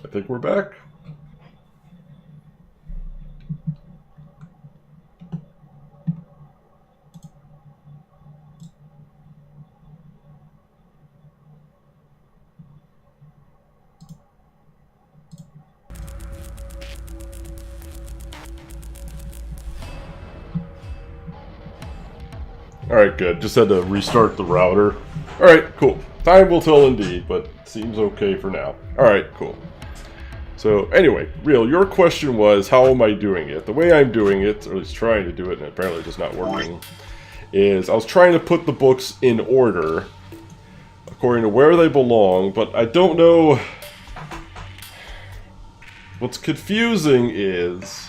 I think we're back. Alright, good. Just had to restart the router. Alright, cool. Time will tell indeed, but seems okay for now. Alright, cool. So, anyway, Real, your question was, how am I doing it? The way I'm doing it, or at least trying to do it, and apparently it's just not working, is I was trying to put the books in order, according to where they belong, but I don't know... What's confusing is...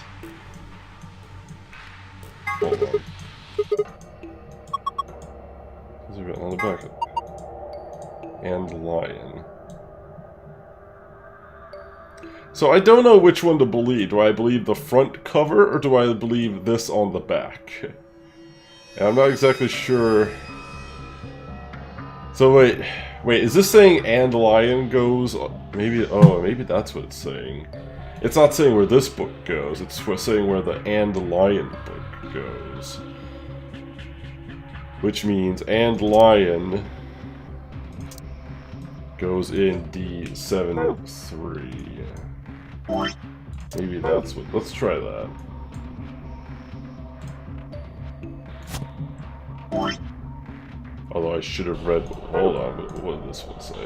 Hold on. On the back. And lion. So I don't know which one to believe. Do I believe the front cover, or do I believe this on the back? And I'm not exactly sure. So wait, is this saying and lion goes? Maybe, oh, maybe that's what it's saying. It's not saying where this book goes, it's saying where the and lion book goes. Which means and lion goes in D7-3. Maybe that's what... Let's try that. Although I should have read... Hold on, what did this one say?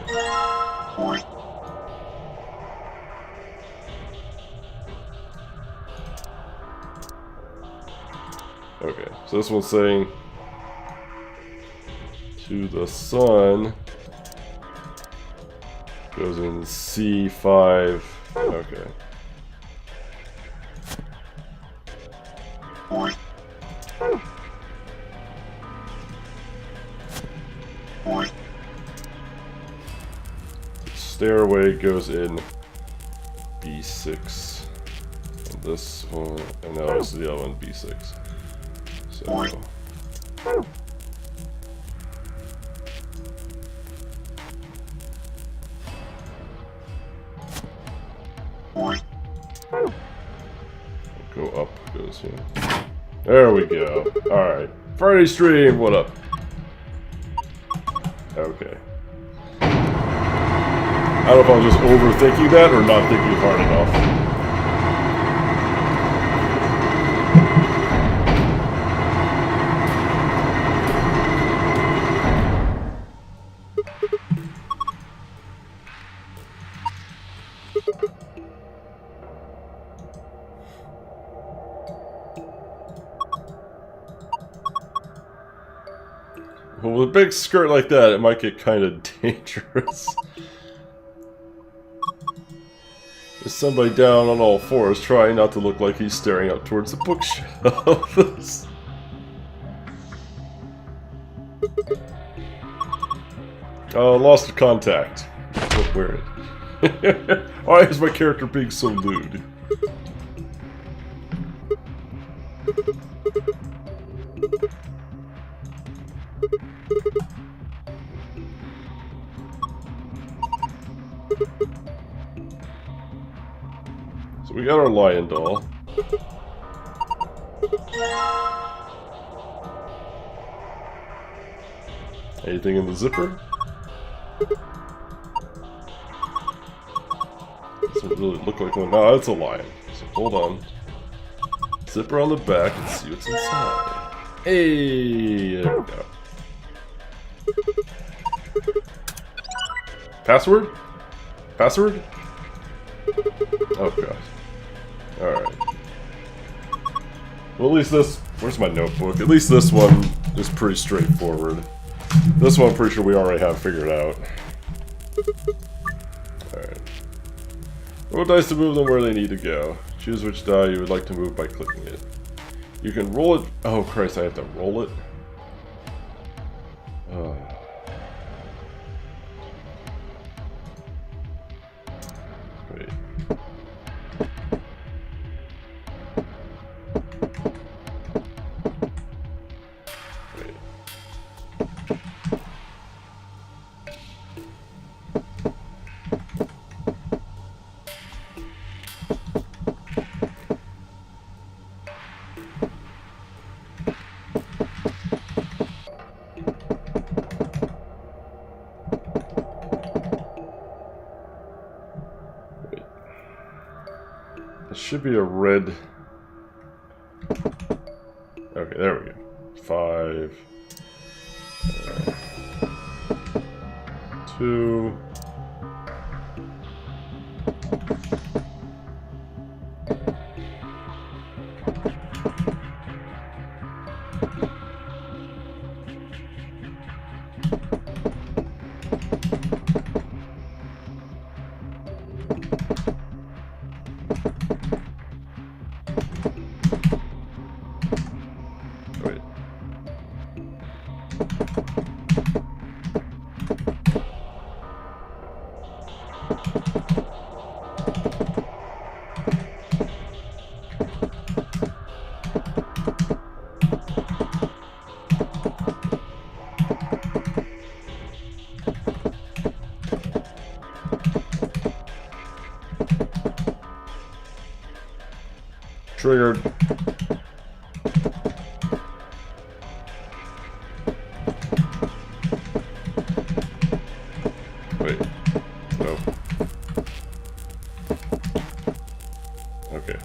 Okay, so this one's saying... To the sun... Goes in C5... Okay. Stairway goes in B6. And this one, and now this is the other one, B6. So. Go up, goes here. There we go. Alright. Friday stream, what up? Okay. I don't know if I was just overthinking that or not thinking hard enough. Well, with a big skirt like that, it might get kind of dangerous. There's somebody down on all fours trying not to look like he's staring up towards the bookshelves. Oh, lost contact. What weird. Why is my character being so lewd? So we got our lion doll. Anything in the zipper? Doesn't really look like one. No, it's a lion. So hold on. Zipper on the back and see what's inside. Hey, there we go. Password? Password? Oh god. Alright. Well, at least this... Where's my notebook? At least this one is pretty straightforward. This one I'm pretty sure we already have figured out. Alright. Roll dice to move them where they need to go. Choose which die you would like to move by clicking it. You can roll it... Oh Christ, I have to roll it? Wait. It should be a red. Okay, there we go. 5. 2. Wait. Triggered. Wait. No. Okay.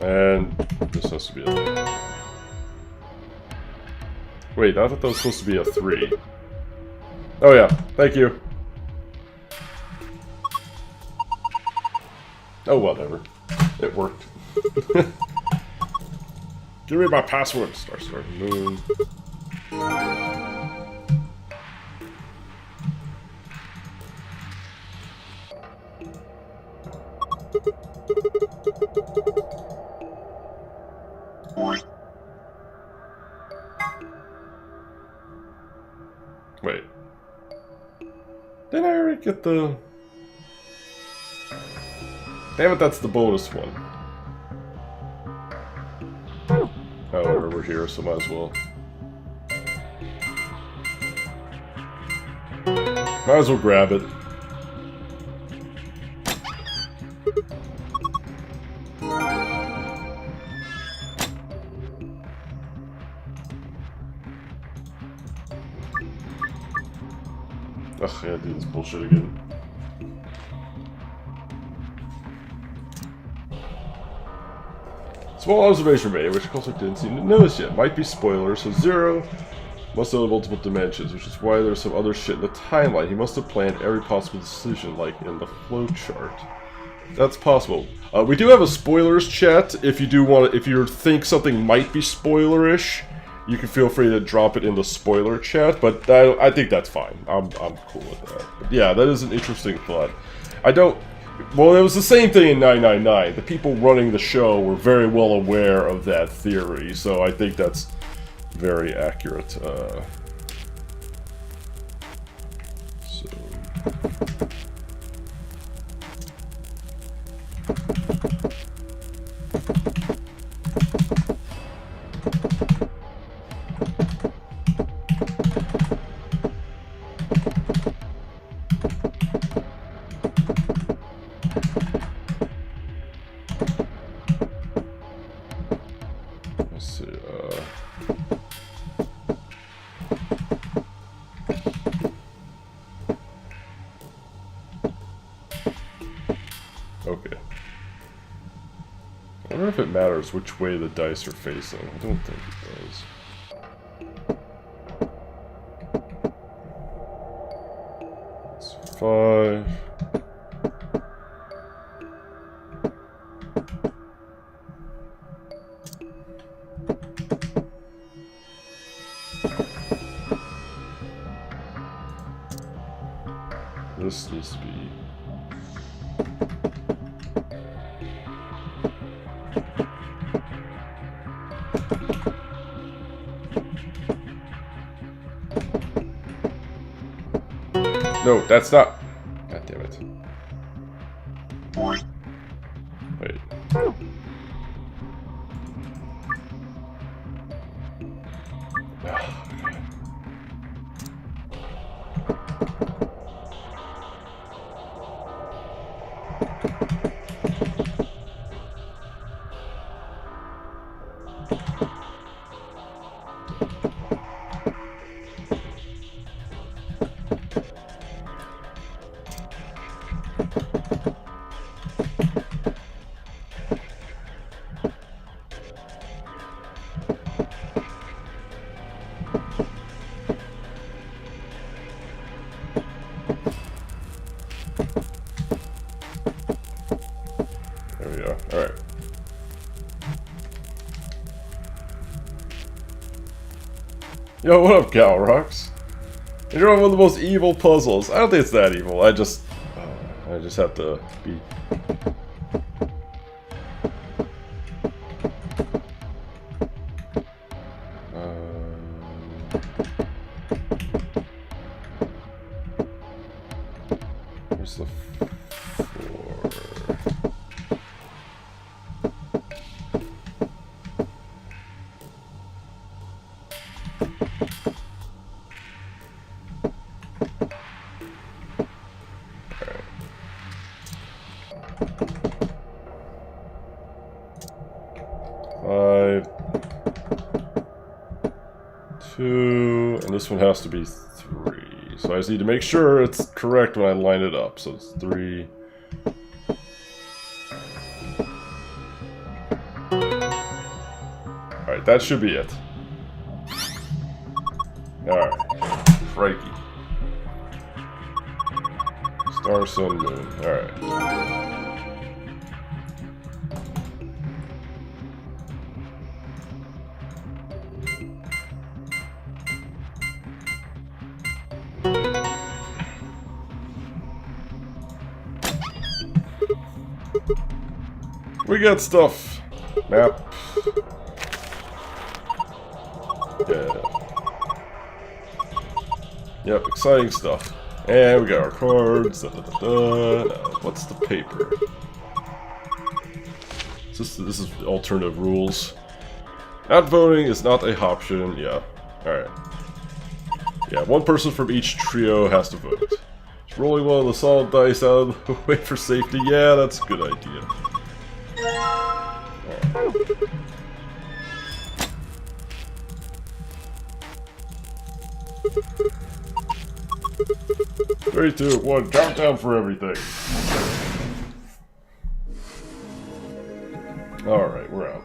And this has to be a... Wait, I thought that was supposed to be a 3. Oh yeah, thank you. Oh, whatever. It worked. Give me my password. Star Moon. Wait. Didn't I already get the... Damn it, that's the bonus one. Oh, we're here, so might as well. Might as well grab it. Ugh, I gotta do this bullshit again. Small observation made, which Cultic didn't seem to notice yet. Might be spoiler, so 0 must know the multiple dimensions, which is why there's some other shit in the timeline. He must have planned every possible decision, like in the flowchart. That's possible. We do have a spoilers chat. If you do want to, if you think something might be spoilerish, you can feel free to drop it in the spoiler chat. But I think that's fine. I'm cool with that. But yeah, that is an interesting thought. I don't. Well, it was the same thing in 999. The people running the show were very well aware of that theory, so I think that's very accurate. So. Okay. I wonder if it matters which way the dice are facing. I don't think it does. It's 5. This needs to be... No, that's not... God damn it. Wait. we are. Alright. Yo, what up, Galrox? You're on one of the most evil puzzles. I don't think it's that evil. I just have to be... Where's the 4? Five, 2, and this one has to be 3. So I just need to make sure it's correct when I line it up. So it's 3. Alright, that should be it. Alright. Crikey. Star, sun, moon. Alright. We got stuff. Map. Yeah. Yep, exciting stuff. And we got our cards. Da, da, da, da. What's the paper? This is alternative rules. Not voting is not a option. Yeah. Alright. Yeah, one person from each trio has to vote. Just rolling one of the solid dice out of the way for safety. Yeah, that's a good idea. Three, two, one, countdown for everything. Alright, we're out.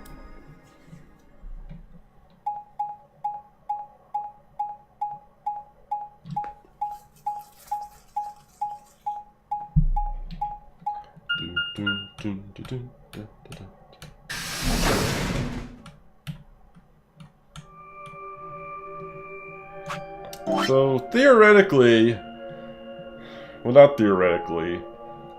So, theoretically, well, not theoretically,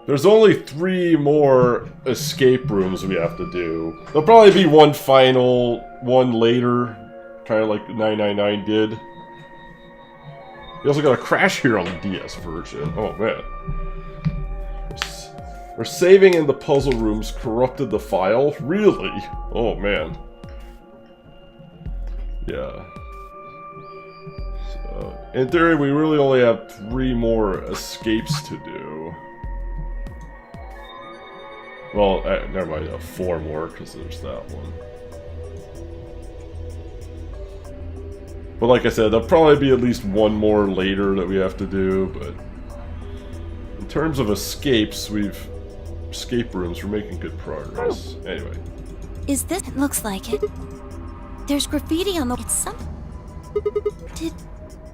there's only 3 more escape rooms we have to do. There'll probably be one final, one later, kind of like 999 did. You also got a crash here on the DS version. Oh, man. Our saving in the puzzle rooms corrupted the file? Really? Oh, man. Yeah. So, in theory, we really only have 3 more escapes to do. Well, never mind, 4 more, because there's that one. But like I said, there'll probably be at least one more later that we have to do, but... in terms of escapes, escape rooms, we're making good progress. Anyway. Is this... It looks like it. There's graffiti on the... It's some...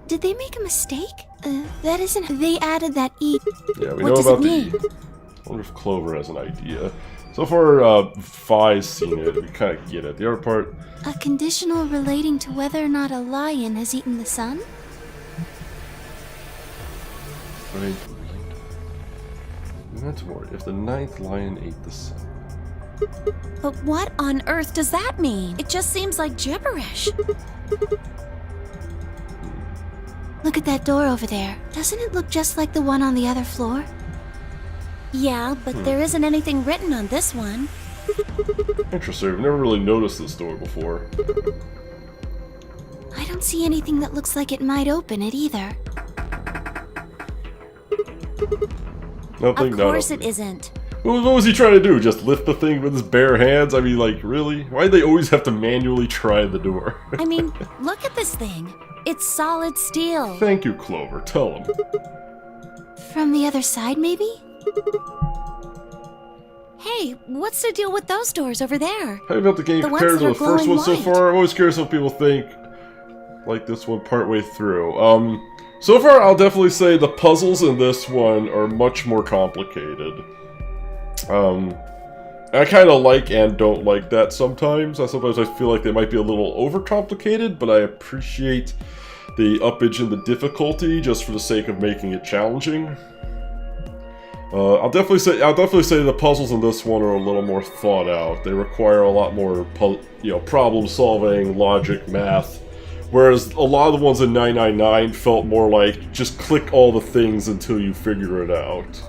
Did they make a mistake? That isn't... They added that E... Yeah, we know about the E. I wonder if Clover has an idea. So far, Phi's seen it. We kind of get it. The other part... A conditional relating to whether or not a lion has eaten the sun? Right. If the 9th lion ate the sun. But what on earth does that mean? It just seems like gibberish. Look at that door over there. Doesn't it look just like the one on the other floor? Yeah, but there isn't anything written on this one. Interesting. I've never really noticed this door before. I don't see anything that looks like it might open it either. Nothing. Of course it isn't. What was he trying to do? Just lift the thing with his bare hands? I mean, like, really? Why do they always have to manually try the door? I mean, look at this thing. It's solid steel. Thank you, Clover. Tell him. From the other side, maybe? Hey, what's the deal with those doors over there? How about the game compared to the first one so far? I'm always curious what people think. Like this one partway through. So far, I'll definitely say the puzzles in this one are much more complicated. I kind of like and don't like that sometimes. Sometimes I feel like they might be a little overcomplicated, but I appreciate the uppage in the difficulty just for the sake of making it challenging. I'll definitely say the puzzles in this one are a little more thought out. They require a lot more, problem solving, logic, math. Whereas a lot of the ones in 999 felt more like just click all the things until you figure it out.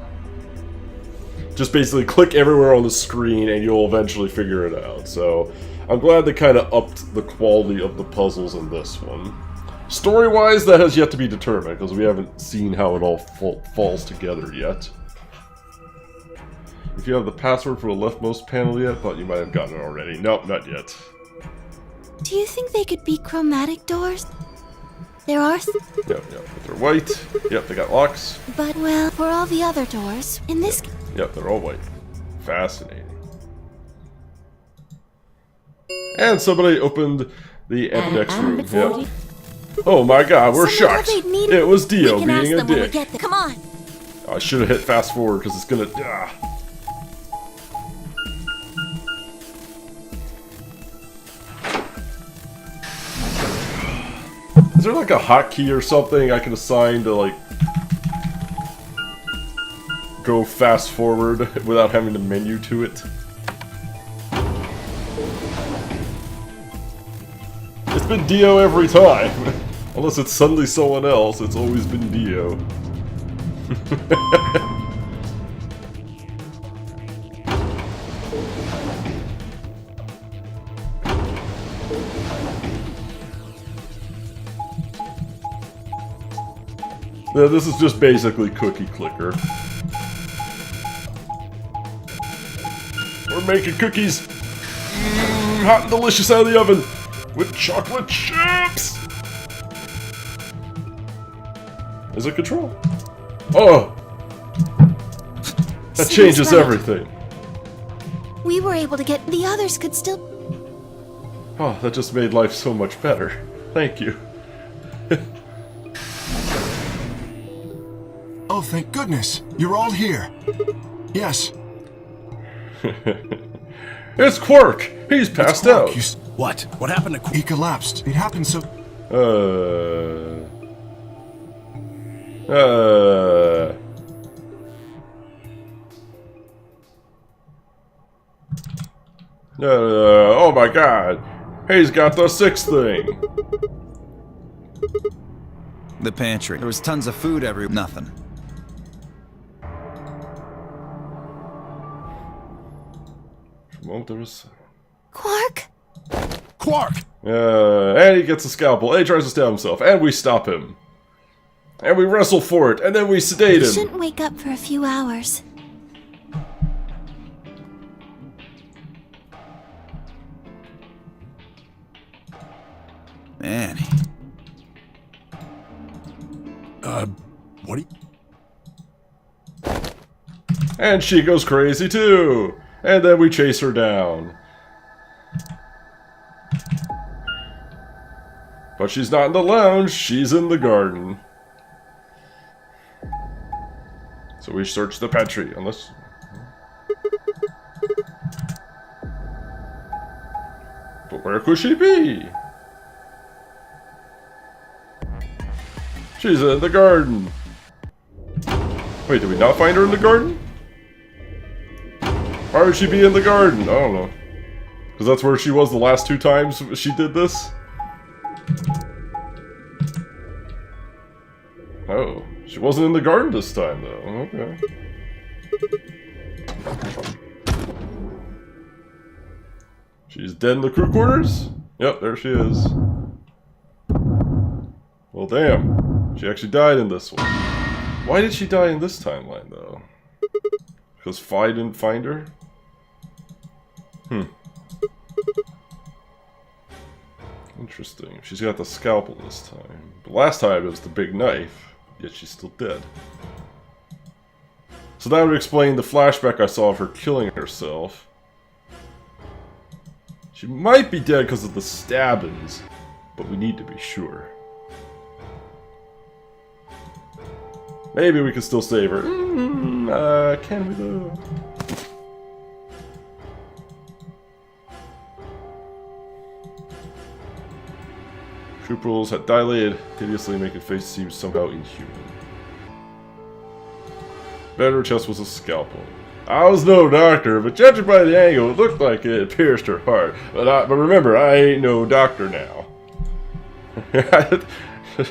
Just basically click everywhere on the screen and you'll eventually figure it out. So I'm glad they kind of upped the quality of the puzzles in this one. Story-wise, that has yet to be determined because we haven't seen how it all falls together yet. If you have the password for the leftmost panel yet, thought you might have gotten it already. Nope, not yet. Do you think they could be chromatic doors? There are... Yep, they're white. Yep, they got locks. But, well, for all the other doors, in this... Yep, they're all white. Fascinating. And somebody opened the Ambidex room. Yep. Oh my god, we're shocked. It was Dio being a dick. Come on. I should have hit fast forward because it's gonna... Is there like a hotkey or something I can assign to like go fast forward without having to menu to it? It's been Dio every time. Unless it's suddenly someone else, it's always been Dio. Yeah, this is just basically cookie clicker. We're making cookies hot and delicious out of the oven with chocolate chips! Is it control? Oh! That changes everything. We were able to get... The others could still... Oh, that just made life so much better. Thank you. Oh, thank goodness. You're all here. Yes. It's Quark! He's passed out. What? What happened to Quark? He collapsed. It happened so... Oh my god. He's got the sixth thing. The pantry. There was tons of food Nothing. There was... Quark? Quark! And he gets a scalpel, and he tries to stab himself, and we stop him. And we wrestle for it, and then we sedate him. He shouldn't wake up for a few hours. Man. What do you... And she goes crazy too! And then we chase her down. But she's not in the lounge, she's in the garden. So we search the pantry, unless... But where could she be? She's in the garden. Wait, did we not find her in the garden? Why would she be in the garden? I don't know. Because that's where she was the last two times she did this? Oh, she wasn't in the garden this time, though. Okay. She's dead in the crew quarters? Yep, there she is. Well, damn. She actually died in this one. Why did she die in this timeline, though? Because Phi didn't find her? Interesting. She's got the scalpel this time. But last time it was the big knife, yet she's still dead. So that would explain the flashback I saw of her killing herself. She might be dead because of the stabbings, but we need to be sure. Maybe we can still save her. Can we though? Pupils had dilated hideously, making face seem somehow inhuman. Better chest was a scalpel. I was no doctor, but judging by the angle, it looked like it had pierced her heart. But remember, I ain't no doctor now.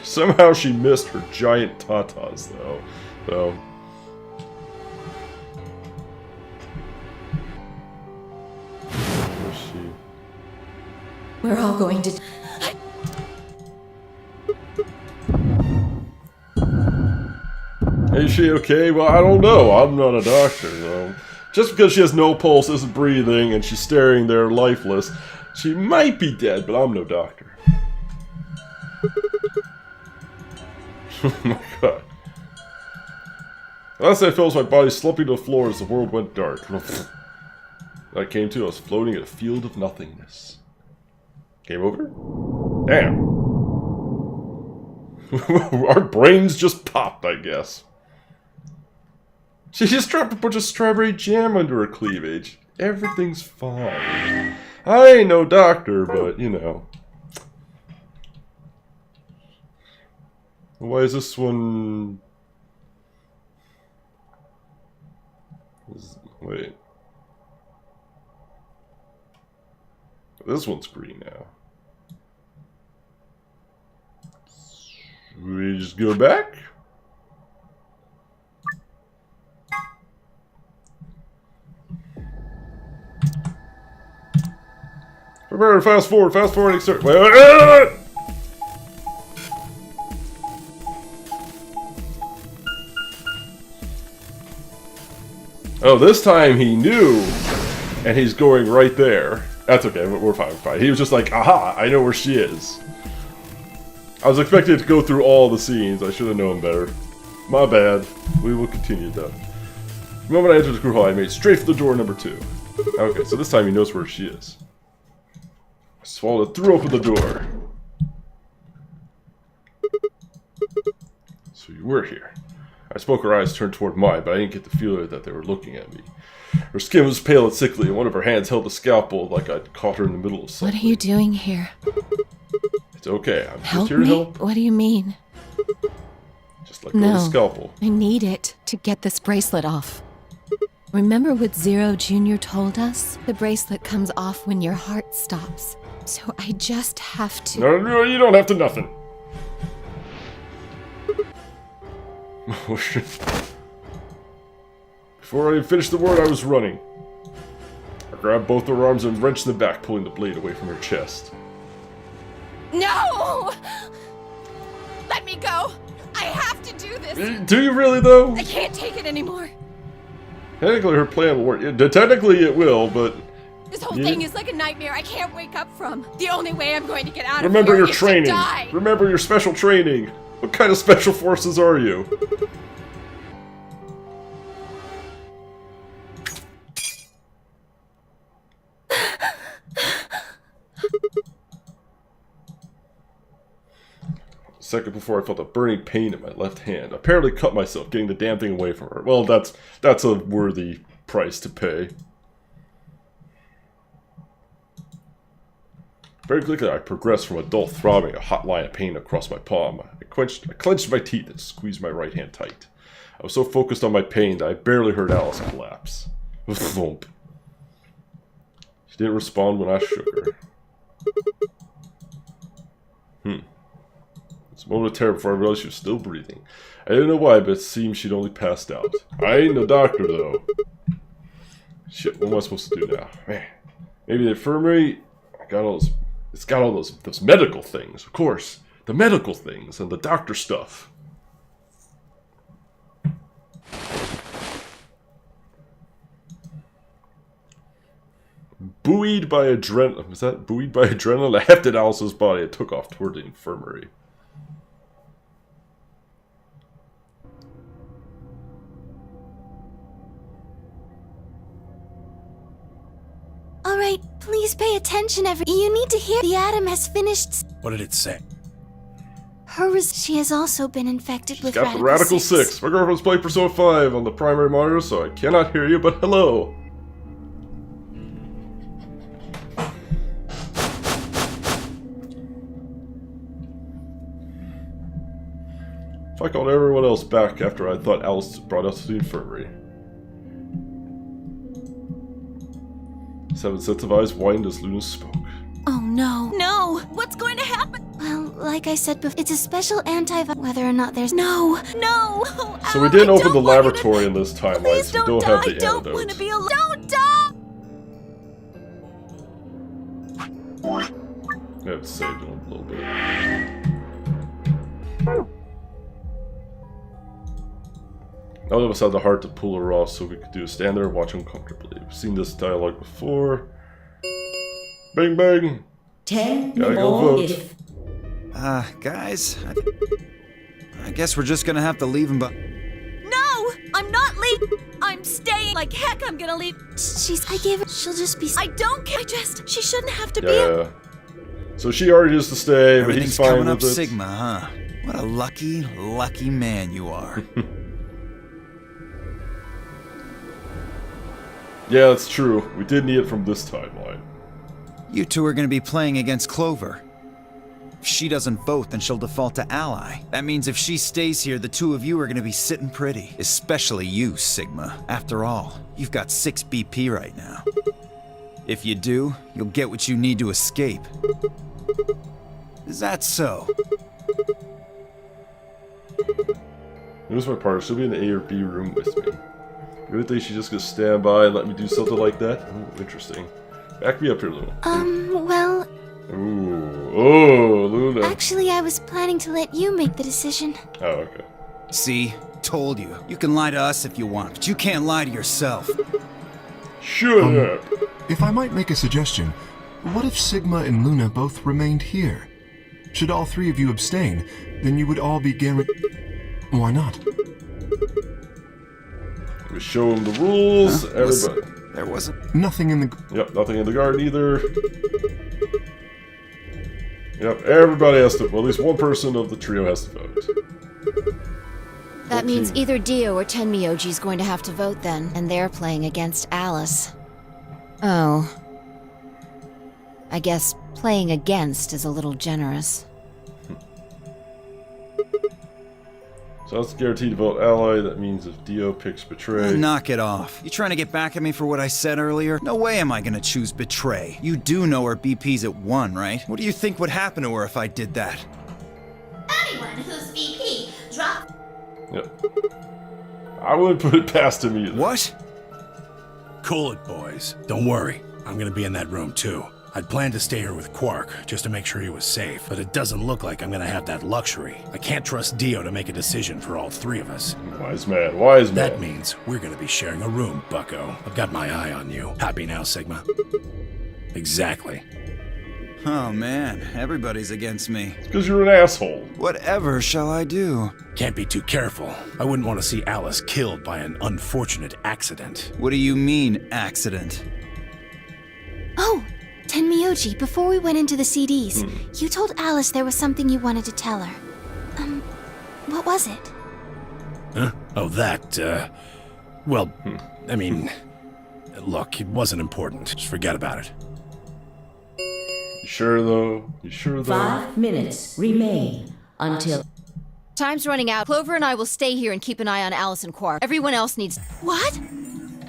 Somehow she missed her giant tatas, though. So. Where's she? We're all going to... Is she okay? Well, I don't know. I'm not a doctor, though. Just because she has no pulse, isn't breathing, and she's staring there lifeless, she might be dead, but I'm no doctor. Oh my god. Last I felt was my body slumping to the floor as the world went dark. When I came to, I was floating in a field of nothingness. Game over? Damn. Our brains just popped, I guess. She just dropped a bunch of strawberry jam under her cleavage. Everything's fine. I ain't no doctor, but, you know. Why is this one... Wait. This one's green now. Should we just go back? Prepare to fast forward, exert. Wait. Oh, this time he knew, and he's going right there. That's okay, we're fine, He was just like, aha, I know where she is. I was expecting to go through all the scenes. I should have known better. My bad. We will continue, though. The moment I entered the crew hall, I made straight for the door number 2. Okay, so this time he knows where she is. I swallowed, threw open the door. So you were here. I spoke, her eyes turned toward mine, but I didn't get the feeling that they were looking at me. Her skin was pale and sickly, and one of her hands held the scalpel like I'd caught her in the middle of something. What are you doing here? It's okay, I'm Help just here to me? help. What do you mean? Just let go of the scalpel. I need it to get this bracelet off. Remember what Zero Jr. told us? The bracelet comes off when your heart stops. So I just have to... No, you don't have to nothing. Before I finished the word, I was running. I grabbed both her arms and wrenched them back, pulling the blade away from her chest. No! Let me go! I have to do this! Do you really, though? I can't take it anymore! Technically, her plan will work. Technically, it will, but... This whole thing is like a nightmare I can't wake up from. The only way I'm going to get out Remember of here your is training. to die! Remember your special training. What kind of special forces are you? A second before I felt a burning pain in my left hand. I apparently cut myself getting the damn thing away from her. Well, that's a worthy price to pay. Very quickly, I progressed from a dull throbbing, a hot line of pain across my palm. I clenched my teeth and squeezed my right hand tight. I was so focused on my pain that I barely heard Alice collapse. Thump. She didn't respond when I shook her. It's a moment of terror before I realized she was still breathing. I didn't know why, but it seemed she'd only passed out. I ain't no doctor, though. Shit, what am I supposed to do now? Man, maybe the infirmary... It's got all those medical things, of course. The medical things and the doctor stuff. Buoyed by adrenaline. Was that buoyed by adrenaline? I hefted Alice's body and took off toward the infirmary. Alright, please pay attention, You need to hear the atom has finished. What did it say? She has also been infected with Got the Radical 6. My girlfriend's playing Persona 5 on the primary monitor, so I cannot hear you, but hello. I called everyone else back after I thought Alice brought us to the infirmary. Seven sets of eyes widened as Luna spoke. Oh no. No! What's going to happen? Well, like I said before, it's a special whether or not there's... No! No! Oh, So we didn't open the laboratory in this timeline, so we don't have the I don't want to antidote. be alone. Don't die! I have to save it a little bit. None of us had the heart to pull her off, so we could do stand there and watch uncomfortably. We've seen this dialogue before. Bang bang! 10 Gotta go more vote. if... Guys, I guess we're just gonna have to leave him, but... No! I'm not leaving! I'm staying! Like heck, I'm gonna leave! I gave her... She'll just be... I don't care! She shouldn't have to be... Yeah. So she argues to stay, but he's Everything's fine coming with up it. Sigma, huh? What a lucky, lucky man you are. Yeah, that's true. We did need it from this timeline. You two are gonna be playing against Clover. If she doesn't vote, then she'll default to ally. That means if she stays here, the two of you are gonna be sitting pretty. Especially you, Sigma. After all, you've got 6 BP right now. If you do, you'll get what you need to escape. Is that so? Here's my partner. She'll be in the A or B room with me. You really think she's just gonna stand by and let me do something like that? Ooh, interesting. Back me up here, Luna. Well... Ooh. Oh, Luna. Actually, I was planning to let you make the decision. Oh, okay. See? Told you. You can lie to us if you want, but you can't lie to yourself. Shut up. If I might make a suggestion, what if Sigma and Luna both remained here? Should all three of you abstain, then you would all be guaranteed... Why not? We show him the rules. Huh? Everybody. There wasn't... Nothing in the... Yep, nothing in the garden either. Yep, everybody has to... Well, at least one person of the trio has to vote. That means either Dio or Tenmyoji's going to have to vote then, and they're playing against Alice. Oh. I guess playing against is a little generous. So that's guaranteed to vote ally. That means if Dio picks betray... Knock it off. You trying to get back at me for what I said earlier? No way am I gonna choose betray. You do know her BP's at 1, right? What do you think would happen to her if I did that? Anyone whose VP drops... Yep. I wouldn't put it past him either. What? Cool it, boys. Don't worry. I'm gonna be in that room, too. I'd planned to stay here with Quark, just to make sure he was safe, but it doesn't look like I'm gonna have that luxury. I can't trust Dio to make a decision for all 3 of us. Wise man, wise man. That means we're gonna be sharing a room, bucko. I've got my eye on you. Happy now, Sigma? Exactly. Oh man, everybody's against me. Because you're an asshole. Whatever shall I do? Can't be too careful. I wouldn't want to see Alice killed by an unfortunate accident. What do you mean, accident? Oh, Tenmyoji, before we went into the CDs, you told Alice there was something you wanted to tell her. What was it? Huh? Oh, that, well, I mean, look, it wasn't important. Just forget about it. You sure though? You sure though? 5 minutes remain until... Time's running out. Clover and I will stay here and keep an eye on Alice and Quark. Everyone else needs... What?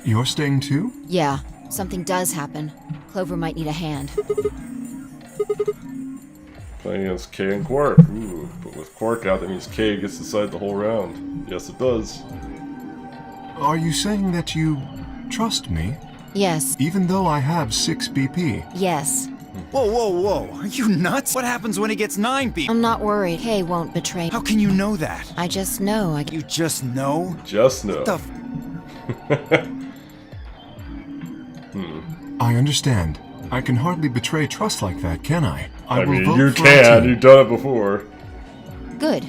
You're staying too? Yeah, something does happen. Clover might need a hand. Playing against K and Quark. Ooh, but with Quark out, that means K gets to decide the whole round. Yes, it does. Are you saying that you trust me, Yes, even though I have 6 BP? yes. Whoa, whoa, whoa. Are you nuts? What happens when he gets 9 BP? I'm not worried. Kay won't betray. How can you know that? I just know. You just know? Just know. The f- I understand. I can hardly betray trust like that, can I? I will mean, vote you for our can. team. You've done it before. Good.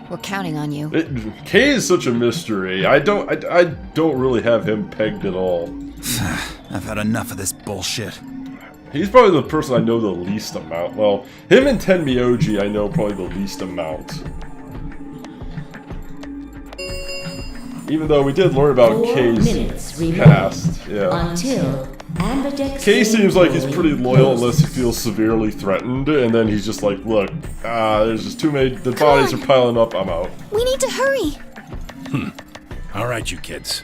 We're counting on you. K is such a mystery. I don't really have him pegged at all. I've had enough of this bullshit. He's probably the person I know the least amount. Well, him and Tenmyoji I know probably the least amount. Even though we did learn about 4 K's minutes remain past, yeah. until ambidex K seems like he's pretty loyal closes. unless he feels severely threatened, and then he's just like, look, there's just too many, the bodies on. are piling up, I'm out. We need to hurry. All right, you kids.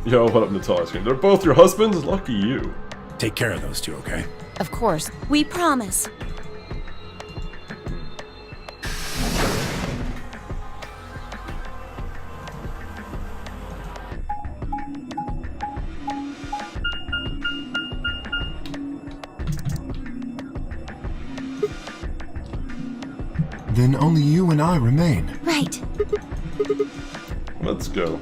Yo, what up, Natalia? They're both your husbands? Lucky you. Take care of those two, okay? Of course. We promise. Then only you and I remain. Right. Let's go.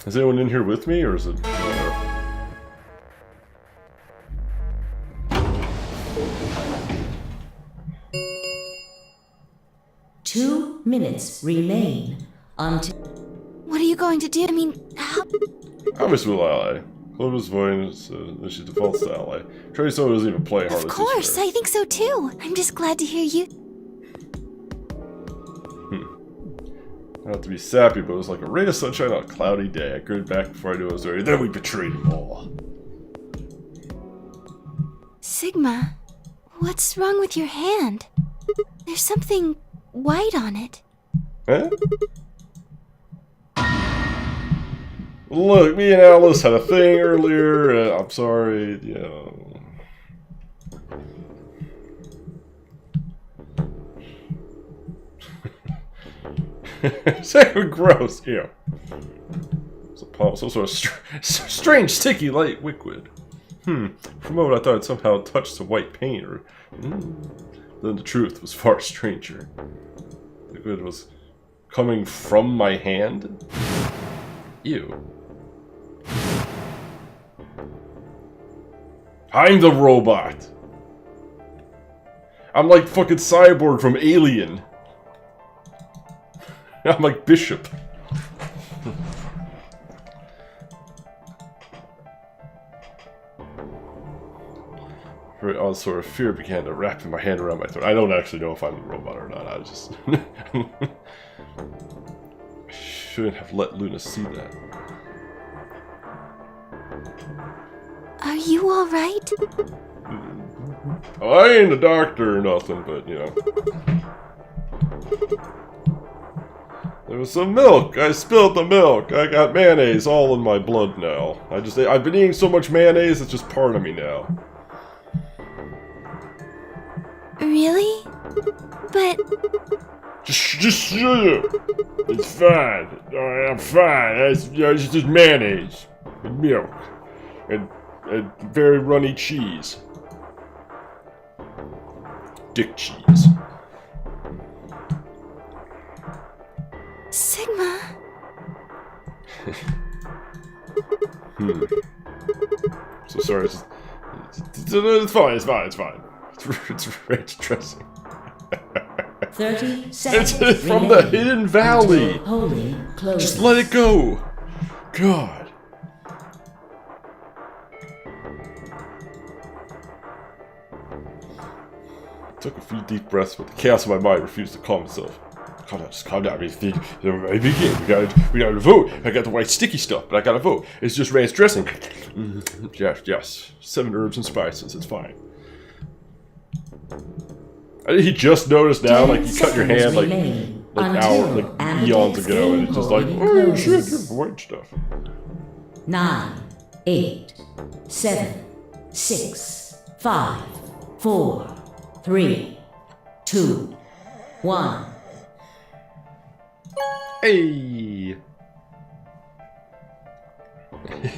Is anyone in here with me, or is it... 2 minutes remain until What are you going to do? I mean, how? Obviously will ally. Clover's voice, she defaults to ally. Trace doesn't even play hard. Of course, I think so too. I'm just glad to hear you. Not to be sappy, but it was like a ray of sunshine on a cloudy day. I girded back before I knew I was ready. Then we betrayed them all. Sigma, what's wrong with your hand? There's something white on it. Huh? Look, me and Alice had a thing earlier. I'm sorry, you know. So gross, ew. Some sort of strange, sticky, light liquid. For a moment I thought it somehow touched some white paint, or... Then the truth was far stranger. The liquid was coming from my hand? Ew. I'm the robot! I'm like fucking Cyborg from Alien. I'm like Bishop. All sort of fear began to wrap my hand around my throat. I don't actually know if I'm a robot or not. I just... shouldn't have let Luna see that. Are you alright? I ain't a doctor or nothing, but, you know. There was some milk. I spilled the milk. I got mayonnaise all in my blood now. I've been eating so much mayonnaise, it's just part of me now. Really? But Just shut up. It's fine. I'm fine. It's just mayonnaise and milk and very runny cheese. Dick cheese. Sigma, So sorry. It's fine. It's fine. It's fine. It's ranch dressing. 30 seconds It's from the Hidden Valley. holding closes. Just let it go. God. Took a few deep breaths, but the chaos of my mind refused to calm itself. Calm down, just calm down. We gotta vote. I got the white sticky stuff, but I gotta vote. It's just ranch dressing. Yes. 7 herbs and spices. It's fine. He just noticed now, like you cut your hand like eons ago, and it's just like, oh shit, you're white stuff. 9, 8, 7, 6, 5, 4, 3, 2, 1. Hey.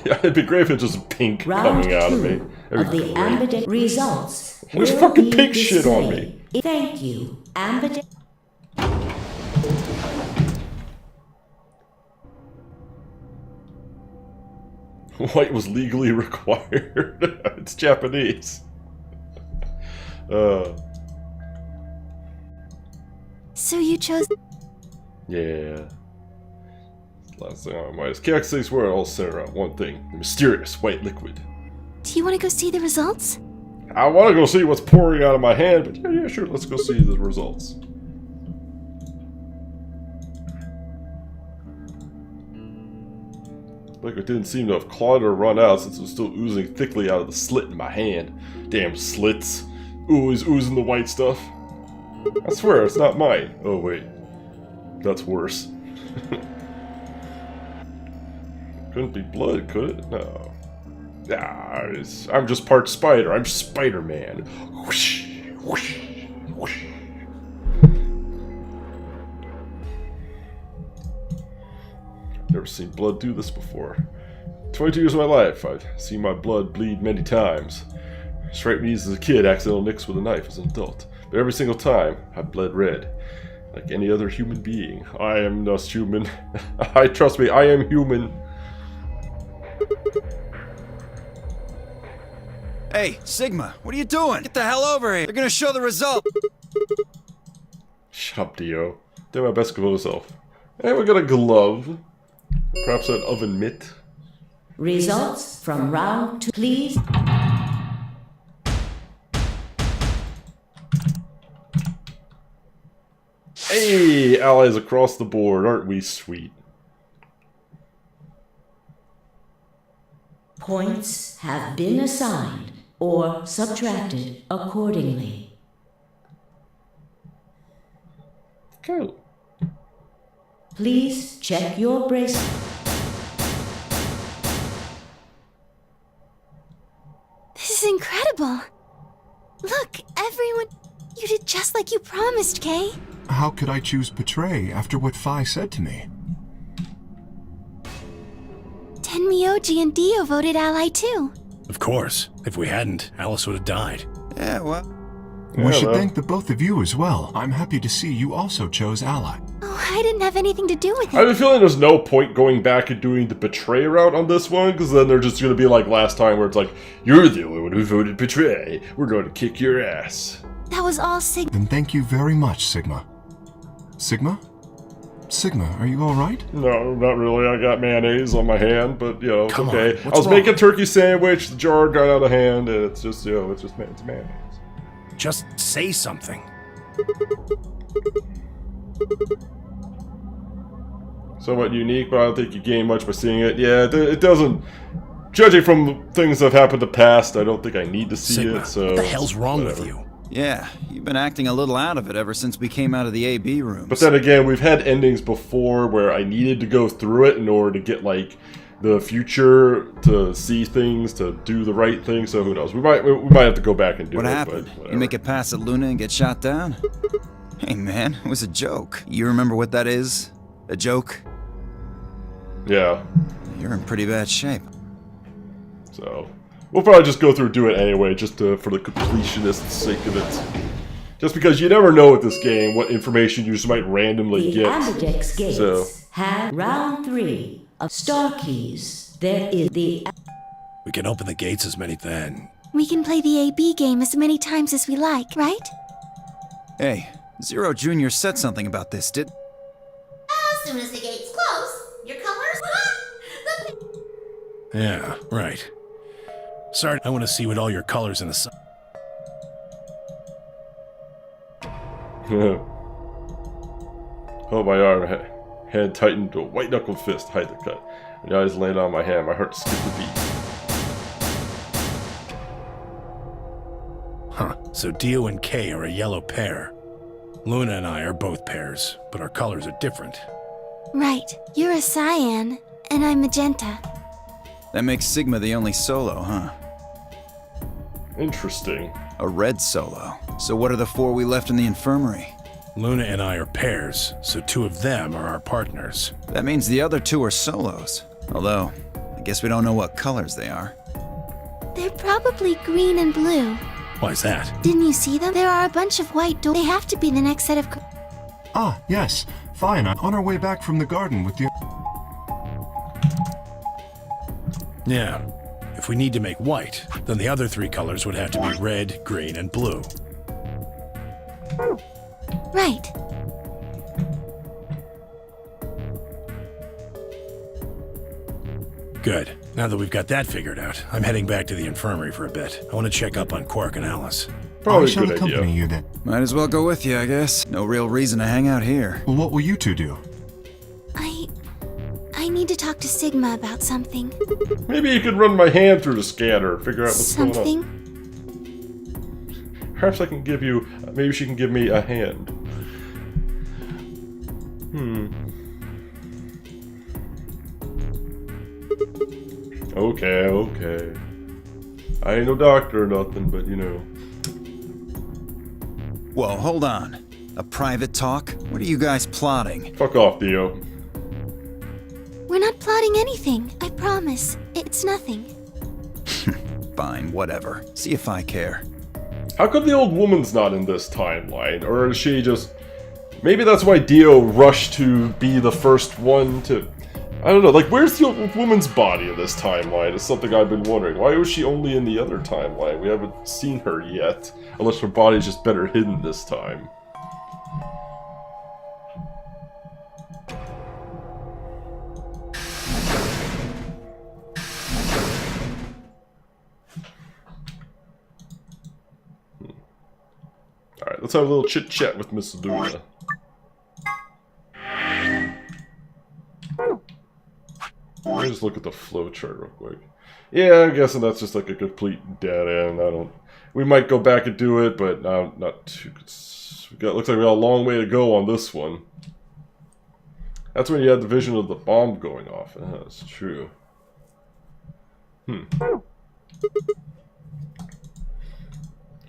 It'd be great if it's just pink Round coming out of 2 me. of the Ambidex results. There's will fucking be pink shit on displayed. Thank you, Ambidex. White was legally required. It's Japanese. so you chose... Yeah. Last thing on my mind is chaos things were all centered around one thing: the mysterious white liquid. Do you want to go see the results? I want to go see what's pouring out of my hand, but yeah, sure, let's go see the results. Liquid didn't seem to have clawed or run out since it was still oozing thickly out of the slit in my hand. Damn slits. Always oozing the white stuff. I swear, it's not mine. Oh, wait. That's worse. Couldn't be blood, could it? No. Ah, I'm just part spider. I'm Spider-Man. Whoosh, whoosh, whoosh. Never seen blood do this before. 22 years of my life, I've seen my blood bleed many times. Straight me as a kid, accidental nicks with a knife as an adult. But every single time, I've bled red. Like any other human being. I am just human. Trust me, I am human. Hey, Sigma, what are you doing? Get the hell over here. They're gonna show the result. Shut up, Dio. Did my best to compose myself. Hey, we got a glove. Perhaps an oven mitt. Results from round 2, please. Hey, allies across the board, aren't we sweet? Points have been assigned or subtracted accordingly. Cool. Please check your bracelet. This is incredible. Look, everyone... You did just like you promised, Kay. How could I choose betray after what Phi said to me? Tenmyoji and Dio voted ally too. Of course. If we hadn't, Alice would have died. Yeah, well... We should thank the both of you as well. I'm happy to see you also chose ally. Oh, I didn't have anything to do with I have it. a feeling there's no point going back and doing the betray route on this one, because then they're just going to be like last time where it's like, you're the only one who voted betray. We're going to kick your ass. That was all Sig. Then thank you very much, Sigma. Sigma? Sigma, are you alright? No, not really. I got mayonnaise on my hand, but, you know, it's Come on, okay. I what's was wrong? making a turkey sandwich, the jar got out of hand, and it's just, you know, it's mayonnaise. Just say something. Somewhat unique, but I don't think you gain much by seeing it. Yeah, it doesn't... Judging from things that have happened in the past, I don't think I need to see Sigma, it, so... what the hell's wrong whatever. with you? Yeah, you've been acting a little out of it ever since we came out of the AB rooms. But then again, we've had endings before where I needed to go through it in order to get, like, the future, to see things, to do the right thing, so who knows. We might have to go back and do What it, happened? but whatever. You make it past at Luna and get shot down? Hey man, it was a joke. You remember what that is? A joke? Yeah, You're in pretty bad shape. so... We'll probably just go through and do it anyway, just for the completionist's sake of it. Just because you never know with this game what information you just might randomly The get. Ambidex gates So- have round 3 of star keys. There is the... We can open the gates as many then. We can play the AB game as many times as we like, right? Hey, Zero Jr. said something about this, did... As soon as the gates close, your colors... Yeah, right. Sorry, I want to see what all your colors in the sun. Oh, my arm. Hand tightened to a white-knuckled fist. Hide the cut. When the eyes landed on my hand, my heart skipped a beat. Huh, so Dio and Kay are a yellow pair. Luna and I are both pairs, but our colors are different. Right. You're a cyan, and I'm magenta. That makes Sigma the only solo, huh? Interesting. A red solo. So what are the 4 we left in the infirmary? Luna and I are pairs, so 2 of them are our partners. That means the other 2 are solos. Although, I guess we don't know what colors they are. They're probably green and blue. Why's that? Didn't you see them? There are a bunch of white doors. They have to be the next set of... Ah, yes. Fine, I'm on our way back from the garden with the... Yeah. If we need to make white, then the other 3 colors would have to be red, green, and blue. Right. Good. Now that we've got that figured out, I'm heading back to the infirmary for a bit. I want to check up on Quark and Alice. Probably I a shall good accompany idea. you then. Might as well go with you, I guess. No real reason to hang out here. Well, what will you two do? I need to talk to Sigma about something. Maybe you could run my hand through the scanner, figure out what's going on. Something? Perhaps I can give you. Maybe she can give me a hand. Okay. I ain't no doctor or nothing, but you know. Whoa, hold on. A private talk? What are you guys plotting? Fuck off, Dio. We're not plotting anything, I promise. It's nothing. Fine, whatever. See if I care. How come the old woman's not in this timeline? Or is she just... Maybe that's why Dio rushed to be the first one to... I don't know, like, where's the old woman's body in this timeline? Is something I've been wondering. Why was she only in the other timeline? We haven't seen her yet. Unless her body's just better hidden this time. Alright, let's have a little chit-chat with Miss Luna. Let me just look at the flowchart real quick. Yeah, I'm guessing that's just like a complete dead end. We might go back and do it, but not too... looks like we got a long way to go on this one. That's when you had the vision of the bomb going off. That's true.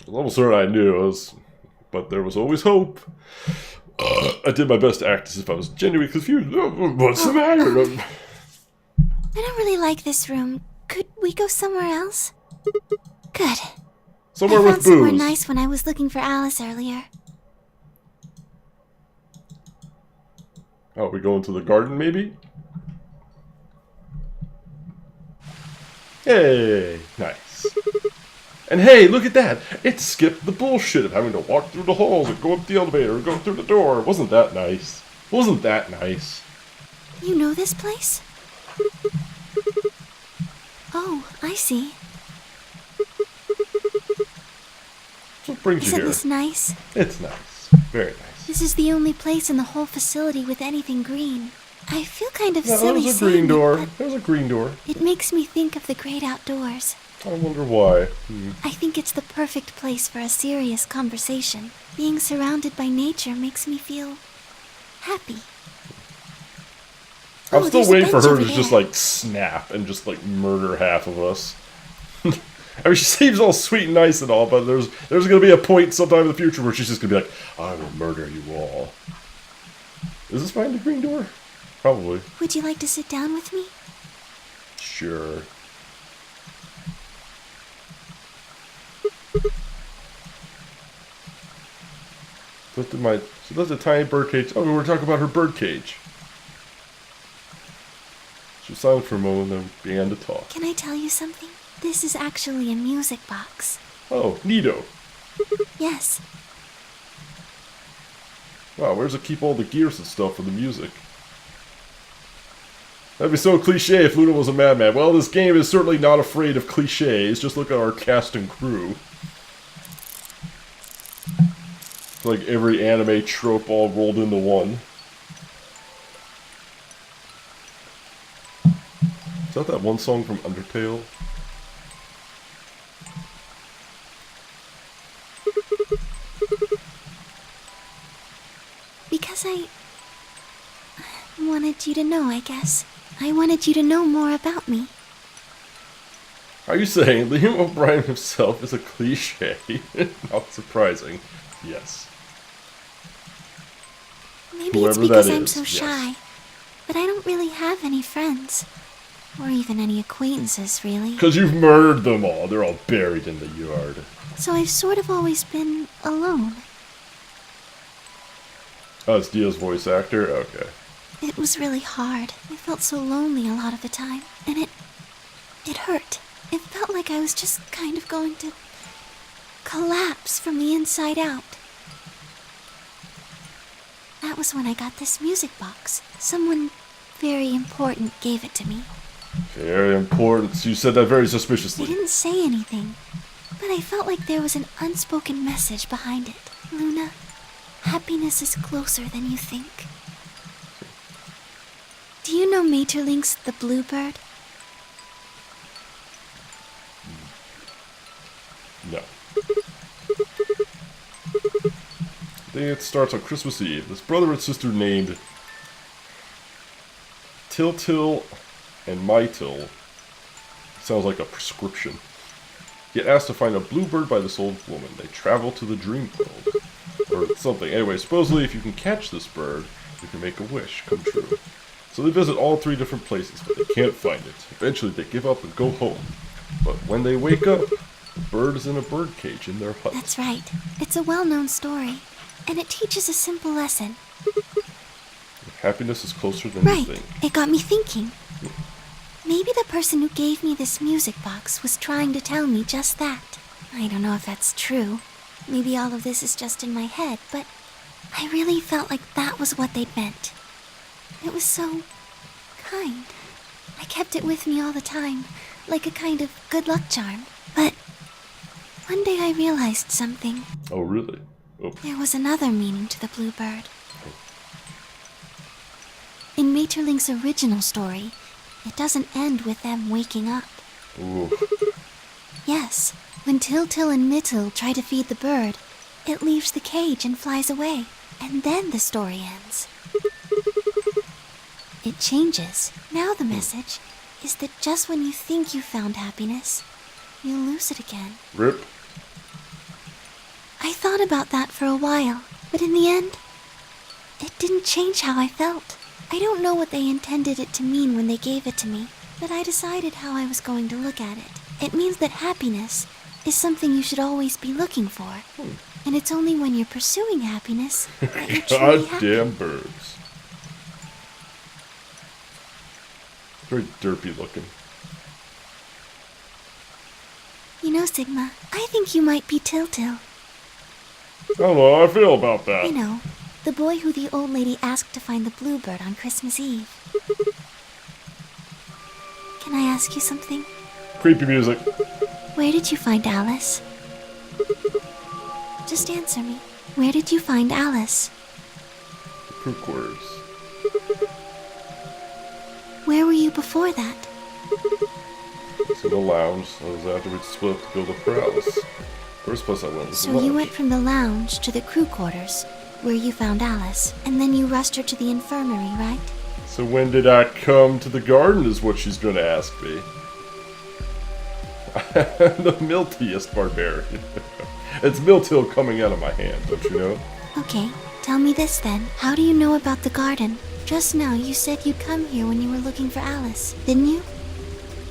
Level certain I knew it was... But there was always hope. I did my best to act as if I was genuinely confused. What's the matter? I don't really like this room. Could we go somewhere else? Good. Somewhere I with found somewhere booze. nice when I was looking for Alice earlier. Oh, we go into the garden, maybe? Hey, nice. And hey, look at that! It skipped the bullshit of having to walk through the halls and go up the elevator and go through the door. Wasn't that nice? Wasn't that nice? You know this place? Oh, I see. What brings you Isn't here? this nice? It's nice. Very nice. This is the only place in the whole facility with anything green. I feel kind of Yeah, silly there's a saying green it, door. but There's a green door. it makes me think of the great outdoors. I wonder why. I think it's the perfect place for a serious conversation. Being surrounded by nature makes me feel happy. I'm Oh, still there's a waiting for bench her over to just there. like snap and just like murder half of us. I mean, she seems all sweet and nice and all, but there's gonna be a point sometime in the future where she's just gonna be like, I will murder you all. Is this behind the green door? Probably. Would you like to sit down with me? Sure. So that's a tiny bird cage. Oh, we were talking about her bird cage. She was silent for a moment, then began to talk. Can I tell you something? This is actually a music box. Oh, neato. Yes. Wow, where's it keep all the gears and stuff for the music? That'd be so cliche if Luna was a madman. Well, this game is certainly not afraid of cliches. Just look at our cast and crew. It's like every anime trope all rolled into one. Is that one song from Undertale? Because I wanted you to know, I guess. I wanted you to know more about me. Are you saying Liam O'Brien himself is a cliche? Not surprising. Yes. Maybe Whoever it's because that I'm is, so yes. shy. But I don't really have any friends. Or even any acquaintances, really. Because you've murdered them all. They're all buried in the yard. So I've sort of always been alone. Oh, it's Dio's voice actor? Okay. It was really hard. I felt so lonely a lot of the time. And it hurt. It felt like I was just kind of going to collapse from the inside out. That was when I got this music box. Someone very important gave it to me. Very important. You said that very They suspiciously. didn't say anything, but I felt like there was an unspoken message behind it. Luna, happiness is closer than you think. Do you know Maeterlinck's The Bluebird? No. I think it starts on Christmas Eve. This brother and sister named Tiltil and Mytil. Sounds like a prescription. Get asked to find a bluebird by this old woman. They travel to the dream world. Or something. Anyway, supposedly if you can catch this bird, you can make a wish come true. So they visit all 3 different places, but they can't find it. Eventually they give up and go home. But when they wake up, the bird is in a birdcage in their hut. That's right. It's a well-known story, and it teaches a simple lesson. Happiness is closer than you Right. think. It got me thinking. Maybe the person who gave me this music box was trying to tell me just that. I don't know if that's true. Maybe all of this is just in my head, but I really felt like that was what they meant. It was so kind. I kept it with me all the time, like a kind of good luck charm. But one day I realized something. Oh, really? Oh, There was another meaning to the bluebird. In Maeterlinck's original story, it doesn't end with them waking up. ooh. Yes, when Tiltil and Mytil try to feed the bird, it leaves the cage and flies away, and then the story ends. It changes. Now the message is that just when you think you found happiness, you lose it again. Rip. I thought about that for a while, but in the end, it didn't change how I felt. I don't know what they intended it to mean when they gave it to me, but I decided how I was going to look at it. It means that happiness is something you should always be looking for. And it's only when you're pursuing happiness that you're truly happy. Goddamn birds. Very derpy looking. You know, Sigma, I think you might be Tiltil. I don't know how I feel about that. You know, the boy who the old lady asked to find the bluebird on Christmas Eve. Can I ask you something? Creepy music. Where did you find Alice? Just answer me. Where did you find Alice? Crew quarters. Where were you before that? It's in the lounge. That was after we split up to go to Prowse. First place I went was the So you lounge. went from the lounge to the crew quarters, where you found Alice, and then you rushed her to the infirmary, right? So when did I come to the garden is what she's gonna ask me. The miltiest barbarian. It's Miltil coming out of my hand, don't you know? Okay, tell me this then. How do you know about the garden? Just now you said you'd come here when you were looking for Alice, didn't you?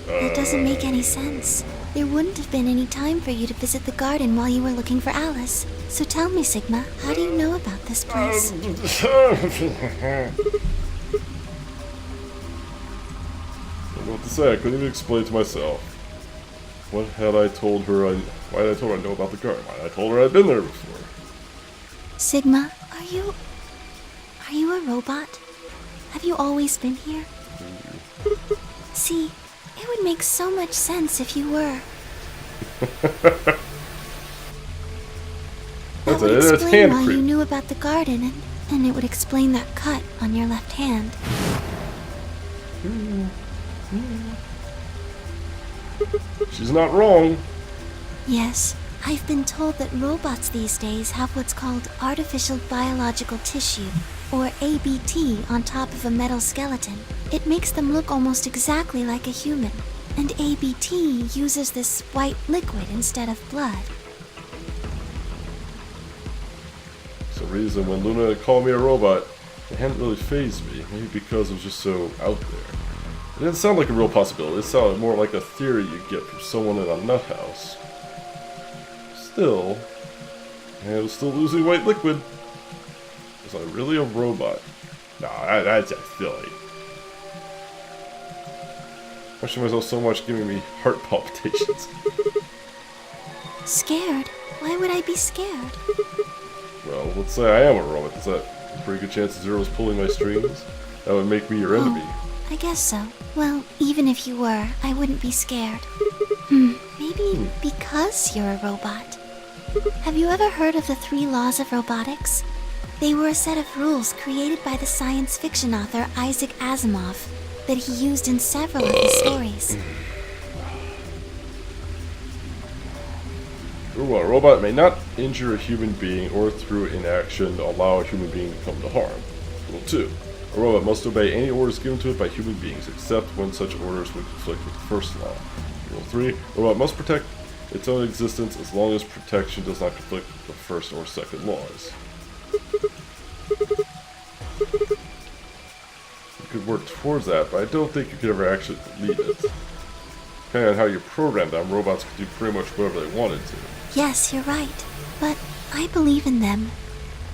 That doesn't make any sense. There wouldn't have been any time for you to visit the garden while you were looking for Alice. So tell me, Sigma, how do you know about this place? I don't know what to say. I couldn't even explain it to myself. What had I told her? Why did I told her I know about the garden? Why did I told her I'd been there before? Sigma, are you a robot? Have you always been here? See, it would make so much sense if you were. That would That's explain hand why you creep. knew about the garden, and it would explain that cut on your left hand. She's not wrong. Yes, I've been told that robots these days have what's called artificial biological tissue, or ABT, on top of a metal skeleton. It makes them look almost exactly like a human, and ABT uses this white liquid instead of blood. For some reason, when Luna called me a robot, it hadn't really fazed me. Maybe because it was just so out there. It didn't sound like a real possibility. It sounded more like a theory you get from someone in a nut house. Still, I was still losing white liquid. Was I really a robot? Nah, that's just silly. Pushing myself so much, giving me heart palpitations. Scared? Why would I be scared? Well, let's say I am a robot. Is that a pretty good chance Zero's pulling my strings? That would make me your enemy. I guess so. Well, even if you were, I wouldn't be scared. Maybe because you're a robot. Have you ever heard of the 3 laws of robotics? They were a set of rules created by the science fiction author Isaac Asimov that he used in several of his stories. Rule 1. A robot may not injure a human being or through inaction allow a human being to come to harm. Rule 2. A robot must obey any orders given to it by human beings, except when such orders would conflict with the first law. Rule 3. A robot must protect its own existence as long as protection does not conflict with the first or second laws. You could work towards that, but I don't think you could ever actually lead it. Depending on how you program them, robots could do pretty much whatever they wanted to. Yes, you're right. But I believe in them.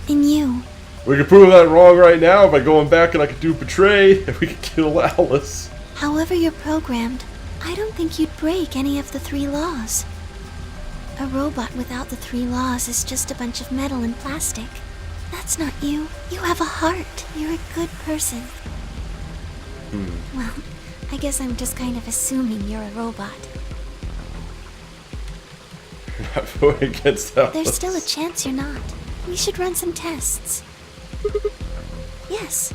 In you. We could prove that wrong right now by going back and I could do Betray, and we could kill Alice. However you're programmed, I don't think you'd break any of the 3 laws. A robot without the 3 laws is just a bunch of metal and plastic. That's not you. You have a heart. You're a good person. Well, I guess I'm just kind of assuming you're a robot. You're not voting against Alice. There's still a chance you're not. We should run some tests. Yes.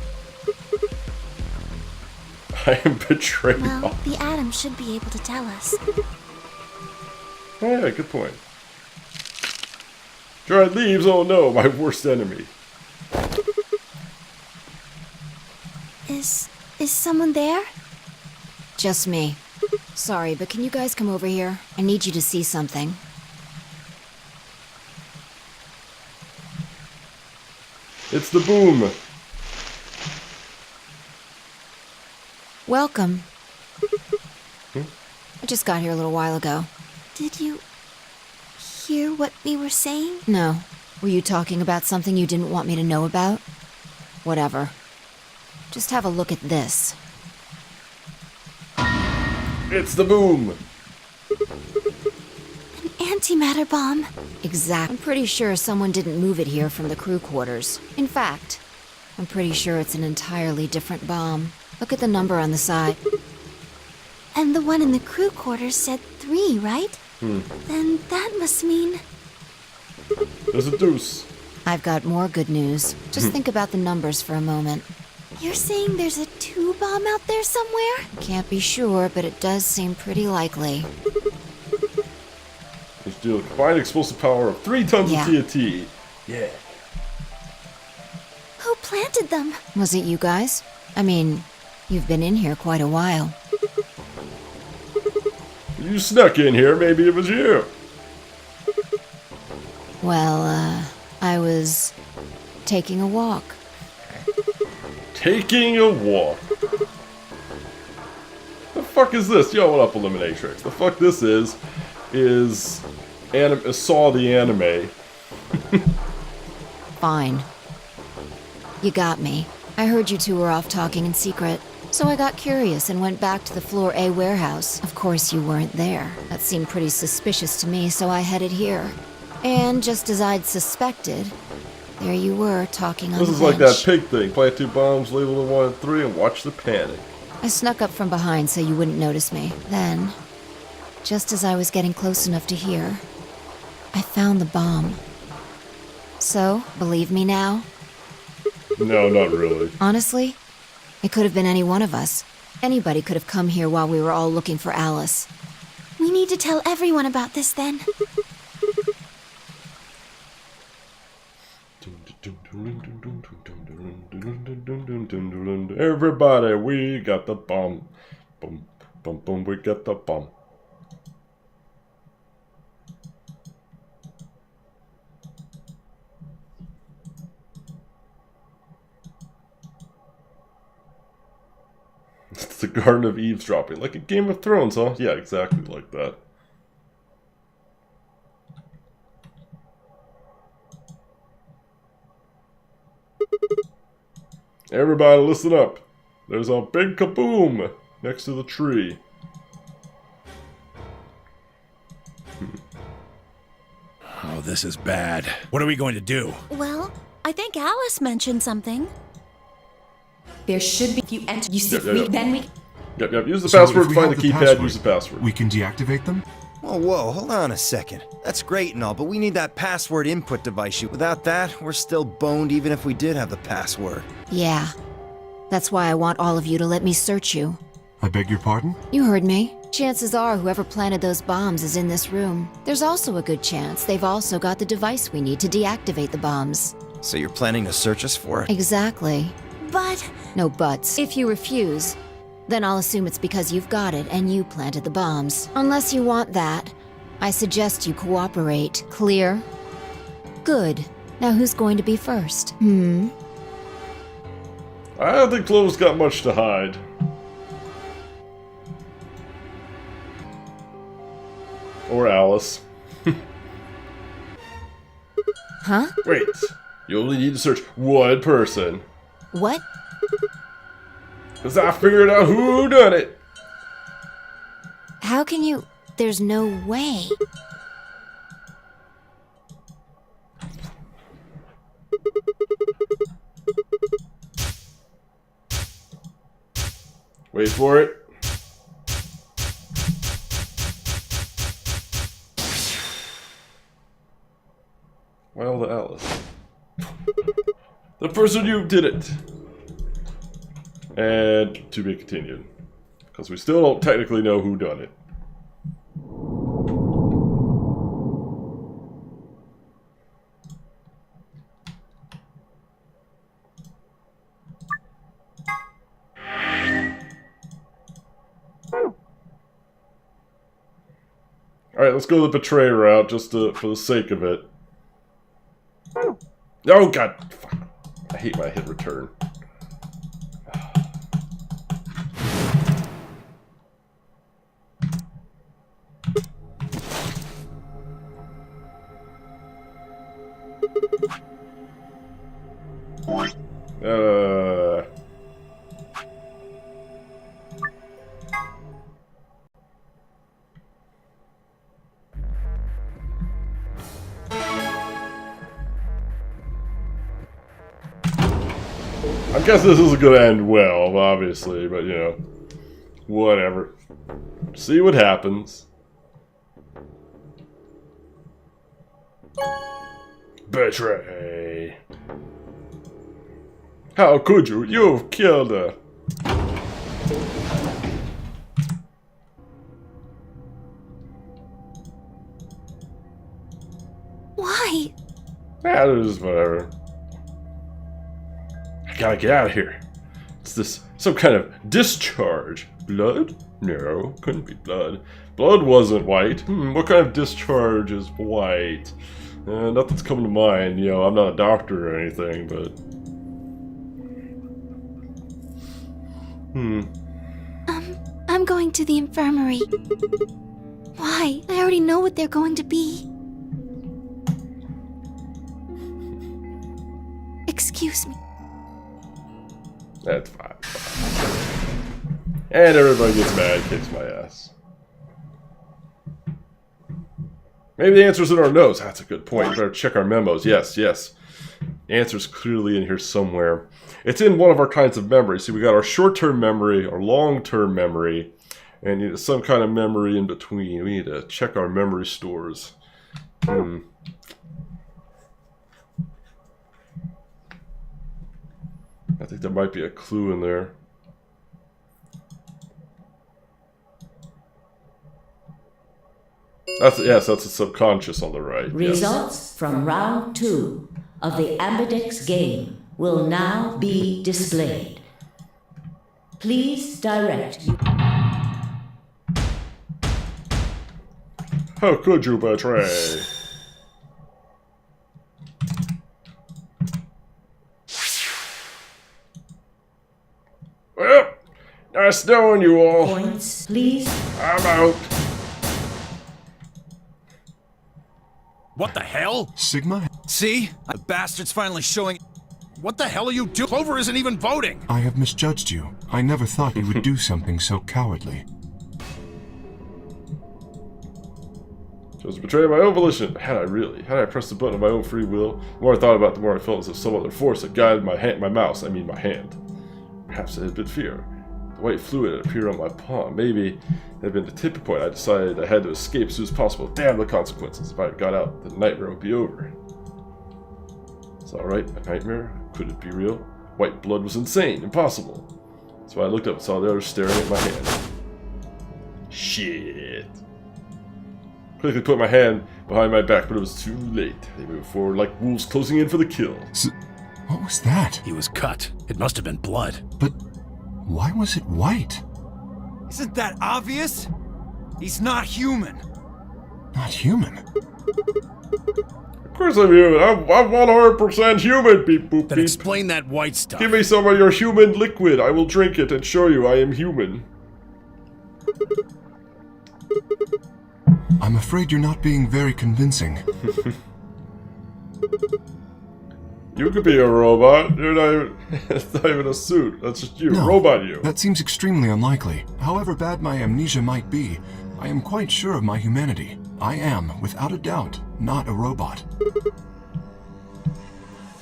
I am betrayed. Well, the atom should be able to tell us. Oh yeah, good point. Dried leaves, oh no, my worst enemy. Is someone there? Just me. Sorry, but can you guys come over here? I need you to see something. It's the boom. Welcome. I just got here a little while ago. Did you hear what we were saying? No. Were you talking about something you didn't want me to know about? Whatever. Just have a look at this. It's the boom. An antimatter bomb. Exact. I'm pretty sure someone didn't move it here from the crew quarters. In fact, I'm pretty sure it's an entirely different bomb. Look at the number on the side. And the one in the crew quarters said 3, right? Then that must mean... There's a deuce. I've got more good news. Just think about the numbers for a moment. You're saying there's a 2 bomb out there somewhere? Can't be sure, but it does seem pretty likely. Which deal a combined explosive power of 3 tons of TNT. Yeah. Who planted them? Was it you guys? I mean, you've been in here quite a while. You snuck in here, maybe it was you. Well, I was taking a walk. Taking a walk. The fuck is this? Yo, what up, Eliminatrix? The fuck this is Saw the anime. Fine. You got me. I heard you two were off talking in secret. So I got curious and went back to the Floor A warehouse. Of course you weren't there. That seemed pretty suspicious to me, so I headed here. And just as I'd suspected, there you were, talking on the bench. This is like that pig thing. Plant 2 bombs, label the 1 and 3, and watch the panic. I snuck up from behind so you wouldn't notice me. Then, just as I was getting close enough to hear, I found the bomb. So, believe me now? No, not really. Honestly, it could have been any one of us. Anybody could have come here while we were all looking for Alice. We need to tell everyone about this then. Everybody, we got the bomb. Boom, boom, boom, we got the bomb. It's the Garden of Eavesdropping, like a Game of Thrones, huh? Yeah, exactly like that. Everybody listen up. There's a big kaboom next to the tree. Oh, this is bad. What are we going to do? Well, I think Alice mentioned something. There should be. If you enter, you see, Yep. then we. Yep. Use the So password, if we find have the keypad, password, use the password. We can deactivate them? Whoa, hold on a second. That's great and all, but we need that password input device. Without that, we're still boned even if we did have the password. Yeah. That's why I want all of you to let me search you. I beg your pardon? You heard me. Chances are whoever planted those bombs is in this room. There's also a good chance they've also got the device we need to deactivate the bombs. So you're planning to search us for it? Exactly. But No buts. If you refuse, then I'll assume it's because you've got it and you planted the bombs. Unless you want that, I suggest you cooperate. Clear? Good. Now who's going to be first? I don't think Clove's got much to hide. Or Alice. Huh? Wait. You only need to search one person. What? Because I figured out who done it. How can you... There's no way. Wait for it. Well, the Alice. The person you did it. And to be continued. Because we still don't technically know who done it. Alright, let's go the betray route just for the sake of it. Oh god! Fuck. I hate when I hit return. I guess this isn't gonna end well, obviously, but you know, whatever. See what happens. Betray. How could you? You've killed her. why? That is whatever. I gotta get out of here. It's this some kind of discharge. Blood? No, couldn't be blood. Blood wasn't white. What kind of discharge is white? Nothing's coming to mind. You know, I'm not a doctor or anything, but I'm going to the infirmary. Why? I already know what they're going to be. Excuse me. that's fine. And everybody gets mad, kicks my ass. Maybe the answer's in our notes. That's a good point. Better check our memos. Yes. The answer's clearly in here somewhere. It's in one of our kinds of memory. See, we got our short-term memory, our long-term memory, and some kind of memory in between. We need to check our memory stores. I think there might be a clue in there. That's the subconscious on the right. Yes. Results from round 2 of the Ambidex game will now be displayed. Please direct. How could you betray? Well, nice knowing you all. Points, please. I'm out. What the hell? Sigma? See? The bastard's finally showing... What the hell are you doing? Clover isn't even voting. I have misjudged you. I never thought you would do something so cowardly. Chose to betray my own volition. Had I really? Had I pressed the button of my own free will? The more I thought about it, the more I felt as if some other force had guided my mouse. I mean my hand. Perhaps it had been fear. The white fluid had appeared on my palm. Maybe it had been the tipping point. I decided I had to escape as soon as possible. Damn the consequences. If I had got out, the nightmare would be over. It's alright, a nightmare? Could it be real? White blood was insane. Impossible. So I looked up and saw the others staring at my hand. Shit. Quickly put my hand behind my back, but it was too late. They moved forward like wolves closing in for the kill. What was that? He was cut. It must have been blood. But why was it white? Isn't that obvious? He's not human. Not human. Of course I'm human. I'm 100% human, beep boop Then beep. explain that white stuff. Give me some of your human liquid. I will drink it and show you I am human. I'm afraid you're not being very convincing. You could be a robot. You're not even, it's not even a suit. That's just you. No, Robot you. that seems extremely unlikely. However bad my amnesia might be, I am quite sure of my humanity. I am, without a doubt, not a robot.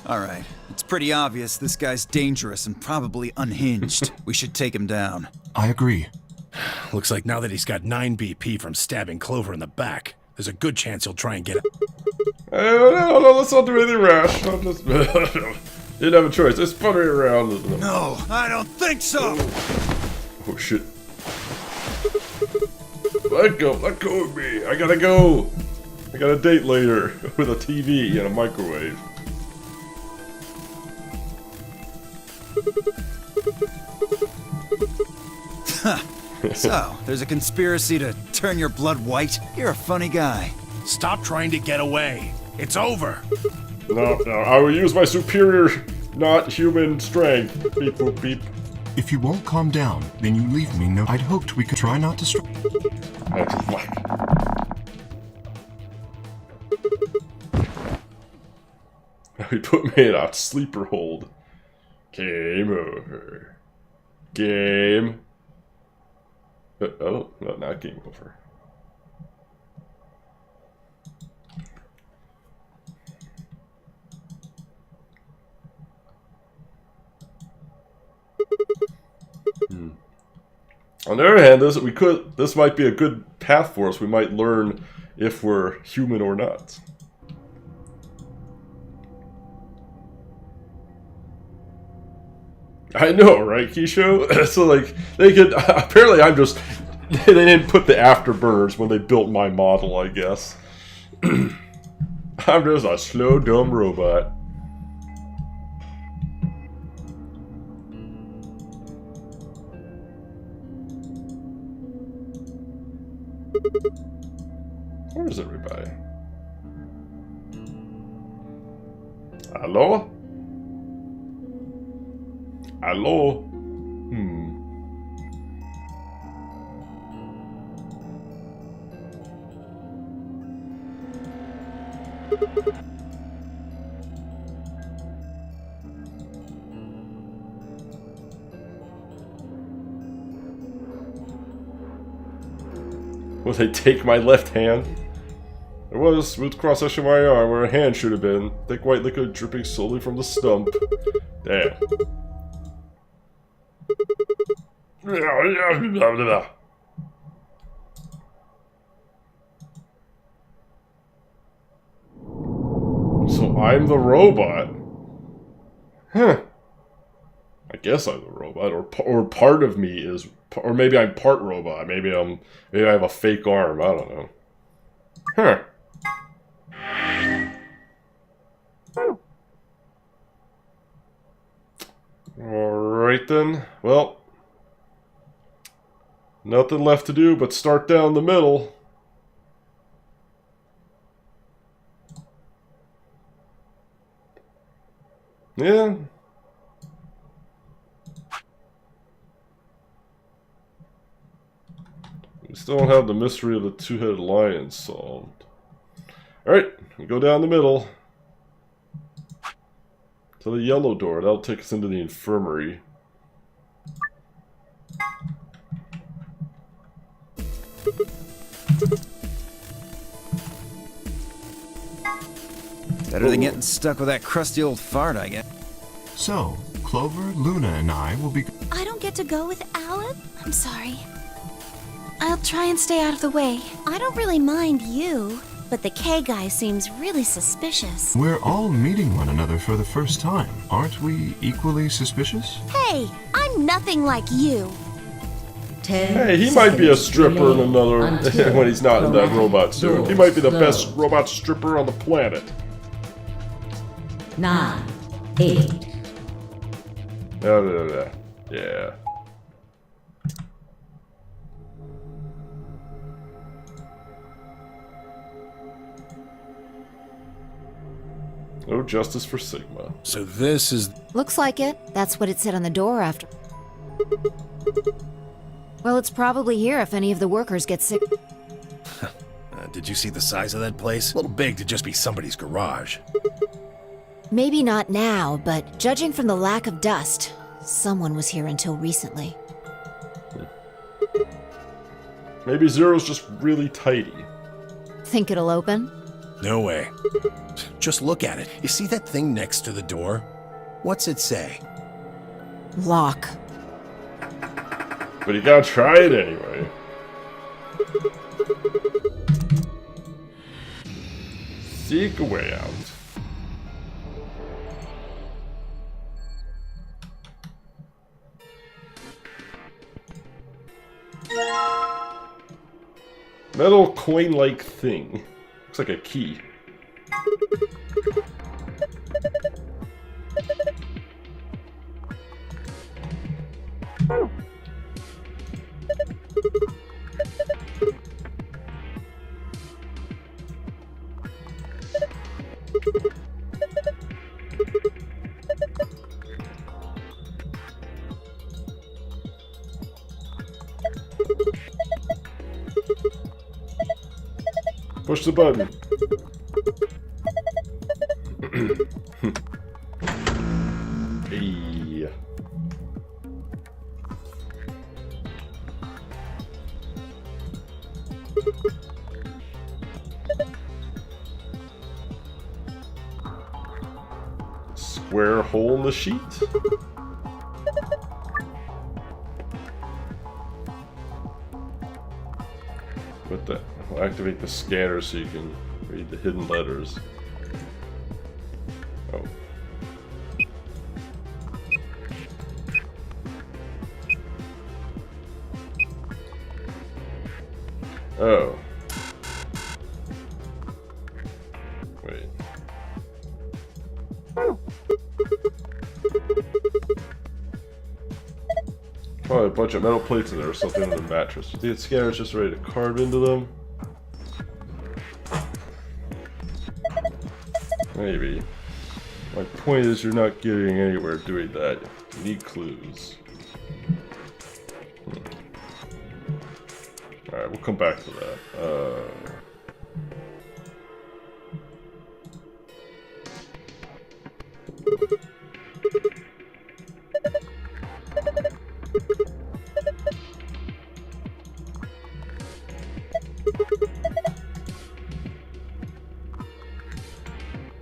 Alright, it's pretty obvious this guy's dangerous and probably unhinged. We should take him down. I agree. Looks like now that he's got 9 BP from stabbing Clover in the back, there's a good chance he'll try and get... No, let's not do anything rash. I'll just... Didn't have a choice. Just spun it around. No, I don't think so! Oh, shit. Let go of me. I gotta go. I got a date later with a TV and a microwave. So, there's a conspiracy to turn your blood white? You're a funny guy. Stop trying to get away. It's over. No, I will use my superior, not human strength. Beep, boop, beep. If you won't calm down, then you leave me no... I'd hoped we could try not to He put me in a sleeper hold. Game over. Game. Oh, no, not game over. On the other hand, this might be a good path for us. We might learn if we're human or not. I know, right, Keisho? So, like, they could... Apparently, I'm just... They didn't put the afterburners when they built my model, I guess. I'm just a slow, dumb robot. Where is everybody? Hello? Hello? Will they take my left hand? There was a smooth cross-section of my arm where a hand should have been. Thick white liquid dripping slowly from the stump. Damn. So I'm the robot? Huh. I guess I'm the robot, or part of me is, or maybe I'm part robot. Maybe I have a fake arm. I don't know. Huh. Alright then. Well, nothing left to do but start down the middle. Yeah. We still don't have the mystery of the two-headed lion solved. Alright, we go down the middle. To the yellow door. That'll take us into the infirmary. Better than getting stuck with that crusty old fart, I guess. So, Clover, Luna, and I will be... I don't get to go with Alan? I'm sorry. I'll try and stay out of the way. I don't really mind you, but the K guy seems really suspicious. We're all meeting one another for the first time. Aren't we equally suspicious? Hey, I'm nothing like you. 10 Hey, he might be a seconds stripper in remaining another until when he's not in that robot suit. He doors might be the close. best robot stripper on the planet. 9, 8, Yeah. No justice for Sigma. So this is... Looks like it. That's what it said on the door after. Well, it's probably here if any of the workers get sick. did you see the size of that place? A little big to just be somebody's garage. Maybe not now, but judging from the lack of dust, someone was here until recently. Maybe Zero's just really tidy. Think it'll open? No way. Just look at it. You see that thing next to the door? What's it say? Lock. But you gotta try it anyway. Seek a way out. Metal coin-like thing. Looks like a key. Push the button. Hey. Square hole in the sheet. What the? We'll activate the scanner so you can read the hidden letters. Oh. Oh. Wait. Probably a bunch of metal plates in there or something in the mattress. You think the scanner's just ready to carve into them? Maybe. My point is you're not getting anywhere doing that. You need clues. Alright, we'll come back to that.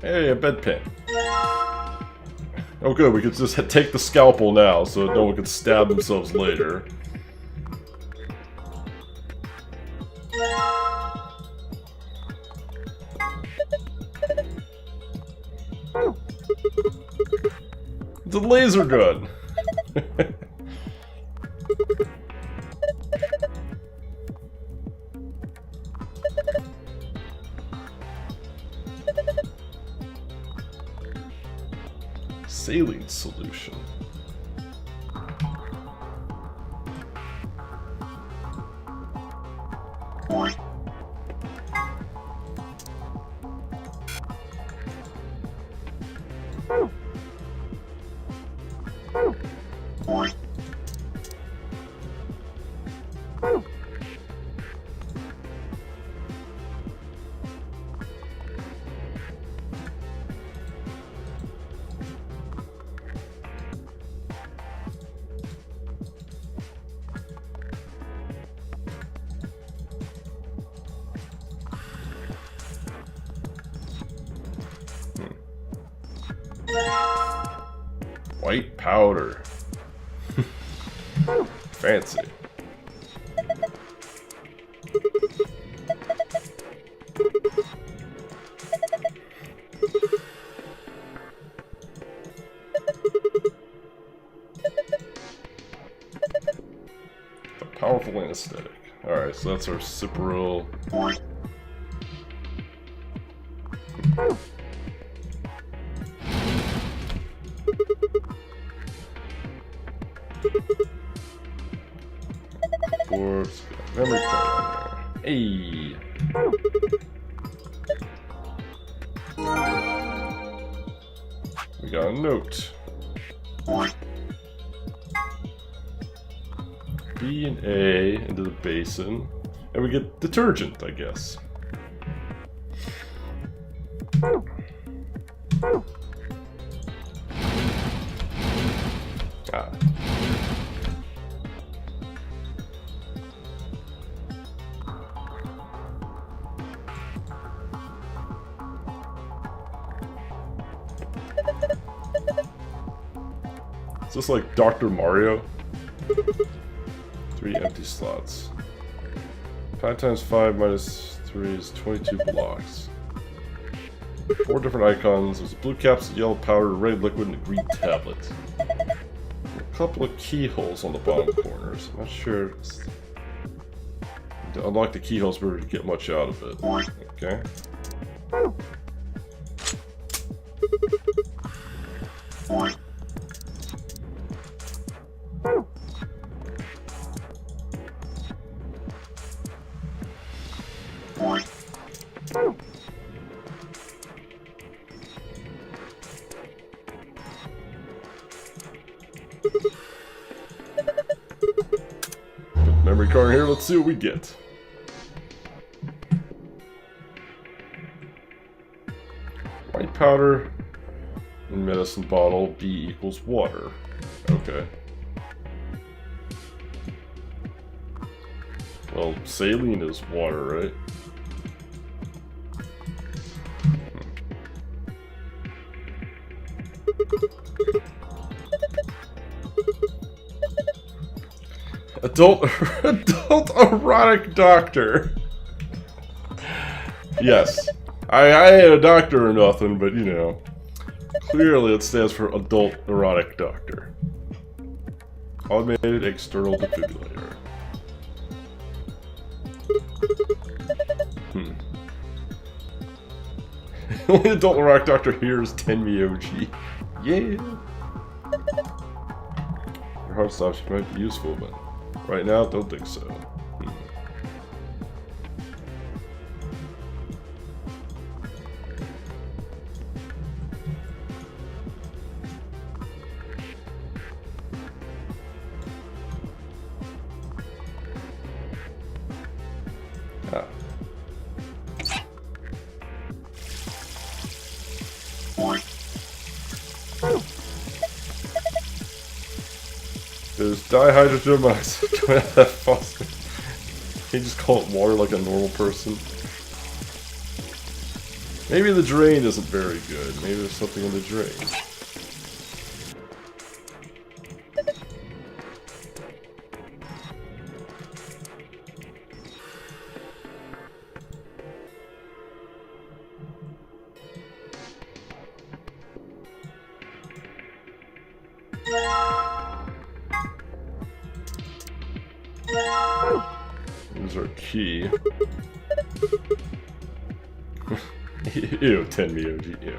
Hey, a bedpan. Oh good, we could just take the scalpel now so no one can stab themselves later. It's a laser gun! Saline solution. White powder. Fancy. A powerful anesthetic. Alright, so that's our Cyprill. Corpse, memory card on there. Hey! We got a note. B and A into the basin. And we get detergent, I guess. Ah. Is this like Dr. Mario? 3 empty slots. 5 times 5 minus 3 is 22 blocks. 4 different icons. There's a blue capsule, yellow powder, red liquid, and a green tablet. A couple of keyholes on the bottom corners. I'm not sure. To unlock the keyholes, we're to get much out of it. Okay. Memory card here, let's see what we get. White powder in medicine bottle, B equals water. Okay. Well, saline is water, right? Adult erotic doctor. Yes. I ain't a doctor or nothing, but you know. Clearly it stands for adult erotic doctor. Automated external defibrillator. Only adult erotic doctor here is Tenmi OG. Yeah. Your heart stops might be useful, but right now, don't think so. Ah. There's dihydrogen monoxide coming out of that faucet. Can you just call it water like a normal person? Maybe the drain isn't very good. Maybe there's something in the drain. Here's our key. Ew, Tenmi OG, ew.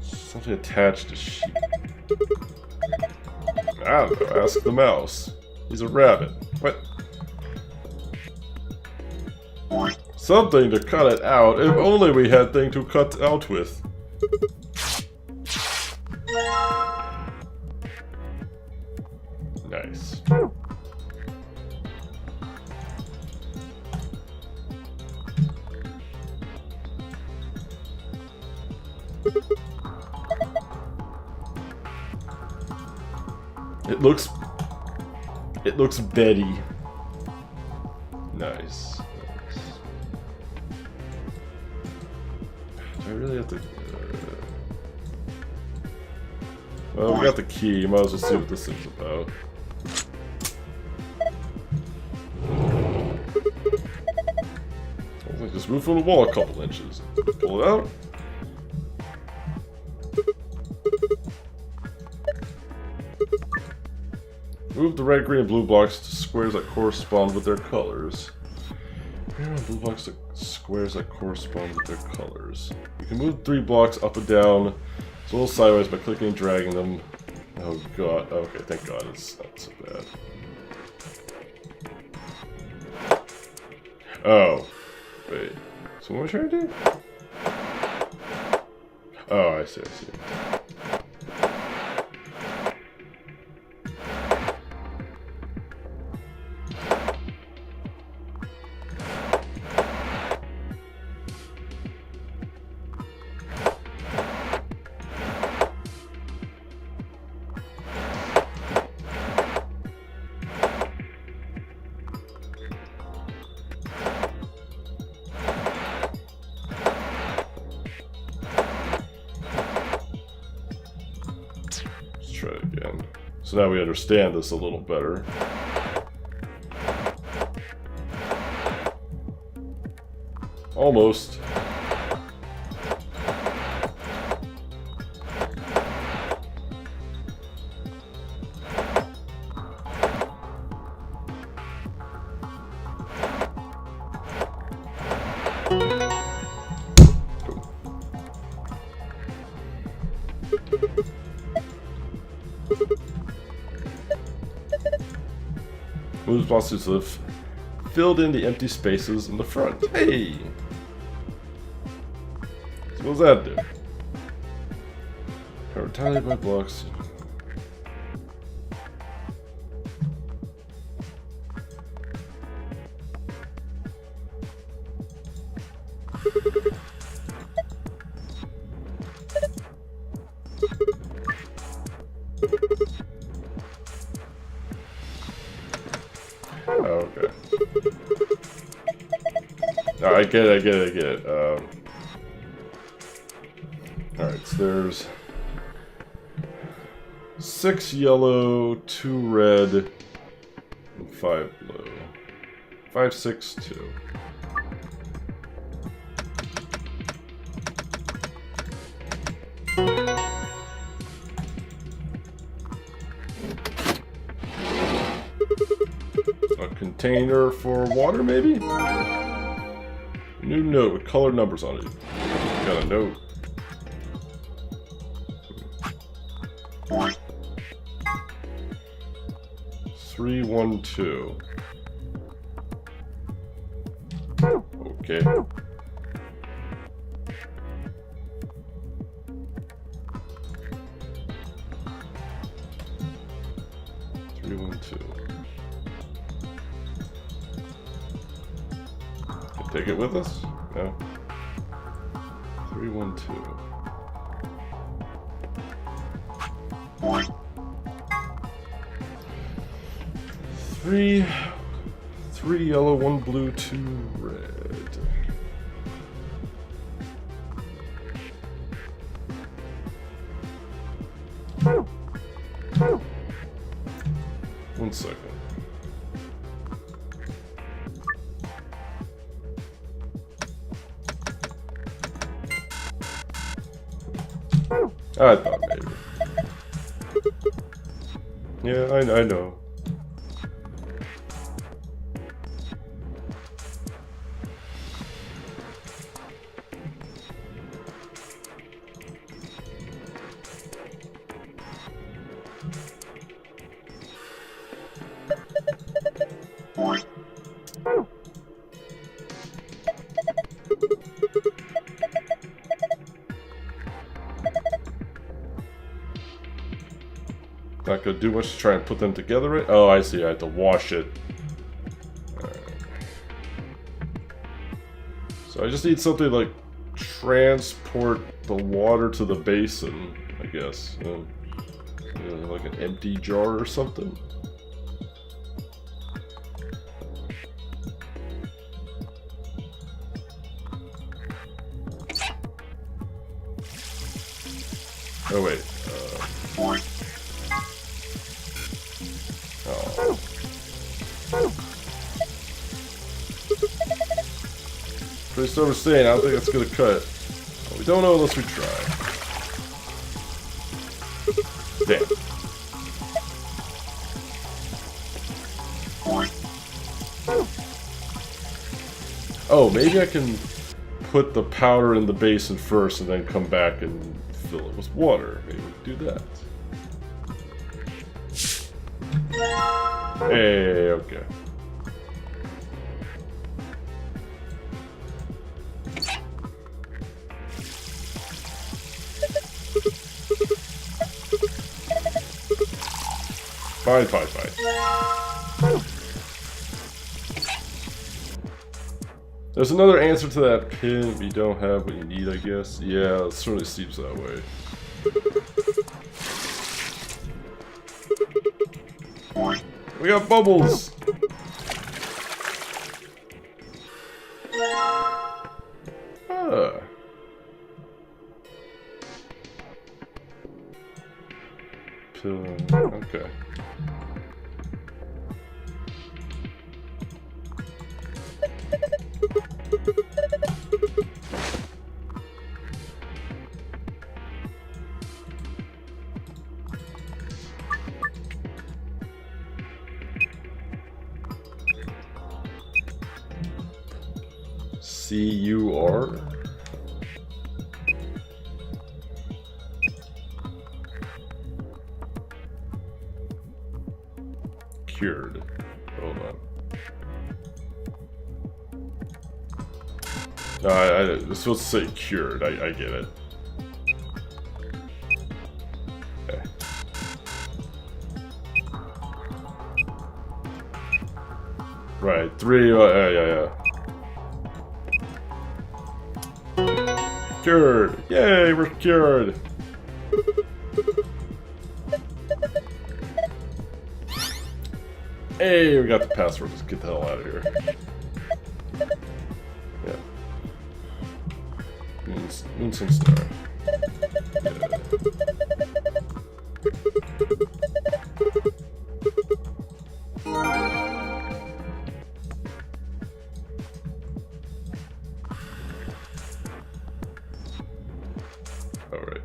Something attached to sheep. I don't know, ask the mouse. He's a rabbit. What? Something to cut it out. If only we had thing to cut out with. Nice. It looks Betty. Nice. Do I really have to Well, we got the key. Might as well see what this thing's about. I think just move from the wall a couple inches. Pull it out. Move the red, green, and blue blocks to squares that correspond with their colors. Blue blocks to squares that correspond with their colors. You can move 3 blocks up and down, as well as sideways by clicking and dragging them. Oh god, okay, thank god it's not so bad. Oh. Wait. So what am I trying to do? Oh, I see, I see. Try it again. So now we understand this a little better. Almost. Moves monsters live filled in the empty spaces in the front. Hey! So what does that do? Retaliate by blocks. Oh, okay. No, I get it. Alright, so there's 6 yellow, 2 red, and 5 blue. 5, 6, 2. A container for water, maybe? New note with colored numbers on it. Got a note. Three, 1, 2. Okay. 3, 1, 2. Take it with us? No. 3, 1, 2. Three yellow, 1 blue, 2 red. One second. I thought maybe. Yeah, I know. Not gonna do much to try and put them together, right? Oh, I see. I have to wash it. Alright. So I just need something like transport the water to the basin, I guess. Like an empty jar or something. Oh wait. Oh. Pretty still staying. I don't think that's gonna cut. But we don't know unless we try. Damn. Oh, maybe I can put the powder in the basin first and then come back and fill it with water. Maybe we can do that. Hey, okay. Fine, fine, fine. There's another answer to that pin if you don't have what you need, I guess. Yeah, it certainly seems that way. We got bubbles! Ah. Pill, okay. C-U-R? Cured. Hold on. No, it's supposed to say cured. I get it. Okay. Right, 3, yeah. Cured! Yay, we're cured! Hey, we got the password. Let's get the hell out of here. Yeah. Moonson Star. Alright.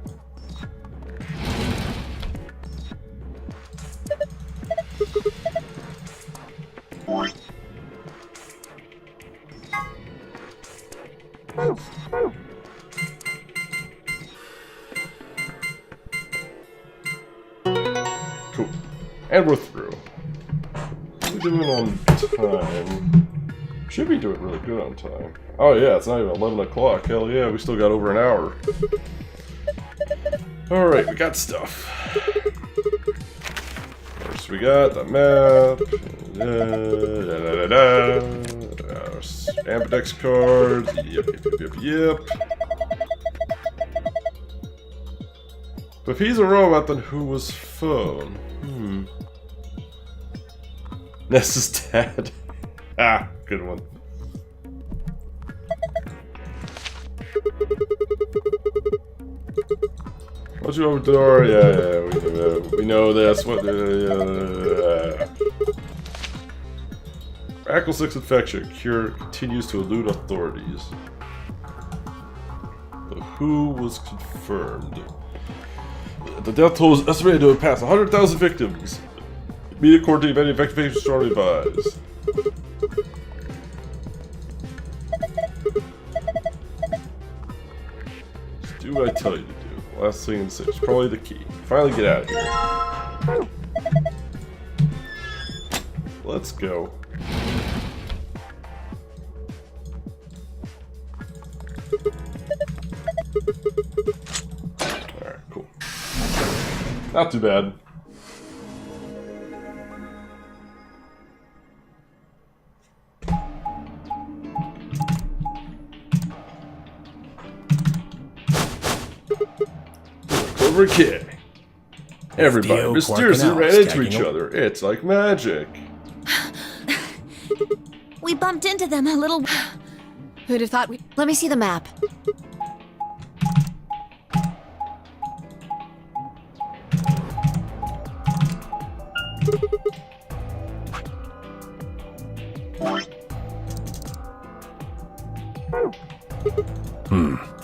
Cool. And we're through. We're doing on time. Should be doing really good on time. Oh yeah, it's not even 11 o'clock. Hell yeah, we still got over an hour. Alright, we got stuff. First we got the map. Ambidex cards. Yep. But if he's a robot, then who was phone? Ness's dad. Ah, good one. What's your open door? Yeah, we know this. What? Rackle 6 infection. Cure continues to elude authorities. But who was confirmed? The death toll is estimated to have passed 100,000 victims. Immediate quarantine of any infected patients strongly advised. Just do what I tell you to do. Last thing in 6. Probably the key. Finally get out of here. Let's go. Alright, cool. Not too bad. Clover Kid. Everybody Theo, mysteriously Quark, and ran Alice into each gagging other. It's like magic. We bumped into them a little. Who'd have thought we... Let me see the map.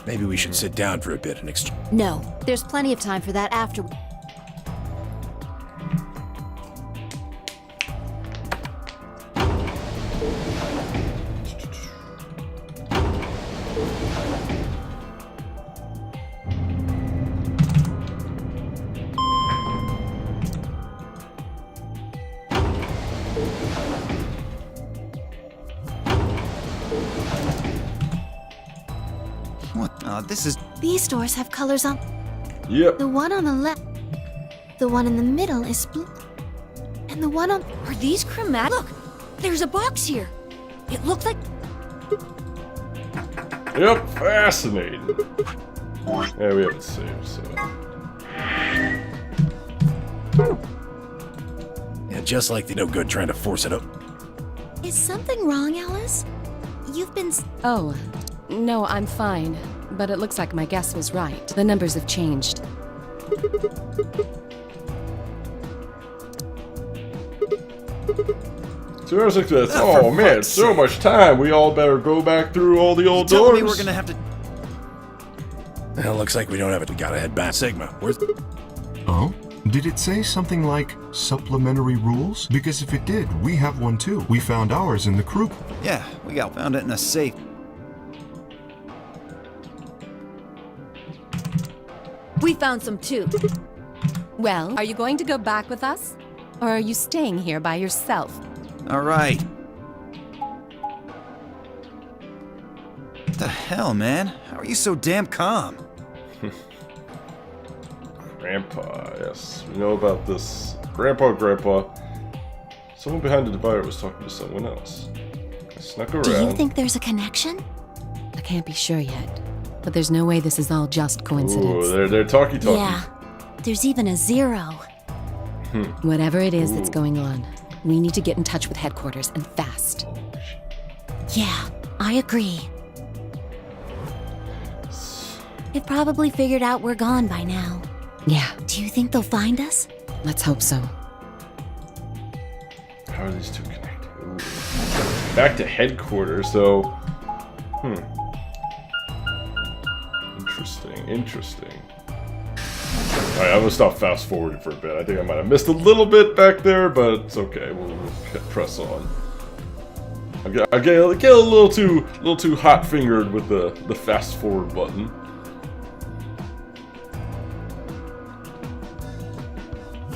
Maybe we should sit down for a bit and exchange. No, there's plenty of time for that after. What? This is... These doors have colors on. Yep. The one on the left. The one in the middle is blue. And the one on. Are these chromatic? Look, there's a box here. It looks like. Yep, fascinating. Yeah, we haven't saved, so. Yeah, just like the no good trying to force it up. Is something wrong, Alice? You've been. Oh, no, I'm fine. But it looks like my guess was right. The numbers have changed. So I was like this. Oh man, so much time. We all better go back through all the old Telling doors. me we're gonna have to... Well, looks like we don't have it. We gotta head back. Sigma, where's... Oh? Did it say something like supplementary rules? Because if it did, we have one too. We found ours in the crew. Yeah, we found it in a safe. We found some too. Well, are you going to go back with us? Or are you staying here by yourself? All right. What the hell, man? How are you so damn calm? Grandpa, yes. We know about this. Grandpa. Someone behind the divider was talking to someone else. I snuck around. Do you think there's a connection? I can't be sure yet. But there's no way this is all just coincidence. Ooh, they're talky. Yeah. There's even a 0. Whatever it is that's going on, we need to get in touch with headquarters and fast. Yeah, I agree. It probably figured out we're gone by now. Yeah, Do you think they'll find us? let's hope so. How are these two connected? Ooh. Back to headquarters, though. Interesting. Alright, I'm gonna stop fast forwarding for a bit. I think I might have missed a little bit back there, but it's okay. We'll press on. I get a little too hot fingered with the fast forward button.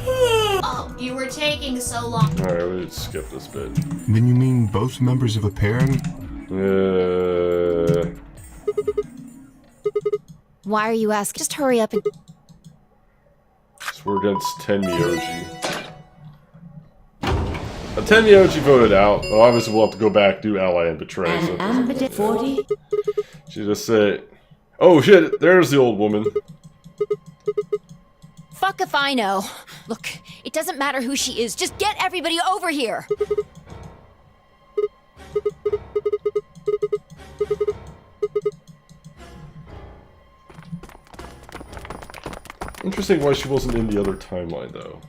Oh, you were taking so long. Alright, we'll skip this bit. Then you mean both members of a pair? Why are you asking? Just hurry up and. So we're against Tenmyoji. Tenmyoji voted out. Well, obviously we'll have to go back, do ally and betray. An So it doesn't- ambidextrous 40. She just said, "Oh shit, there's the old woman." Fuck if I know. Look, it doesn't matter who she is. Just get everybody over here. Interesting why she wasn't in the other timeline, though.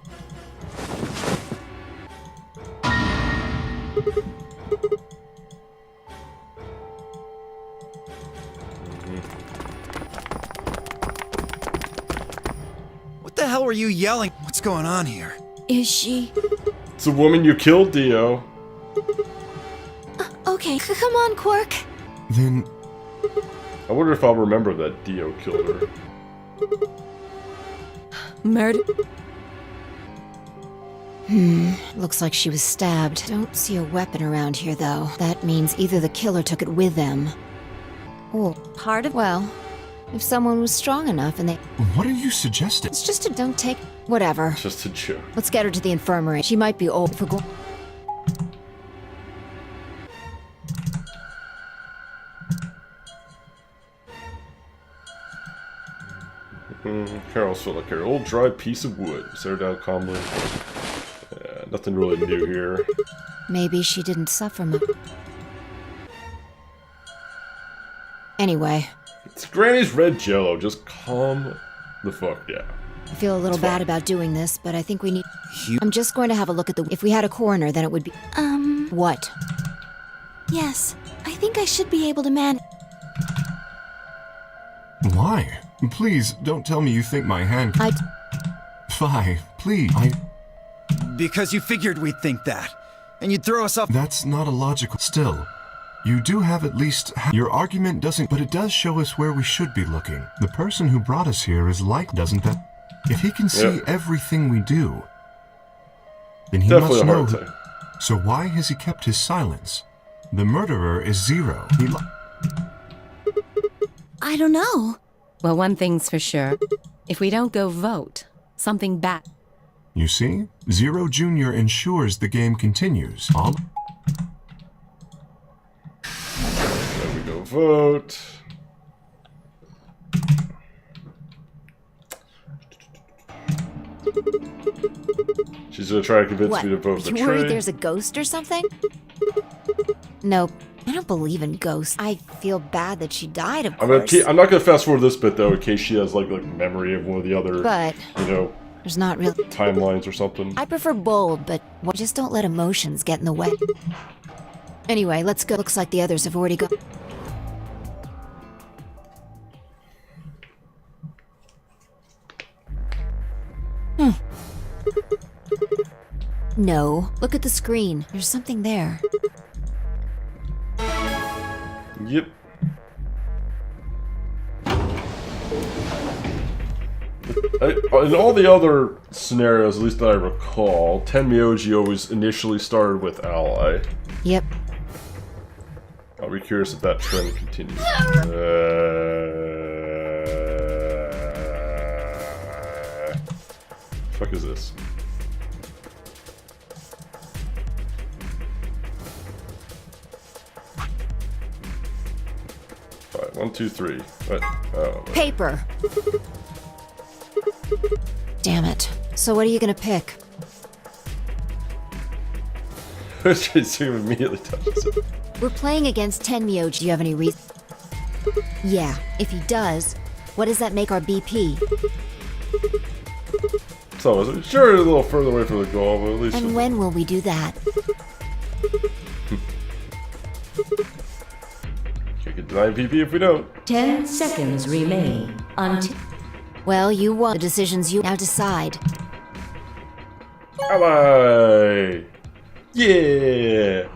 What the hell were you yelling? What's going on here? Is she? It's the woman you killed, Dio. Okay, come on, Quark. Then I wonder if I'll remember that Dio killed her. Murder? Looks like she was stabbed. Don't see a weapon around here, though. That means either the killer took it with them. Or part of. Well, if someone was strong enough and they. what are you suggesting? It's just a don't take. Whatever. Just a joke. Let's get her to the infirmary. She might be old for going. Carol's felt like her old dry piece of wood. Stare down calmly. Nothing really new here. Maybe she didn't suffer much. Anyway, It's Granny's red jello. Just calm the fuck down. I feel a little bad about doing this, but I think we need. I'm just going to have a look at the. If we had a coroner, then it would be. What? Yes, I think I should be able to manage. Why? Please, don't tell me you think my hand... Fi, please, Because you figured we'd think that. And you'd throw us off. That's not a logical... Still, you do have at least... Your argument doesn't... But it does show us where we should be looking. The person who brought us here is like... Doesn't that... If he can see everything we do, then he Definitely must a know... hard take. So why has he kept his silence? The murderer is Zero. I don't know. Well, one thing's for sure. If we don't go vote, something bad. You see? Zero Jr. ensures the game continues. There we go, vote. She's gonna try to convince What? me to vote You Betray. worried there's a ghost or something? Nope. I don't believe in ghosts. I feel bad that she died, of course. I'm not gonna fast forward this bit though, in case she has like memory of one of the other, But there's not really timelines or something. I prefer bold, but just don't let emotions get in the way. Anyway, let's go. Looks like the others have already gone. No, look at the screen. There's something there. Yep. In all the other scenarios, at least that I recall, Tenmyoji always initially started with Ally. Yep. I'll be curious if that trend continues. Fuck is this? Alright, 1, 2, 3. What? Oh, Paper. Damn it. So what are you gonna pick? She immediately touches it. We're playing against Tenmyoji. Do you have any reason? Yeah, if he does, what does that make our BP? So, sure, a little further away from the goal, but at least... And when will we do that? You can deny PP if we don't. 10 seconds remain until... Well, you won. The decision's you. Now decide. Ally! Yeah!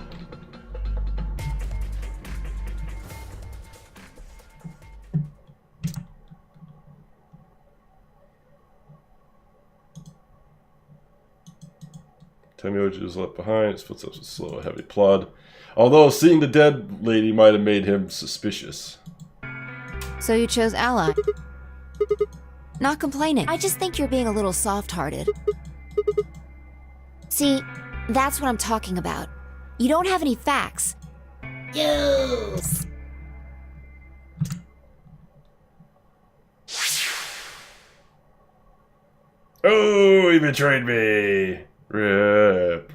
Tenmyoji is left behind, his footsteps are slow, a heavy plod. Although seeing the dead lady might have made him suspicious. So you chose Ally. Not complaining. I just think you're being a little soft-hearted. See, that's what I'm talking about. You don't have any facts. Use. Oh, he betrayed me! Rip.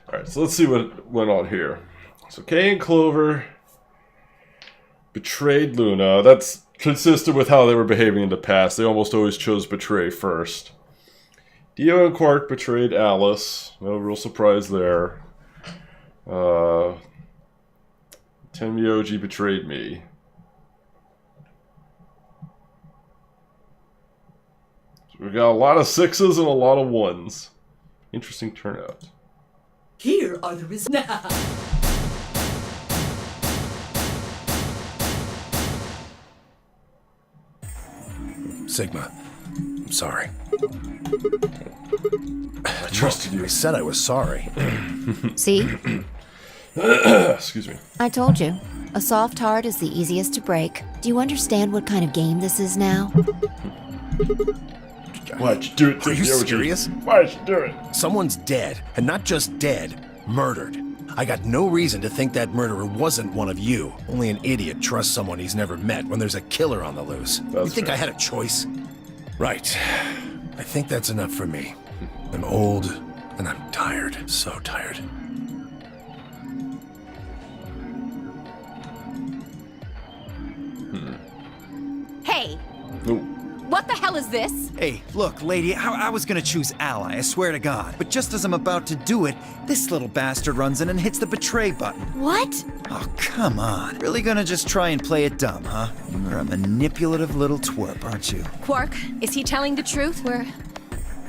Alright, so let's see what went on here. So Kay and Clover betrayed Luna. That's consistent with how they were behaving in the past. They almost always chose betray first. Dio and Quark betrayed Alice. No real surprise there. Tenmyoji betrayed me. So we got a lot of 6s and a lot of 1s. Interesting turnout. Here are the results. Sigma, I'm sorry. I trusted you. I said I was sorry. See? Excuse me. I told you. A soft heart is the easiest to break. Do you understand what kind of game this is now? Why'd you do it to Are you Tenmyoji? serious? Why'd you do it? Someone's dead, and not just dead, murdered. I got no reason to think that murderer wasn't one of you. Only an idiot trusts someone he's never met when there's a killer on the loose. You think I had a choice? Right. I think that's enough for me. I'm old, and I'm tired. So tired. Hey! Ooh. What What the hell is this? Hey, look, lady, I was gonna choose Ally, I swear to God. But just as I'm about to do it, this little bastard runs in and hits the betray button. What? Oh, come on. Really gonna just try and play it dumb, huh? You're a manipulative little twerp, aren't you? Quark, is he telling the truth?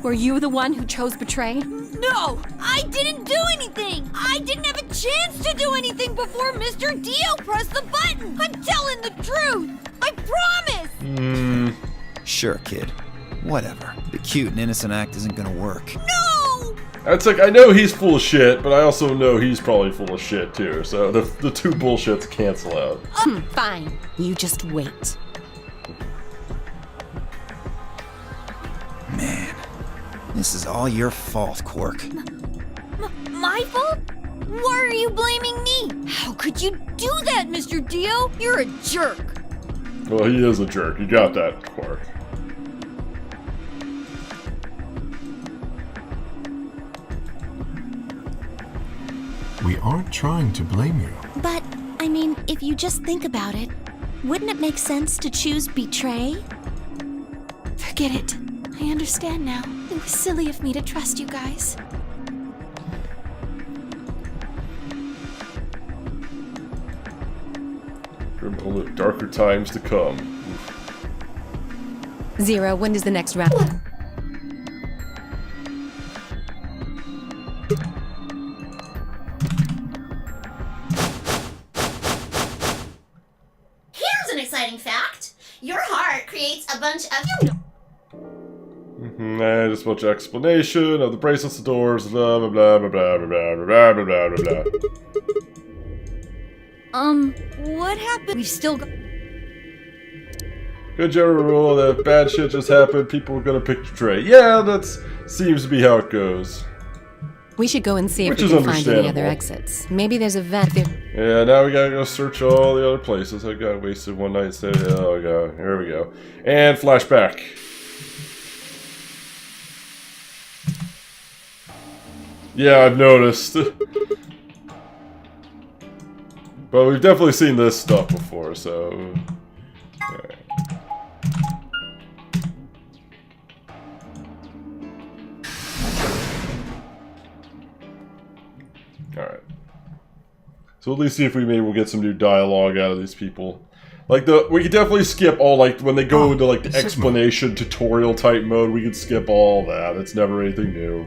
Were you the one who chose betray? No! I didn't do anything! I didn't have a chance to do anything before Mr. Dio pressed the button! I'm telling the truth! I promise! Sure, kid. Whatever. The cute and innocent act isn't gonna work. No! It's like, I know he's full of shit, but I also know he's probably full of shit too, so the two bullshits cancel out. Fine. You just wait. Man, this is all your fault, Quark. My fault? Why are you blaming me? How could you do that, Mr. Dio? You're a jerk! Well, he is a jerk. You got that, Quark. We aren't trying to blame you. But, I mean, if you just think about it, wouldn't it make sense to choose betray? Forget it. I understand now. It was silly of me to trust you guys. Only darker times to come. Zero, when does the next round? Here's an exciting fact. Your heart creates a bunch of... And just a bunch of explanation of the bracelets, the doors, blah blah blah blah blah blah blah blah blah blah blah. What happened? We've still got... Good general rule that if bad shit just happened, people are gonna pick Betray. Yeah, that seems to be how it goes. We should go and see if Which we is can find any other understandable. exits. Maybe there's a vent there. Yeah, now we gotta go search all the other places. I got wasted one night. So, oh god, here we go. And flashback. Yeah, I've noticed. But we've definitely seen this stuff before, so... Alright. Alright. So at least see if we maybe we'll get some new dialogue out of these people. Like we could definitely skip all, like, when they go into, like, the explanation tutorial type mode, we could skip all that. It's never anything new.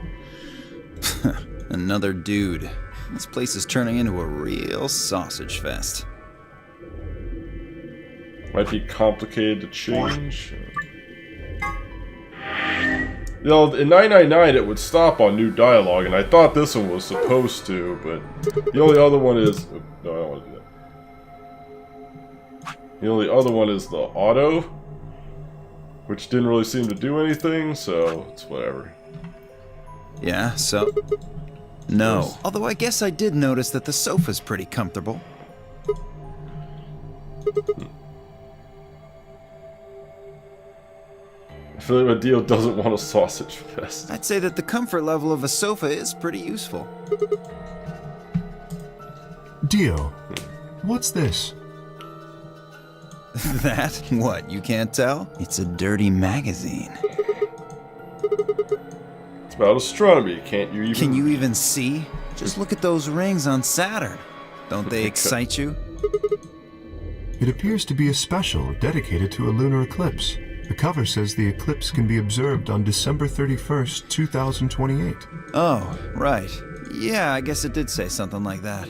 Another dude. This place is turning into a real sausage fest. Might be complicated to change. You know, in 999 it would stop on new dialogue, and I thought this one was supposed to, but the only other one is... No, I don't want to do that. The only other one is the auto, which didn't really seem to do anything, so it's whatever. Yeah, so... No. Although I guess I did notice that the sofa's pretty comfortable. I feel like my deal doesn't want a sausage fest. I'd say that the comfort level of a sofa is pretty useful. Dio, what's this? That? What, you can't tell? It's a dirty magazine. It's about astronomy, can't you even... Can you even see? Just look at those rings on Saturn. Don't they excite you? It appears to be a special dedicated to a lunar eclipse. The cover says the eclipse can be observed on December 31st, 2028. Oh, right. Yeah, I guess it did say something like that.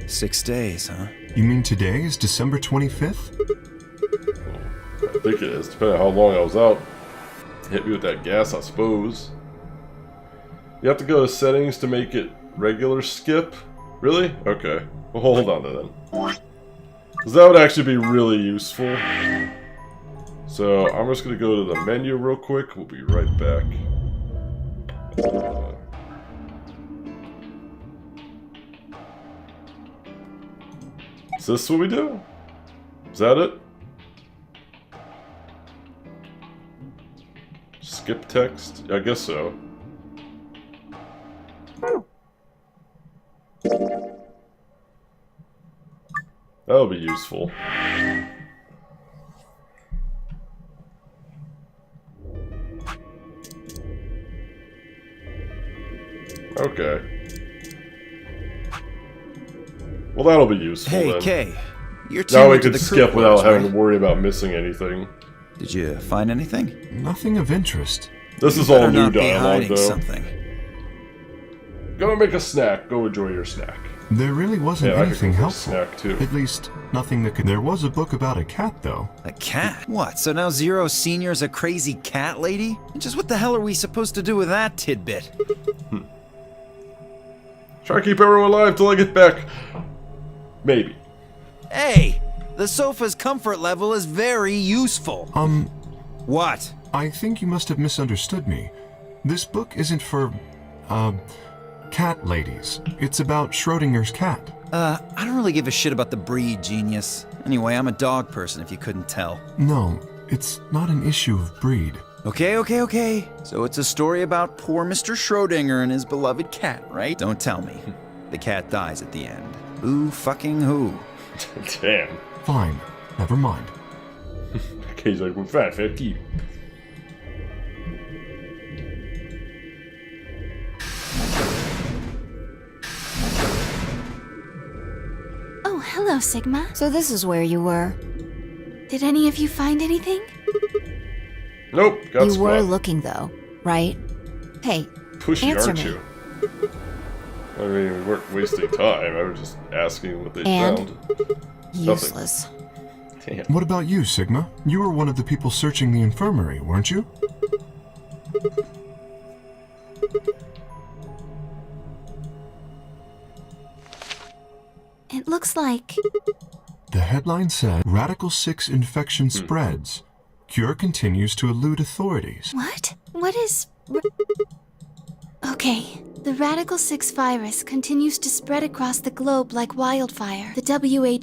6 days, huh? You mean today is December 25th? I think it is, depending on how long I was out. Hit me with that gas, I suppose. You have to go to settings to make it regular skip? Really? Okay. Well, hold on to then. Because that would actually be really useful. So, I'm just going to go to the menu real quick. We'll be right back. Is this what we do? Is that it? Skip text? I guess so. That'll be useful. Okay. Well, that'll be useful Hey, then. Kay. You're Now we tuned to can the skip crew without quarters, having to right? worry about missing anything. Did you find anything? Nothing of interest. This You is all better new not be dialogue, hiding though. something. Go make a snack. Go enjoy your snack. There really wasn't Yeah, I could anything go for a helpful. snack, too. At least, nothing that could... There was a book about a cat, though. A cat? What, so now Zero Senior's a crazy cat lady? Just what the hell are we supposed to do with that tidbit? Try to keep everyone alive till I get back. Maybe. Hey! The sofa's comfort level is very useful. What? I think you must have misunderstood me. This book isn't for, cat ladies. It's about Schrodinger's cat. I don't really give a shit about the breed, genius. Anyway, I'm a dog person if you couldn't tell. No, it's not an issue of breed. Okay. So it's a story about poor Mr. Schrodinger and his beloved cat, right? Don't tell me. The cat dies at the end. Who fucking who? Damn. Fine, never mind. Okay, so we're fine. Thank you. Oh, hello, Sigma. So this is where you were. Did any of you find anything? Nope. Got You were spot. looking, though, right? Hey, Pushy, answer aren't me. you? I mean, we weren't wasting time. I was just asking what they And? found. Useless. Damn. What about you, Sigma? You were one of the people searching the infirmary, weren't you? It looks like... The headline said, Radical 6 infection spreads. Cure continues to elude authorities. What? What is... Okay. The Radical 6 virus continues to spread across the globe like wildfire. The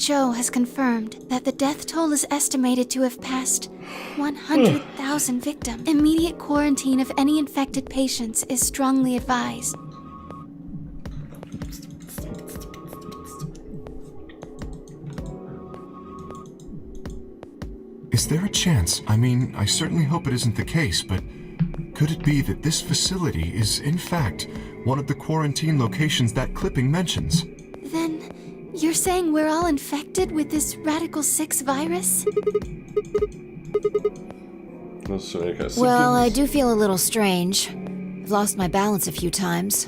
WHO has confirmed that the death toll is estimated to have passed 100,000 victims. Immediate quarantine of any infected patients is strongly advised. Is there a chance? I mean, I certainly hope it isn't the case, but could it be that this facility is, in fact, one of the quarantine locations that clipping mentions? Then, you're saying we're all infected with this Radical 6 virus? That's any kind of Well, I symptoms. do feel a little strange. I've lost my balance a few times.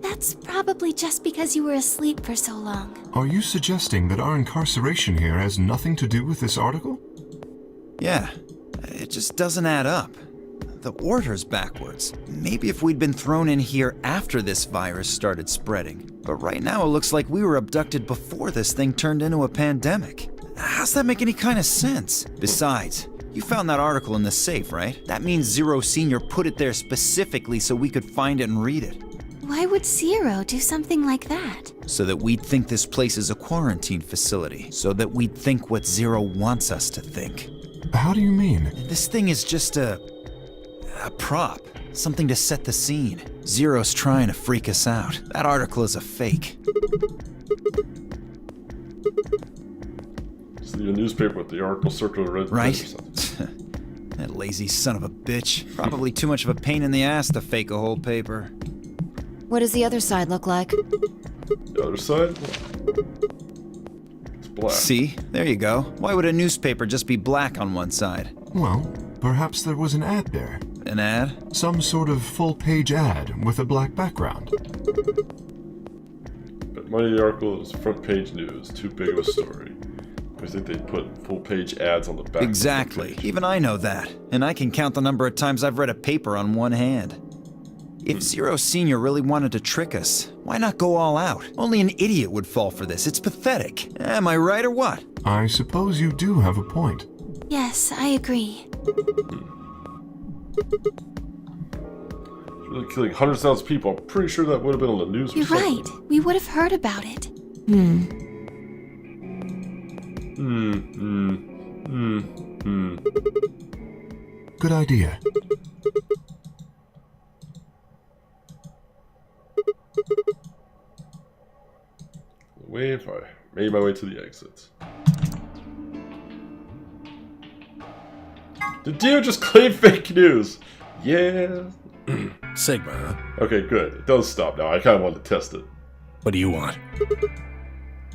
That's probably just because you were asleep for so long. Are you suggesting that our incarceration here has nothing to do with this article? Yeah, it just doesn't add up. The order's backwards. Maybe if we'd been thrown in here after this virus started spreading. But right now it looks like we were abducted before this thing turned into a pandemic. How's that make any kind of sense? Besides, you found that article in the safe, right? That means Zero Senior put it there specifically so we could find it and read it. Why would Zero do something like that? So that we'd think this place is a quarantine facility. So that we'd think what Zero wants us to think. How do you mean? This thing is just a prop. Something to set the scene. Zero's trying to freak us out. That article is a fake. Just leave a newspaper with the article circled in red Right? pen or something. That lazy son of a bitch. Probably too much of a pain in the ass to fake a whole paper. What does the other side look like? The other side? It's black. See? There you go. Why would a newspaper just be black on one side? Well, perhaps there was an ad there. An ad? Some sort of full-page ad with a black background. But money the article is front page news. Too big of a story. I think they put full page ads on the back. Exactly. Even I know that. And I can count the number of times I've read a paper on one hand. If Zero Senior really wanted to trick us, why not go all out? Only an idiot would fall for this. It's pathetic. Am I right or what? I suppose you do have a point. Yes, I agree. Really killing hundreds of thousands of people. I'm pretty sure that would have been on the news. You're or something. right. We would have heard about it. Good idea. Wave. I made my way to the exits. Did Dio just claim fake news? Yeah. Sigma, huh? Okay, good. It does stop now. I kind of wanted to test it. What do you want?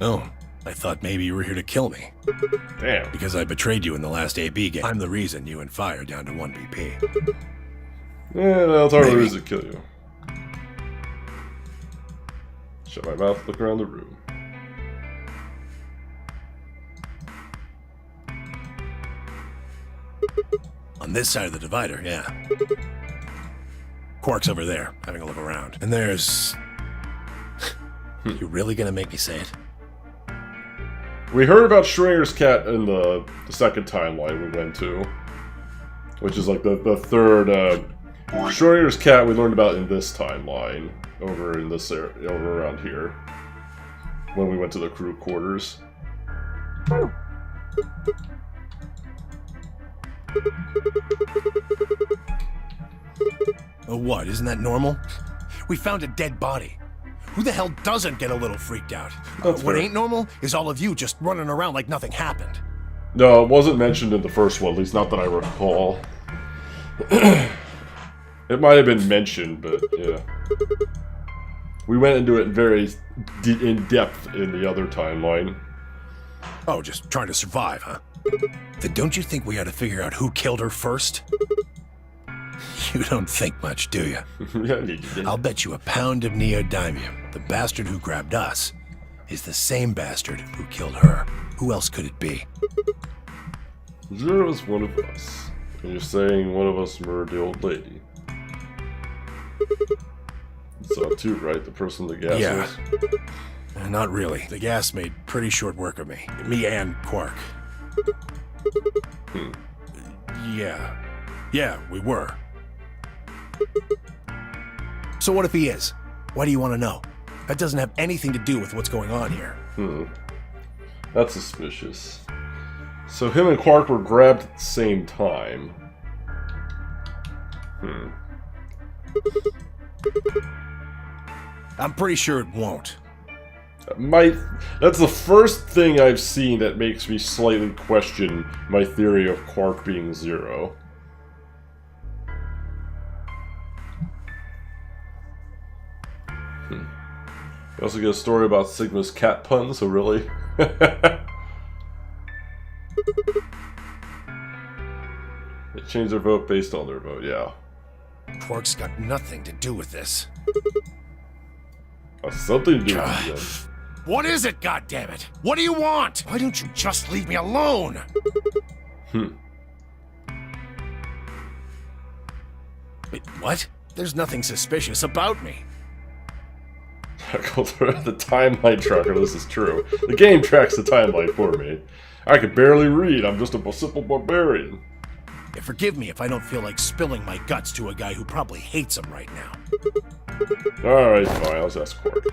Oh, I thought maybe you were here to kill me. Damn. Because I betrayed you in the last AB game. I'm the reason you and Fire are down to 1 BP. Yeah, no, it's harder to kill you. Shut my mouth, look around the room. On this side of the divider, yeah. Quark's over there, having a look around. And there's... You really gonna make me say it? We heard about Schrodinger's cat in the second timeline we went to. Which is like the third... Schrodinger's cat we learned about in this timeline. Over in this area, over around here. When we went to the crew quarters. Oh, what? Isn't that normal? We found a dead body. Who the hell doesn't get a little freaked out? What ain't normal is all of you just running around like nothing happened. No, it wasn't mentioned in the first one, at least not that I recall. It might have been mentioned, but yeah. We went into it very in depth in the other timeline. Oh, just trying to survive, huh? Then don't you think we ought to figure out who killed her first? You don't think much, do you? I'll bet you a pound of neodymium. The bastard who grabbed us is the same bastard who killed her. Who else could it be? Zero is one of us. And you're saying one of us murdered the old lady. It's not too, right? The person the gas was? Not really. The gas made pretty short work of me. Me and Quark. Yeah, we were. So what if he is? Why do you want to know? That doesn't have anything to do with what's going on here. That's suspicious. So him and Quark were grabbed at the same time. I'm pretty sure it won't. That's the first thing I've seen that makes me slightly question my theory of Quark being Zero. We also get a story about Sigma's cat pun, so really? They changed their vote based on their vote, yeah. Quark's got nothing to do with this. Something to do with it. What is it, goddammit? What do you want? Why don't you just leave me alone? Wait, what? There's nothing suspicious about me. The timeline tracker, this is true. The game tracks the timeline for me. I can barely read, I'm just a simple barbarian. Yeah, forgive me if I don't feel like spilling my guts to a guy who probably hates him right now. Alright, fine, let's ask Quark.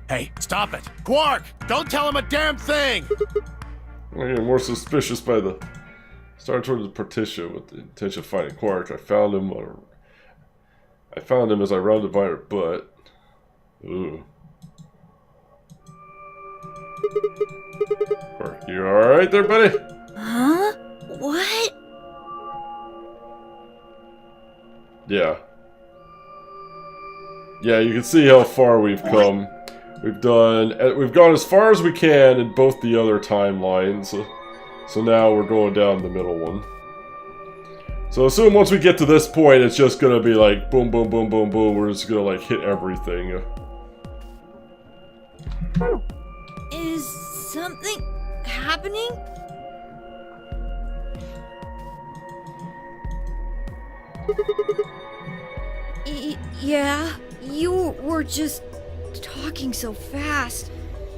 Hey, stop it! Quark! Don't tell him a damn thing! I'm getting more suspicious by the... Started towards the partition with the intention of finding Quark. I found him as I rounded by her butt. Ooh. Quark, you alright there, buddy? Huh? What? Yeah. Yeah, you can see how far we've come. We've gone as far as we can in both the other timelines. So now we're going down the middle one. So assume once we get to this point, it's just gonna be like boom, boom, boom, boom, boom. We're just gonna like hit everything. Is something happening? Yeah, you were just talking so fast.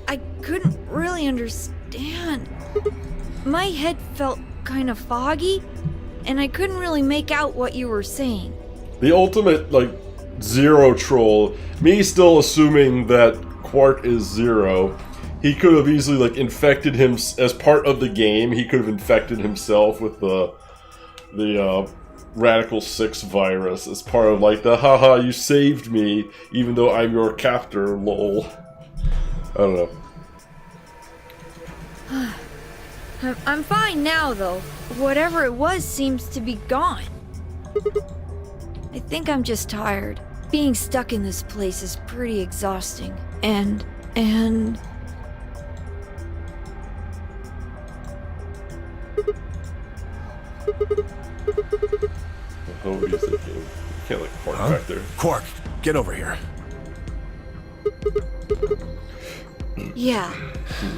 I couldn't really understand. My head felt kind of foggy, and I couldn't really make out what you were saying. The ultimate, like, Zero troll, me still assuming that Quark is Zero, he could have easily, like, infected him as part of the game. He could have infected himself with the Radical 6 virus as part of, like, the haha, you saved me, even though I'm your captor, lol. I don't know. I'm fine now, though. Whatever it was seems to be gone. I think I'm just tired. Being stuck in this place is pretty exhausting. And... What are you thinking? You can't like park back there. Quark, get over here. yeah.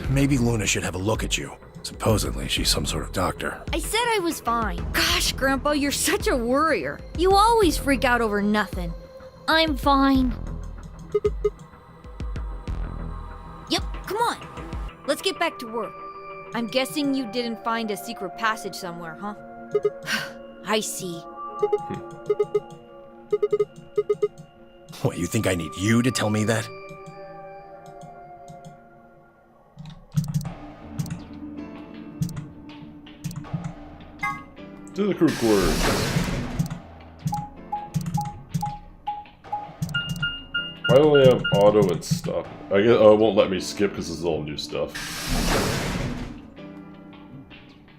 Maybe Luna should have a look at you. Supposedly, she's some sort of doctor. I said I was fine. Gosh, Grandpa, you're such a worrier. You always freak out over nothing. I'm fine. Yep, come on. Let's get back to work. I'm guessing you didn't find a secret passage somewhere, huh? I see. What, you think I need you to tell me that? To the crew quarters. Why don't they have auto and stuff? I guess it won't let me skip because this is all new stuff.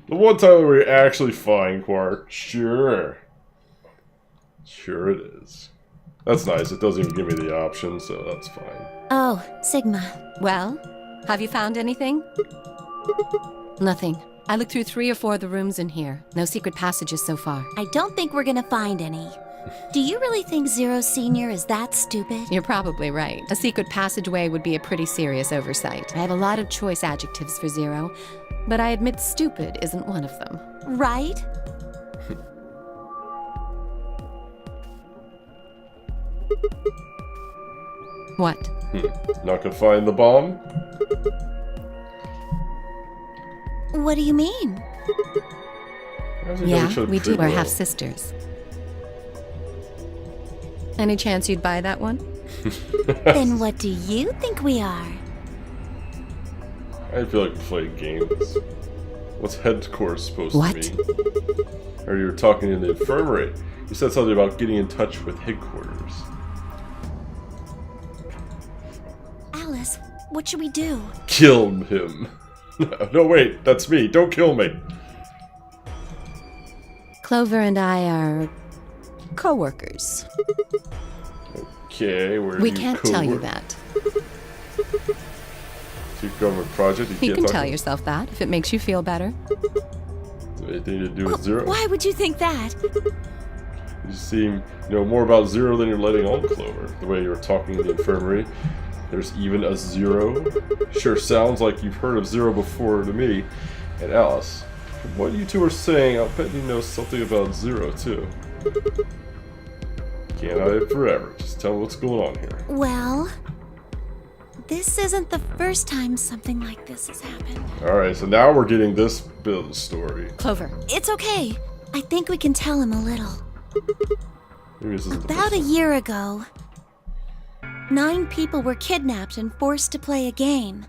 The one time where you're actually fine, Quark. Sure. Sure it is. That's nice. It doesn't even give me the option, so that's fine. Oh, Sigma. Well, have you found anything? Nothing. I looked through 3 or 4 of the rooms in here. No secret passages so far. I don't think we're gonna find any. Do you really think Zero Senior is that stupid? You're probably right. A secret passageway would be a pretty serious oversight. I have a lot of choice adjectives for Zero, but I admit stupid isn't one of them. Right? What? Not gonna find the bomb? What do you mean? Yeah, we do. We're half sisters. Any chance you'd buy that one? Then what do you think we are? I feel like playing games. What's headquarters supposed to mean? Or you were talking in the infirmary. You said something about getting in touch with headquarters. Alice, what should we do? Kill him. No, wait, that's me. Don't kill me. Clover and I are co-workers. Okay, where we can't tell you that. Secret government project. You can tell yourself that if it makes you feel better. Anything to do with Zero? Why would you think that? You seem, more about Zero than you're letting on, Clover. The way you were talking in the infirmary. There's even a Zero. Sure sounds like you've heard of Zero before to me. And Alice, from what you two are saying, I'll bet you know something about Zero too. Can't hide it forever. Just tell me what's going on here. Well, this isn't the first time something like this has happened. Alright, so now we're getting this bit of the story. Clover. It's okay. I think we can tell him a little. Maybe this isn't About a year ago, 9 people were kidnapped and forced to play a game.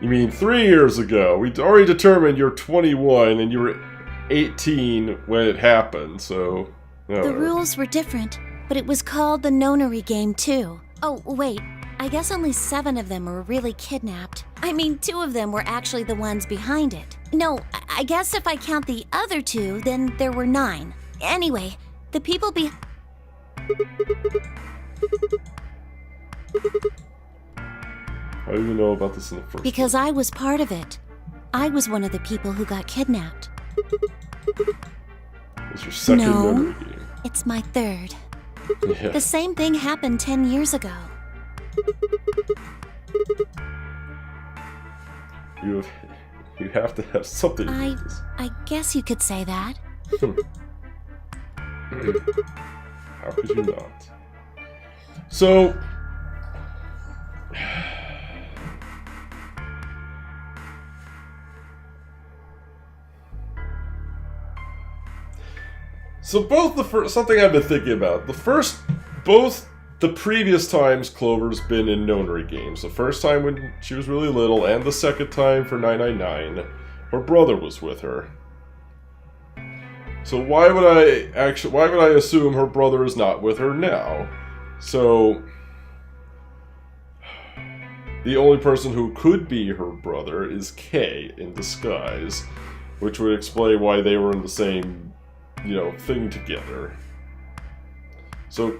You mean 3 years ago? We'd already determined you're 21 and you were 18 when it happened, so... The rules were different, but it was called the nonary game too. Oh, wait. I guess only 7 of them were really kidnapped. I mean, 2 of them were actually the ones behind it. No, I guess if I count the other 2, then there were 9. Anyway, the people How do you know about this in the first Because I was part of it. I was one of the people who got kidnapped. It's your second No, nonary game. It's my 3rd. Yeah. The same thing happened 10 years ago. You have to have something to do with this. I guess you could say that. How could you not? So... So both the first... Something I've been thinking about. Both the previous times Clover's been in nonary games. The first time when she was really little, and the second time for 999, her brother was with her. So why would I assume her brother is not with her now? So the only person who could be her brother is Kay in disguise, which would explain why they were in the same, thing together. So,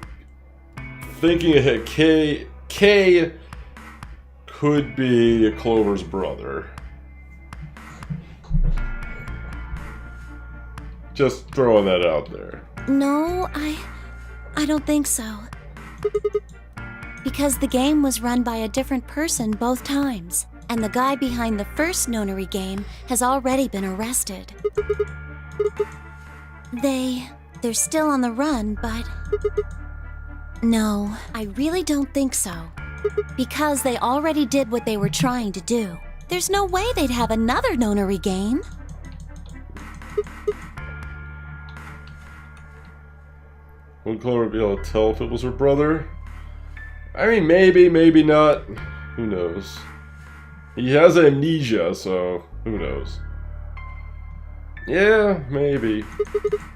thinking ahead, K could be Clover's brother. Just throwing that out there. No, I don't think so. Because the game was run by a different person both times, and the guy behind the first nonary game has already been arrested. They're still on the run, but... No, I really don't think so. Because they already did what they were trying to do. There's no way they'd have another nonary game. Would Clover be able to tell if it was her brother? I mean, maybe, maybe not. Who knows? He has amnesia, so who knows? Yeah, maybe.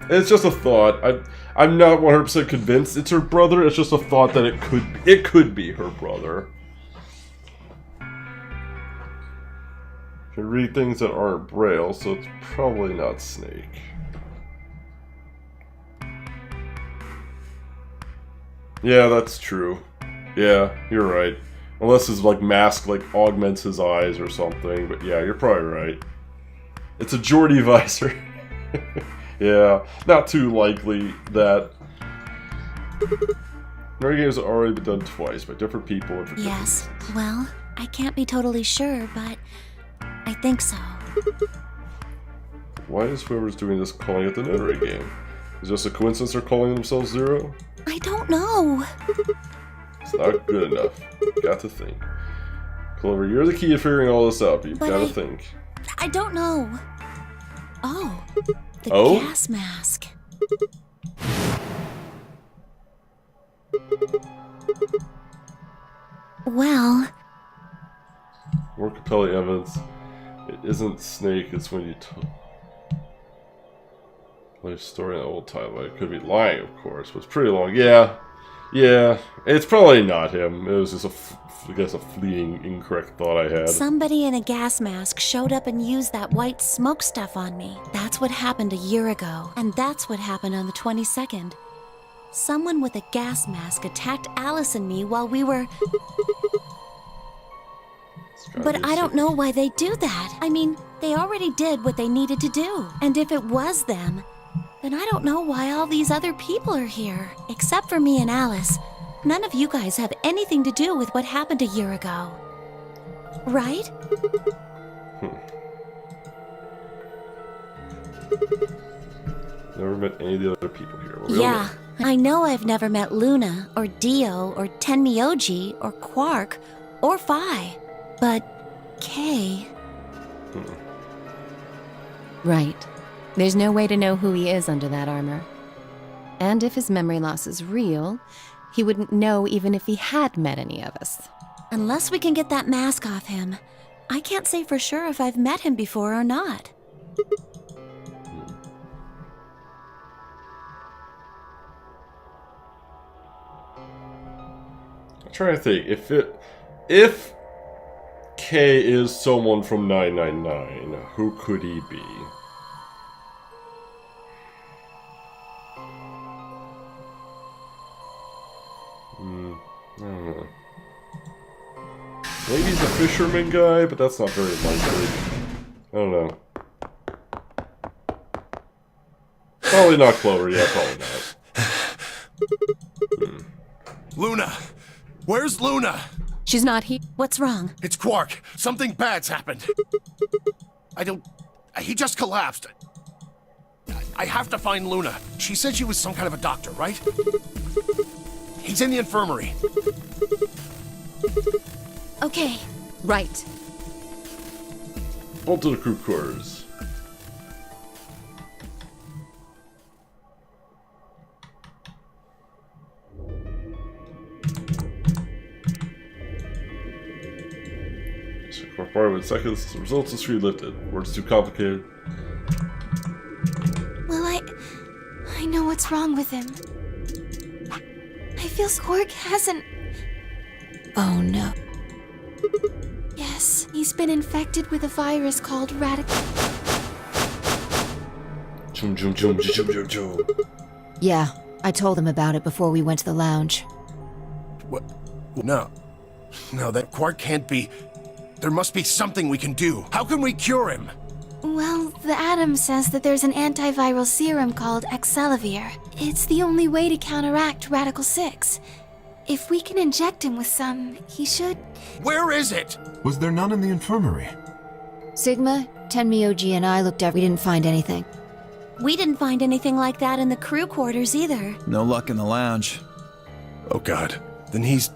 It's just a thought. I'm not 100% convinced it's her brother. It's just a thought that it could be her brother. Can read things that aren't Braille, so it's probably not Snake. Yeah, that's true. Yeah, you're right. Unless his mask augments his eyes or something, but yeah, you're probably right. It's a Geordie visor. Yeah, not too likely that. Nerd games have already been done twice by different people and for different Yes, reasons. well, I can't be totally sure, but I think so. Why is whoever's doing this calling it the notary game? Is this a coincidence they're calling themselves Zero? I don't know. It's not good enough. Got to think. Clover, you're the key to figuring all this out, but you've got to think. I don't know. Oh, the gas mask. Well... More compelling evidence. It isn't Snake, it's when you life story in the old title. It could be lying, of course, but it's pretty long. Yeah, it's probably not him. It was just a fleeting, incorrect thought I had. Somebody in a gas mask showed up and used that white smoke stuff on me. That's what happened a year ago, and that's what happened on the 22nd. Someone with a gas mask attacked Alice and me while we were... But I don't know why they do that. I mean, they already did what they needed to do. And if it was them, then I don't know why all these other people are here. Except for me and Alice. None of you guys have anything to do with what happened a year ago. Right? Never met any of the other people here. Yeah, I know I've never met Luna, or Dio, or Tenmyoji, or Quark, or Phi. But Kay... Right. There's no way to know who he is under that armor. And if his memory loss is real, he wouldn't know even if he had met any of us. Unless we can get that mask off him, I can't say for sure if I've met him before or not. I'm trying to think. If K is someone from 999, who could he be? I don't know. Maybe he's a fisherman guy, but that's not very likely. I don't know. Probably not Clover, yeah, probably not. Luna! Where's Luna? She's not here. What's wrong? It's Quark. Something bad's happened. He just collapsed. I have to find Luna. She said she was some kind of a doctor, right? He's in the infirmary. Okay. Right. Bolt to the crew quarters. Required in seconds. The results is lifted. Words too complicated. Well, I know what's wrong with him. I feel Quark hasn't... Oh no. Yes, he's been infected with a virus called radical... Chum chum chum chum chum chum. Yeah, I told them about it before we went to the lounge. What? No. No, that Quark can't be... There must be something we can do. How can we cure him? Well, the Atom says that there's an antiviral serum called Excelavir. It's the only way to counteract Radical 6. If we can inject him with some, he should... Where is it? Was there none in the infirmary? Sigma, Tenmyoji, and I looked we didn't find anything. We didn't find anything like that in the crew quarters either. No luck in the lounge. Oh god. Then he's...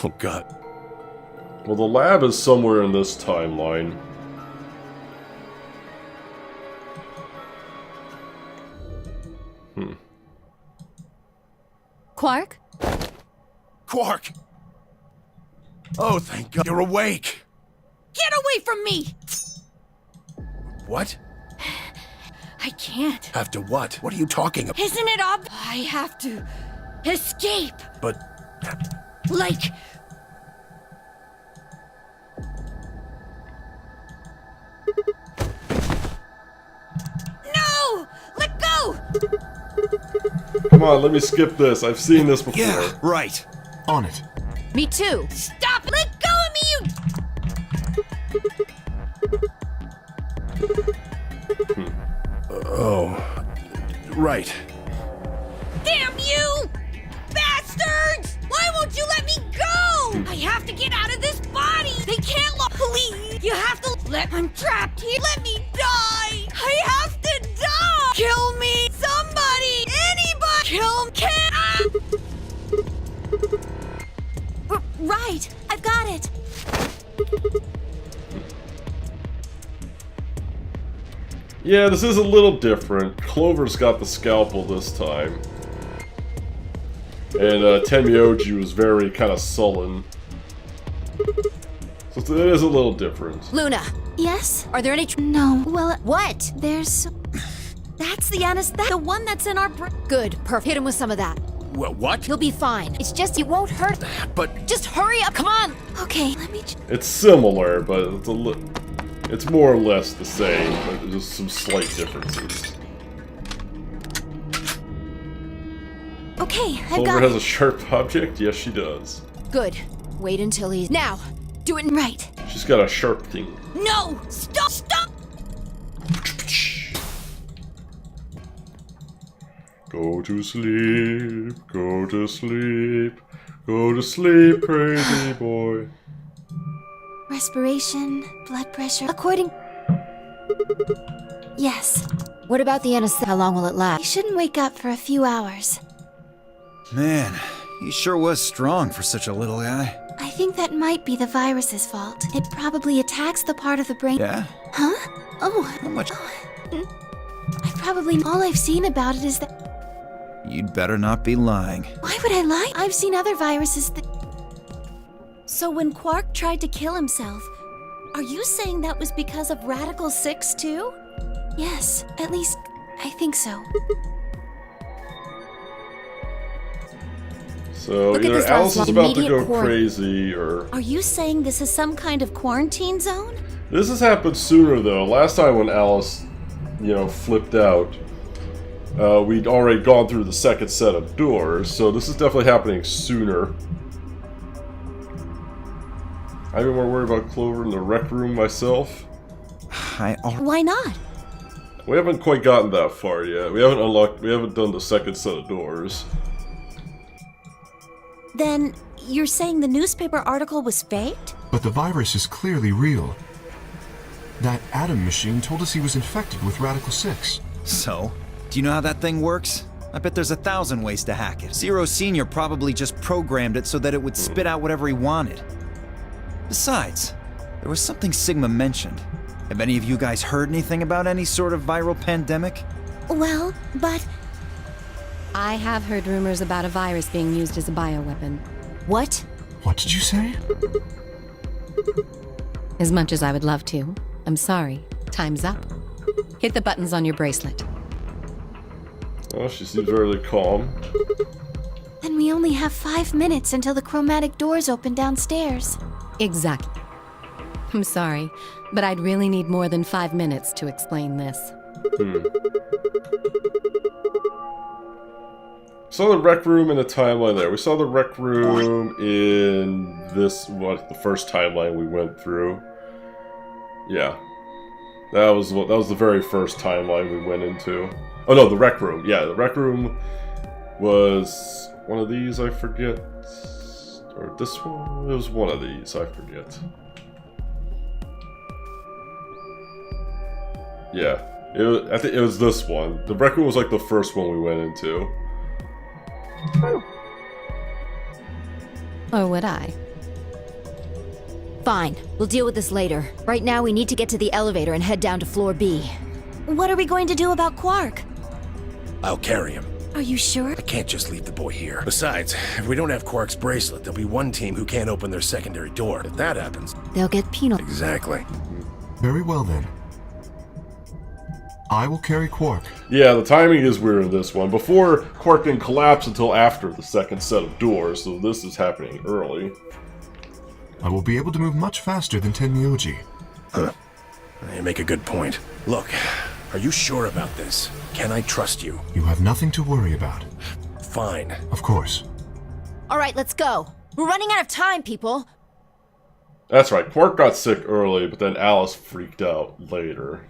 Oh god. Well, the lab is somewhere in this timeline. Quark? Quark! Oh, thank god you're awake! Get away from me! What? I can't. Have to what? What are you talking about? Isn't it obvious? I have to escape. But... Like... No! Let go! Come on, let me skip this. I've seen this before. Yeah, right. On it. Me too. Stop! Let go of me, you... Oh... Right. Damn you! Bastards! Why won't you let me go? I have to get out of this body! They can't look... Please! You have to let... I'm trapped here! Let me die! I have to die! Kill me! Somebody! Anybody! Kill me! Right, I've got it. Yeah, this is a little different. Clover's got the scalpel this time. And Tenmyoji was very kind of sullen. So it is a little different. Luna, Yes? are there any... No. Well, What? there's... That's the anesthetic. The one that's in our brain. Good, perfect. Hit him with some of that. Well, what? He'll be fine. It's just you won't hurt. But... Just hurry up, come on! Okay, let me... It's similar, but it's more or less the same, but there's just some slight differences. Okay, I've Clover got has it. a sharp object? Yes, she does. Good. Wait until he's... Now! Do it... Right. She's got a sharp thing. No! Stop! Stop! Go to sleep, go to sleep, go to sleep, crazy boy. Respiration, blood pressure. According... Yes. What about the anesthetic? How long will it He last? shouldn't wake up for a few hours. Man, he sure was strong for such a little guy. I think that might be the virus's fault. It probably attacks the part of the brain... Yeah? Huh? Oh. How much? I probably... All I've seen about it is that... You'd better not be lying. Why would I lie? I've seen other viruses that... So when Quark tried to kill himself, are you saying that was because of Radical 6 too? Yes, at least I think so. So Look at either this Alice last is one. about to go Immediate crazy, or... Are you saying this is some kind of quarantine zone? This has happened sooner, though. Last time when Alice, flipped out, we'd already gone through the second set of doors, so this is definitely happening sooner. I'd be more worried about Clover in the rec room myself. Why not? We haven't quite gotten that far yet. We haven't done the second set of doors. Then you're saying the newspaper article was faked? But the virus is clearly real. That Atom machine told us he was infected with Radical 6. So, do you know how that thing works? I bet there's 1,000 ways to hack it. Zero Senior probably just programmed it so that it would spit out whatever he wanted. Besides, there was something Sigma mentioned. Have any of you guys heard anything about any sort of viral pandemic? Well, but... I have heard rumors about a virus being used as a bioweapon. What? What did you say? As much as I would love to. I'm sorry. Time's up. Hit the buttons on your bracelet. Oh, she seems really calm. Then we only have 5 minutes until the chromatic doors open downstairs. Exactly. I'm sorry, but I'd really need more than 5 minutes to explain this. saw the rec room in the timeline there. We saw the rec room in this, the first timeline we went through. Yeah. That was the very first timeline we went into. Oh no, the rec room. Yeah, the rec room was one of these, I forget. Or this one? It was one of these, I forget. Yeah. I think it was this one. The rec room was like the first one we went into. Or would I? Fine, we'll deal with this later. Right now, we need to get to the elevator and head down to floor B. What are we going to do about Quark? I'll carry him. Are you sure? I can't just leave the boy here. Besides, if we don't have Quark's bracelet, there'll be one team who can't open their secondary door. If that happens... They'll get penalized. Exactly. Very well then. I will carry Quark. Yeah, the timing is weird in this one. Before, Quark didn't collapse until after the second set of doors, so this is happening early. I will be able to move much faster than Tenmyoji. You make a good point. Look, are you sure about this? Can I trust you? You have nothing to worry about. Fine. Of course. All right, let's go. We're running out of time, people. That's right, Quark got sick early, but then Alice freaked out later.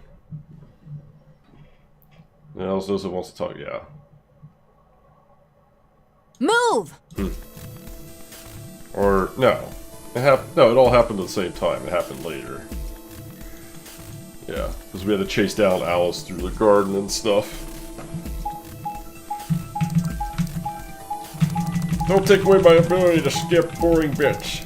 And Alice doesn't want to talk, yeah. Move! Or, no. It all happened at the same time. It happened later. Yeah, because we had to chase down Alice through the garden and stuff. Don't take away my ability to skip boring bits.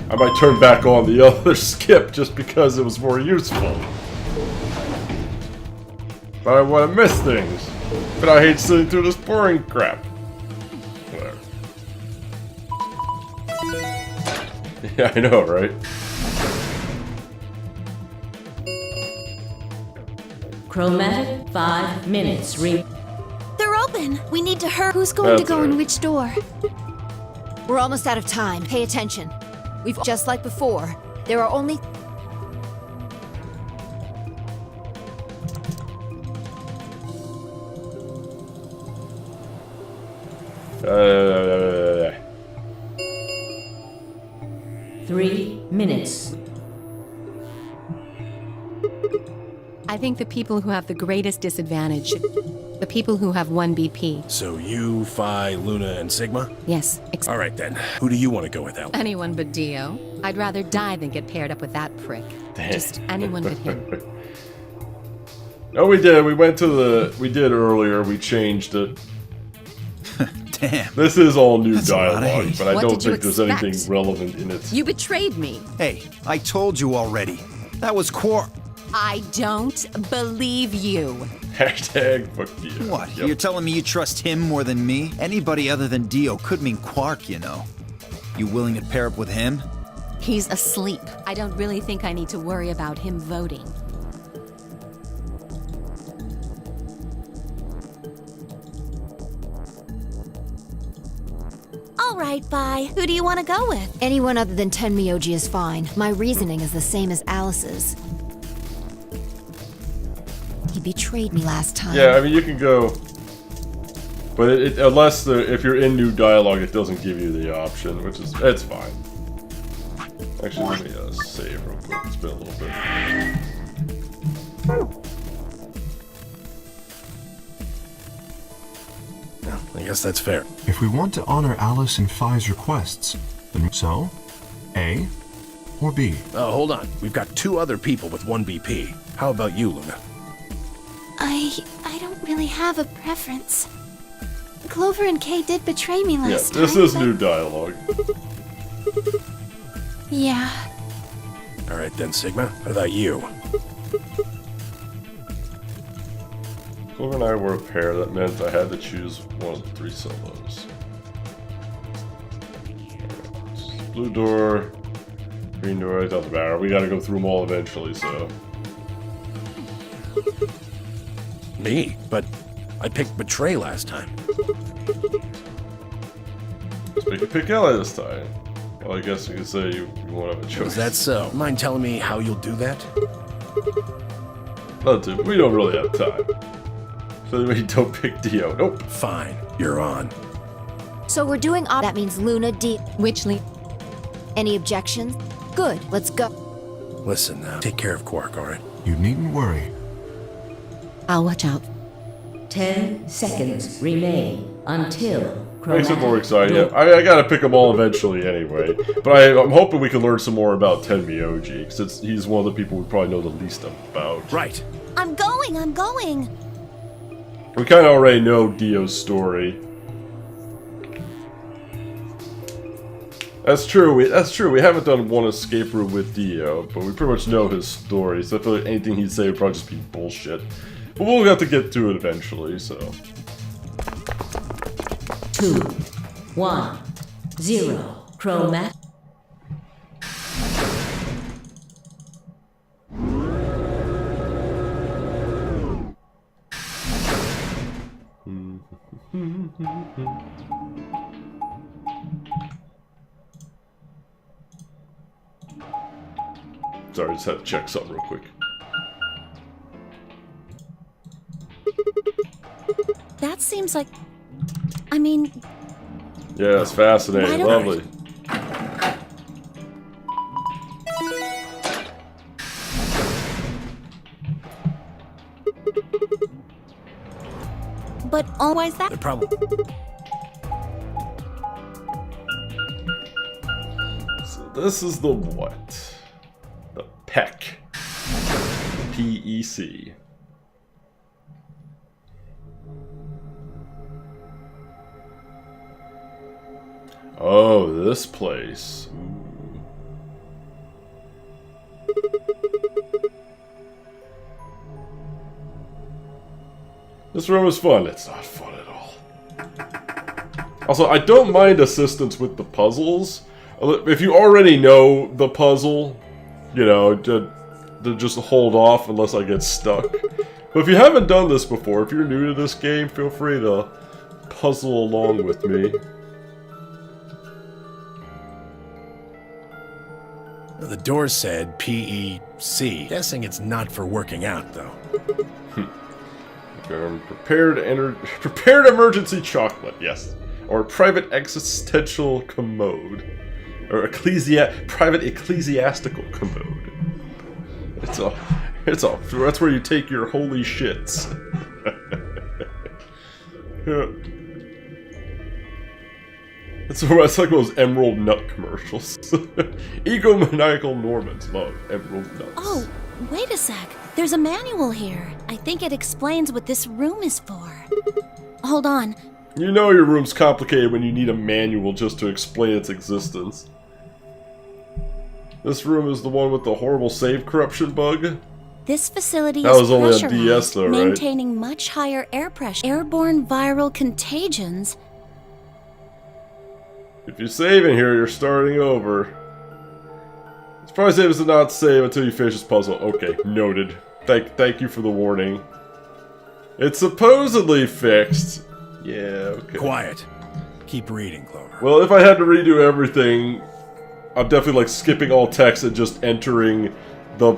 I might turn back on the other skip just because it was more useful. But I want to miss things. But I hate sitting through this boring crap. Whatever. Yeah, I know, right? Chromatic 5 minutes. They're open. We need to hurry. Who's going to go in which door? We're almost out of time. Pay attention. We've just like before. There are only... Uh, 3 minutes. I think the people who have the greatest disadvantage, the people who have 1 BP. So you, Phi, Luna, and Sigma? Yes. All right then. Who do you want to go with, Al? Anyone but Dio. I'd rather die than get paired up with that prick. Just anyone but him. No, we did. We went to the... We did earlier. We changed it. Damn. This is all new That's a lot of dialogue, hate. but I What don't did you think there's expect? anything relevant in it. You betrayed me. Hey, I told you already. That was Quark. I don't believe you. Hashtag fuck you. What? Yep. You're telling me you trust him more than me? Anybody other than Dio could mean Quark, you know. You willing to pair up with him? He's asleep. I don't really think I need to worry about him voting. All right, bye. Who do you want to go with? Anyone other than Tenmyoji is fine. My reasoning is the same as Alice's. He betrayed me last time. Yeah, I mean, you can go... But unless if you're in new dialogue, it doesn't give you the option, which is... It's fine. Actually, let me save real quick. It's been a little bit. I guess that's fair. If we want to honor Alice and Phi's requests, then so? A or B? Hold on. We've got 2 other people with 1 BP. How about you, Luna? I don't really have a preference. Clover and Kay did betray me last time. Yeah, this is but- new dialogue. Yeah. All right then, Sigma. What about you? Clover and I were a pair. That meant I had to choose one of the 3 solos. Blue door, green door, it doesn't matter. We gotta go through them all eventually, so... Me? But I picked Betray last time. Let's pick Ellie this time. Well, I guess you could say you won't have a choice. Is that so? Mind telling me how you'll do that? Not to. We don't really have time. So we don't pick Dio. Nope. Fine. You're on. So we're doing that means Luna D. Which lead? Any objections? Good, let's go. Listen, take care of Quark, alright? You needn't worry. I'll watch out. 10 seconds remain until Makes it more exciting. Door. I gotta pick them all eventually anyway. But I'm hoping we can learn some more about Tenmyoji, because he's one of the people we probably know the least about. Right. I'm going. We kind of already know Dio's story. That's true. We haven't done one escape room with Dio, but we pretty much know his story. So I feel like anything he'd say would probably just be bullshit. But we'll have to get to it eventually. So. 2, 1, 0. Chromat. Sorry, just had to check something real quick. That seems like... I mean... Yeah, it's fascinating. Why don't Lovely. But always that... The problem. So this is the what? The PEC. P-E-C. Oh, this place. Ooh. This room is fun. It's not fun at all. Also, I don't mind assistance with the puzzles. If you already know the puzzle, you know, to just hold off unless I get stuck. But if you haven't done this before, if you're new to this game, feel free to puzzle along with me. The door said P-E-C. Guessing it's not for working out, though. Prepared emergency chocolate, yes. Or private existential commode. Or private ecclesiastical commode. It's all, that's where you take your holy shits. Yeah. It's like those Emerald Nut commercials. Egomaniacal Normans love Emerald Nuts. Oh, wait a sec. There's a manual here. I think it explains what this room is for. Hold on. You know your room's complicated when you need a manual just to explain its existence. This room is the one with the horrible save corruption bug? This facility That is was only on pressurized, DS though, right? maintaining much higher air pressure. Airborne viral contagions. If you save in here, you're starting over. It's probably safe to not save until you finish this puzzle. Okay, noted. Thank you for the warning. It's supposedly fixed. Yeah, okay. Quiet. Keep reading, Clover. Well, if I had to redo everything, I'm definitely like skipping all text and just entering the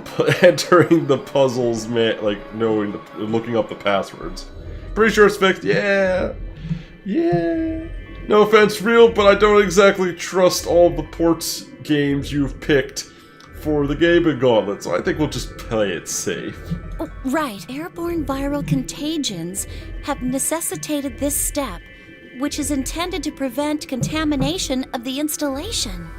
puzzles, man. Like looking up the passwords. Pretty sure it's fixed. Yeah. No offense, Real, but I don't exactly trust all the ports games you've picked for the Gaben Gauntlet, so I think we'll just play it safe. Oh, right. Airborne viral contagions have necessitated this step, which is intended to prevent contamination of the installation.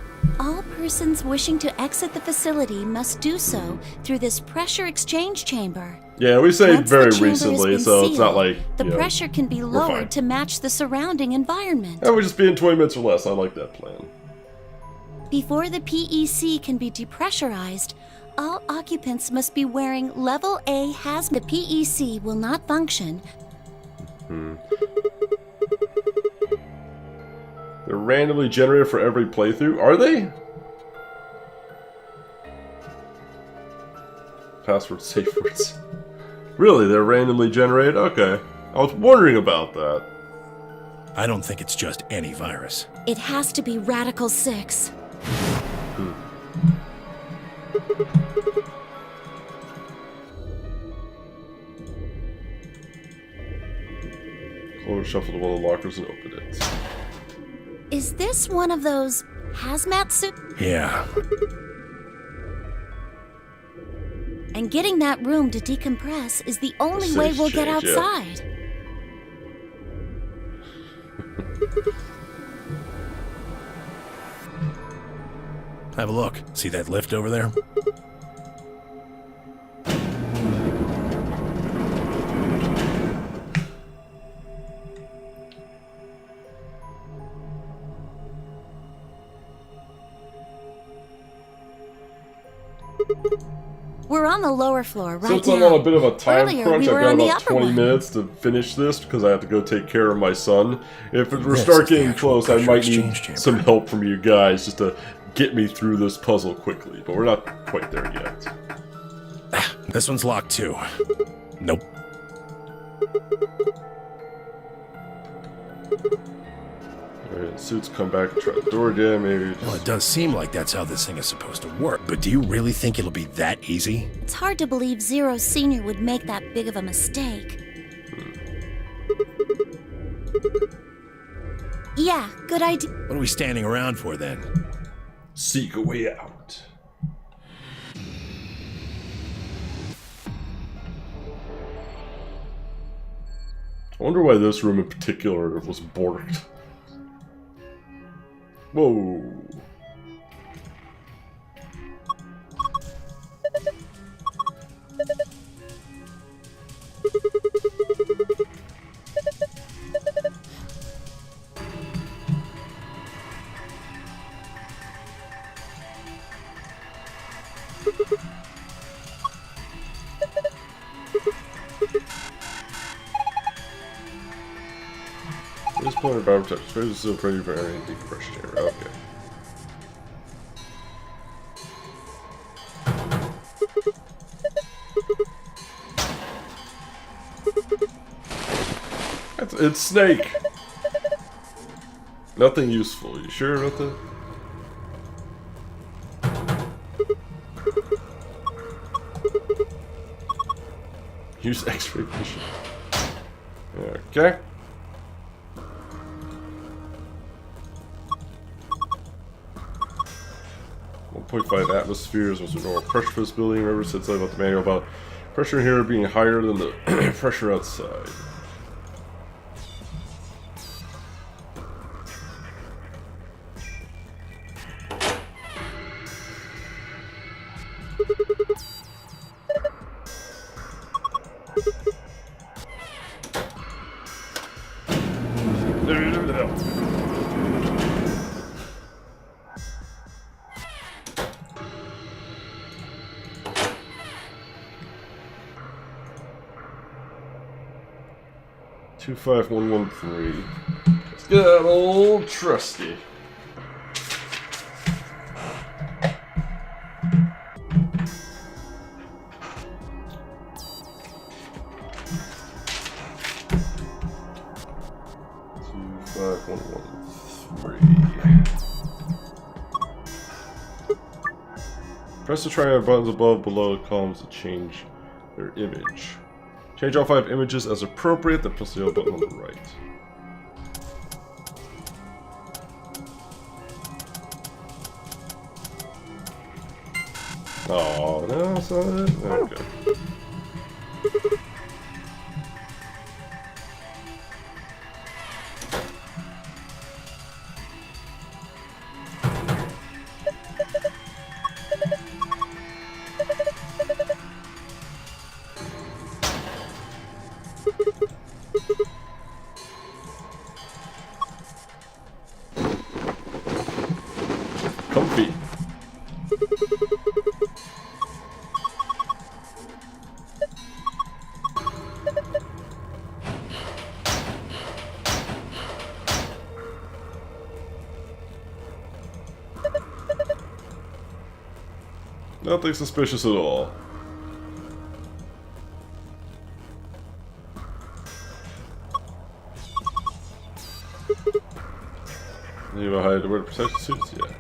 All persons wishing to exit the facility must do so through this pressure exchange chamber. Yeah, we say Once the very chamber has recently, been so it's not sealed, like the you know, pressure can be fine. lowered to match the surrounding environment. And we just be in 20 minutes or less. I like that plan. Before the PEC can be depressurized, all occupants must be wearing level A hazmat. The PEC will not function. They're randomly generated for every playthrough. Are they? Password safe words. Really? They're randomly generated? Okay. I was wondering about that. I don't think it's just any virus. It has to be Radical 6. Clover shuffled to one of the lockers and opened it. Is this one of those hazmat suits? Yeah. And getting that room to decompress is the only way we'll get outside. Have a look. See that lift over there? We're on the lower floor right Since now. I'm on a bit of a time Earlier, crunch, we were I've on got the about upper 20 one. minutes to finish this because I have to go take care of my son. If we This start is the getting actual close, I pressure might need exchange chamber. some help from you guys just to get me through this puzzle quickly. But we're not quite there yet. This one's locked too. Nope. Alright, suits come back, try the door again, maybe. Well, it does seem like that's how this thing is supposed to work. But do you really think it'll be that easy? It's hard to believe Zero Senior would make that big of a mistake. Yeah, good idea. What are we standing around for then? Seek a way out. I wonder why this room in particular was borked. Whoa. This point of battle protection. Space is still pretty for any decompression area. Okay. It's Snake. Nothing useful. You sure about that? Use X-ray vision. Okay. .5 atmospheres was the normal pressure for this building. Remember, said something about the manual about pressure in here being higher than the pressure outside. Two 5113. Let's get that old trusty. Press the triangle buttons above, below the columns to change their image. Change all 5 images as appropriate, then press the L button on the right. Oh, no, that's not it? Okay. Comfy. Nothing suspicious at all. You know how to wear the protection suits? Yeah.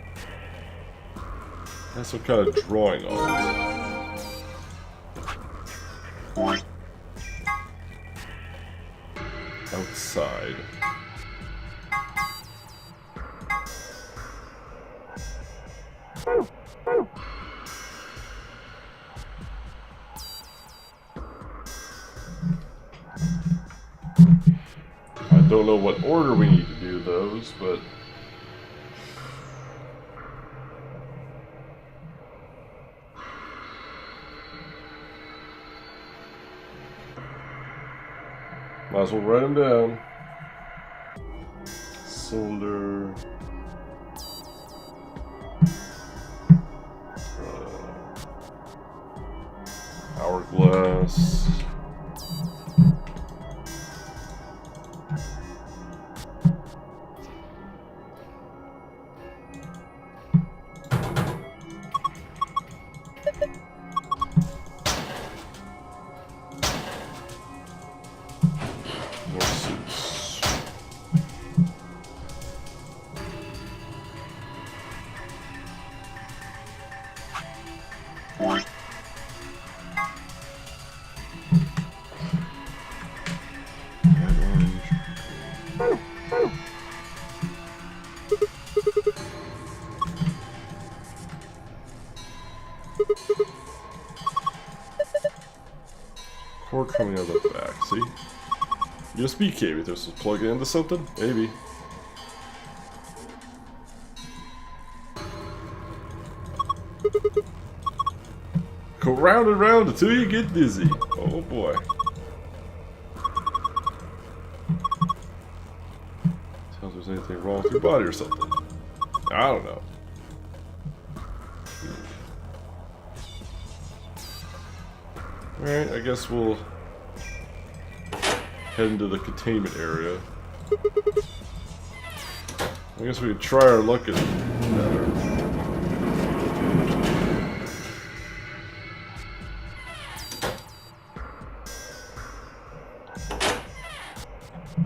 That's some kind of drawing on it. Outside. I don't know what order we need to do those, but might as well write them down. Cylinder. Hourglass. More suits. Cord coming out of the back, see? USB cable, this is plug it into something? Maybe. Go round and round until you get dizzy. Oh boy. Tell if there's anything wrong with your body or something. I don't know. Alright, I guess we'll head into the containment area. I guess we could try our luck at better.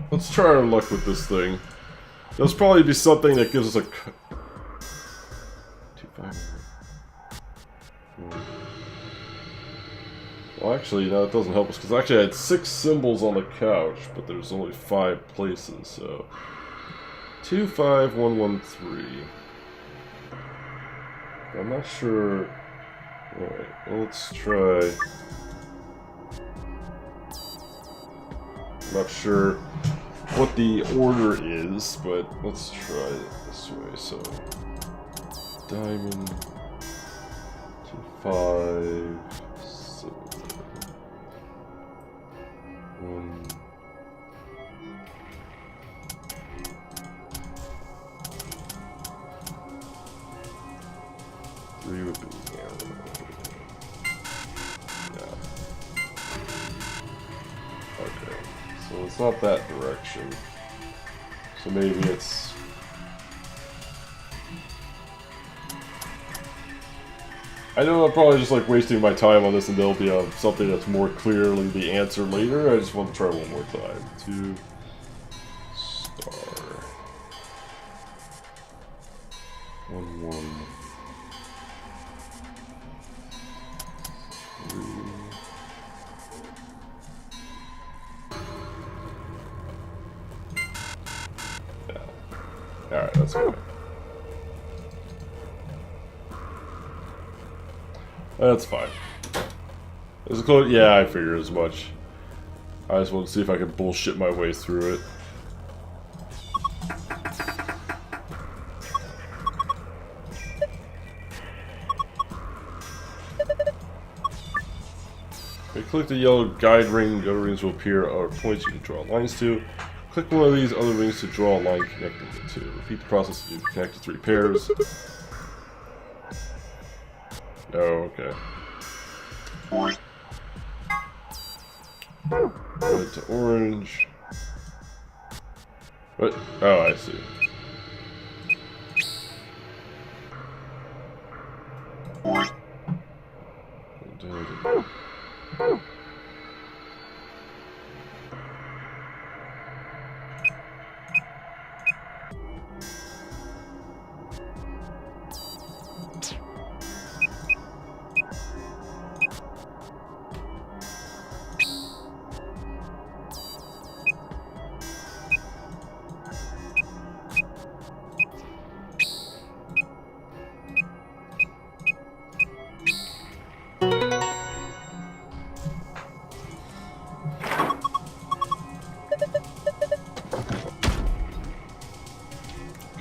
Let's try our luck with this thing. There'll probably be something that gives us a... 2-5. Well, actually, no, it doesn't help us, because actually I had 6 symbols on the couch, but there's only 5 places, so... 25113. I'm not sure... Alright, well, let's try... I'm not sure what the order is, but let's try it this way, so... Diamond... 2, 5... 1... 3 would be yeah. Okay, so it's not that direction. So maybe it's... I know I'm probably just like wasting my time on this, and there'll be something that's more clearly the answer later. I just want to try one more time. 2 star 1 1 3. Yeah. Alright, that's fine. That's fine. Is it close? Yeah, I figured as much. I just want to see if I can bullshit my way through it. Okay, click the yellow guide ring. The other rings will appear or points you can draw lines to. Click one of these other rings to draw a line connecting the two. Repeat the process to connect the 3 pairs. Oh, okay. Red to orange. What? Oh, I see.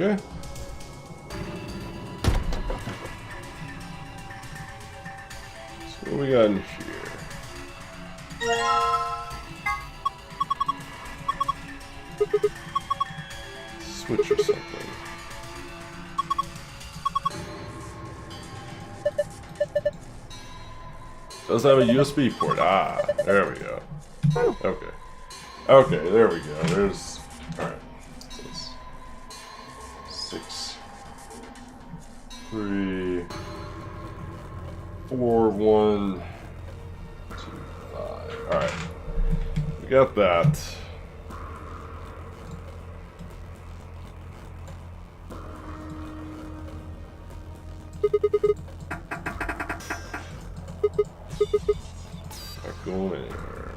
Okay. So what we got in here? Switch or something. Does have a USB port. Ah, there we go. Okay. Okay, there we go. There's... Alright. 6, 3, 4, 1, 2, 5. Alright. We got that. Not going anywhere.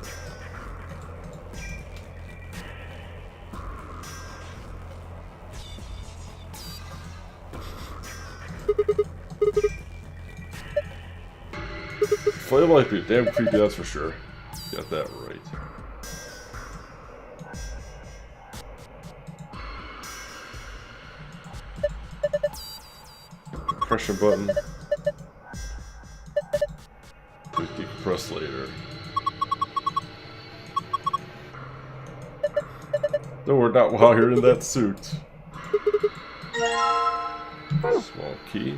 Flame might be damn creepy, that's for sure. Got that right. Compression button. Please decompress later. No, we're not while you're in that suit. Small key.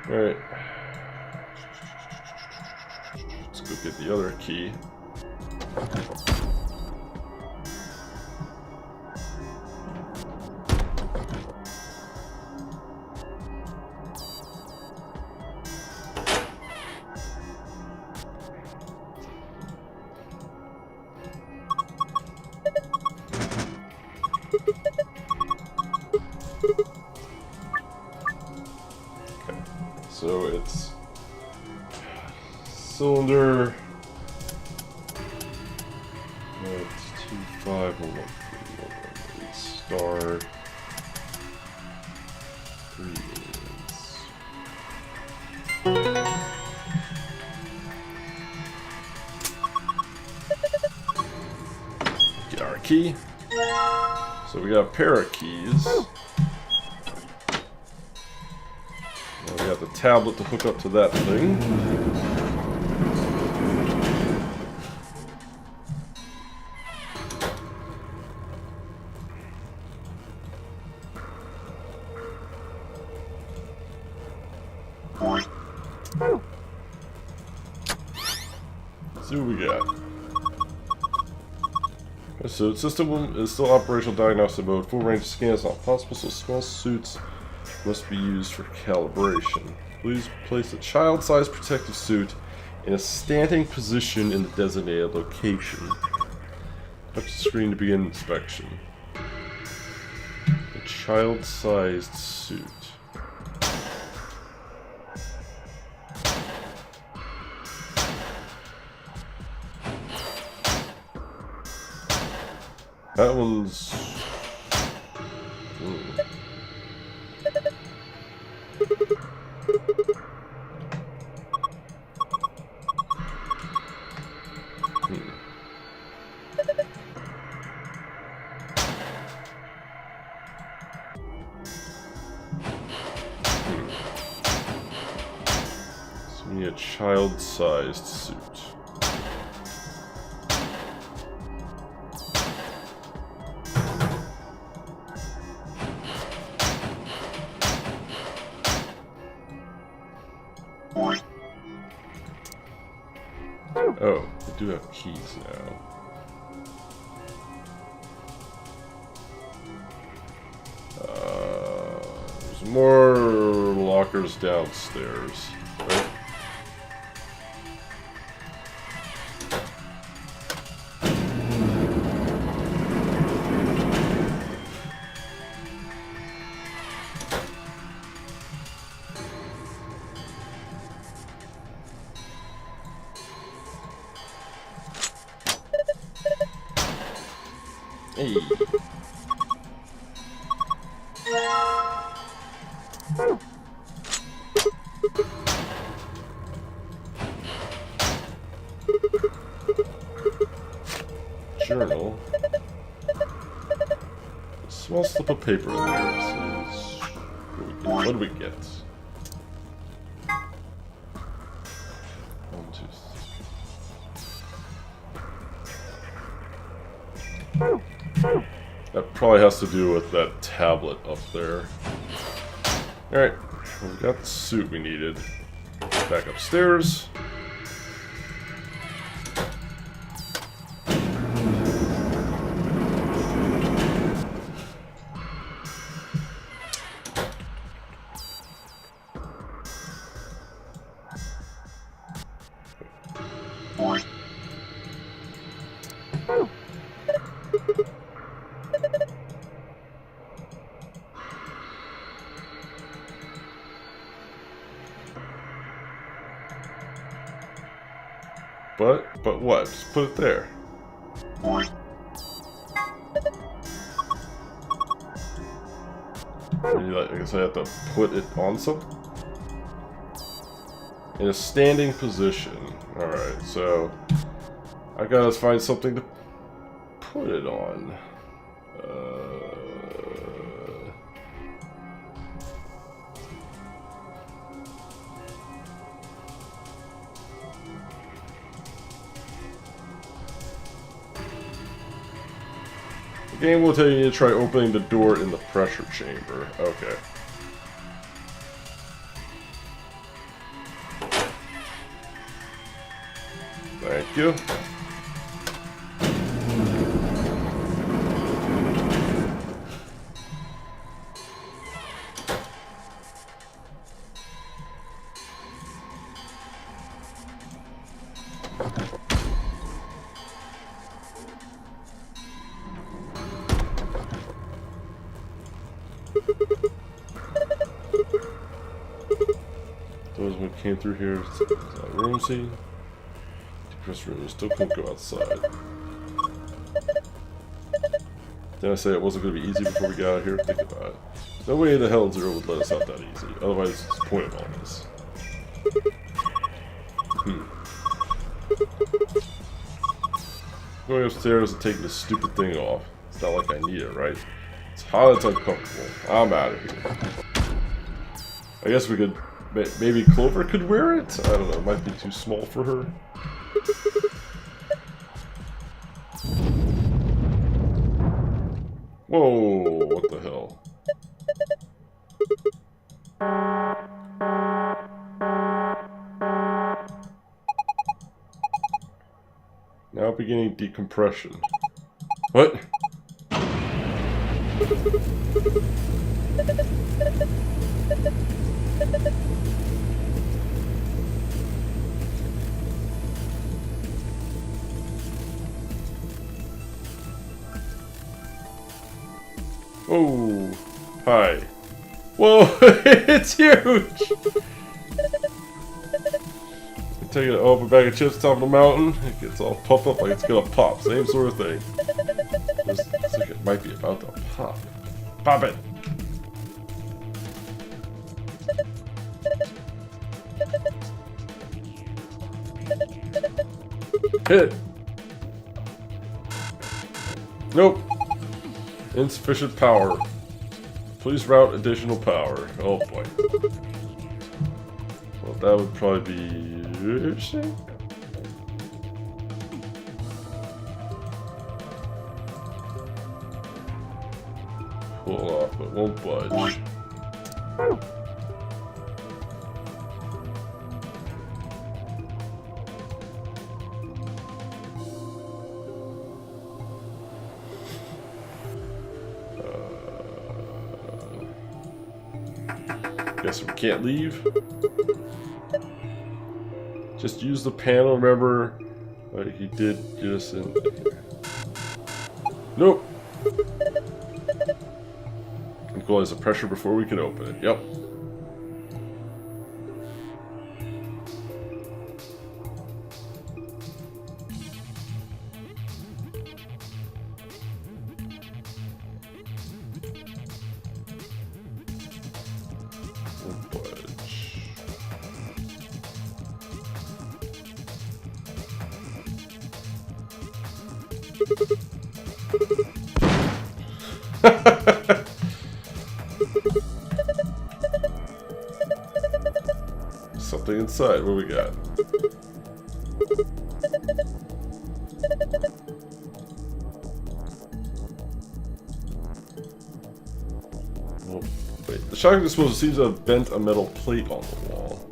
Alright. Let's go get the other key. So it's cylinder. That's 2513. Start. 3 Get our key. So we got a pair of keys. We got the tablet to hook up to that thing. Let's see what we got. So the system is still operational diagnostic mode. Full range scans not possible, so small suits must be used for calibration. Please place a child-sized protective suit in a standing position in the designated location. Touch the screen to begin inspection. A child-sized suit. That one's... So we need a child-sized suit. Oh, we do have keys now. There's more lockers downstairs, right? Hey. Journal. Small slip of paper in there. This is... What do we get? 1, 2, 3. That probably has to do with that tablet up there. Alright, we've got the suit we needed. Back upstairs. But what? Just put it there. I guess I have to put it on something? In a standing position. Alright, so I gotta find something to put it on. The game will tell you to try opening the door in the pressure chamber. Okay. Thank you. Those one came through here. Room C. Depressed room. You still couldn't go outside. Didn't I say it wasn't going to be easy before we got out here? Think about it. No way in the hell Zero would let us out that easy. Otherwise, what's the point of all this? Going upstairs and taking this stupid thing off. It's not like I need it, right? It's hot, it's uncomfortable. I'm out of here. I guess we could... Maybe Clover could wear it? I don't know, it might be too small for her. Whoa, what the hell? Now beginning decompression. What? Oh, hi. Whoa, it's huge! Take it over a bag of chips top of the mountain, it gets all puffed up like it's gonna pop. Same sort of thing. Looks like it might be about to pop. Pop it! Hit! Nope. Insufficient power. Please route additional power. Oh boy. Well, that would probably be... Pull off, but won't budge. Guess we can't leave. Just use the panel, remember? He did get us in here. Nope. Equalize the pressure before we can open it. Yep. inside? What we got? Oh, wait. The shotgun disposal seems to have bent a metal plate on the wall.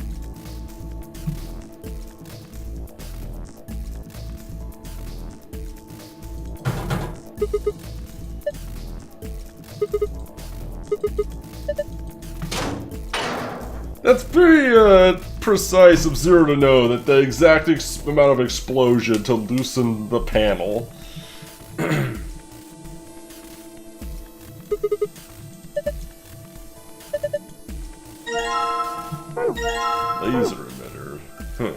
That's pretty precise of Zero to know that the exact amount of explosion to loosen the panel. Laser emitter. Huh.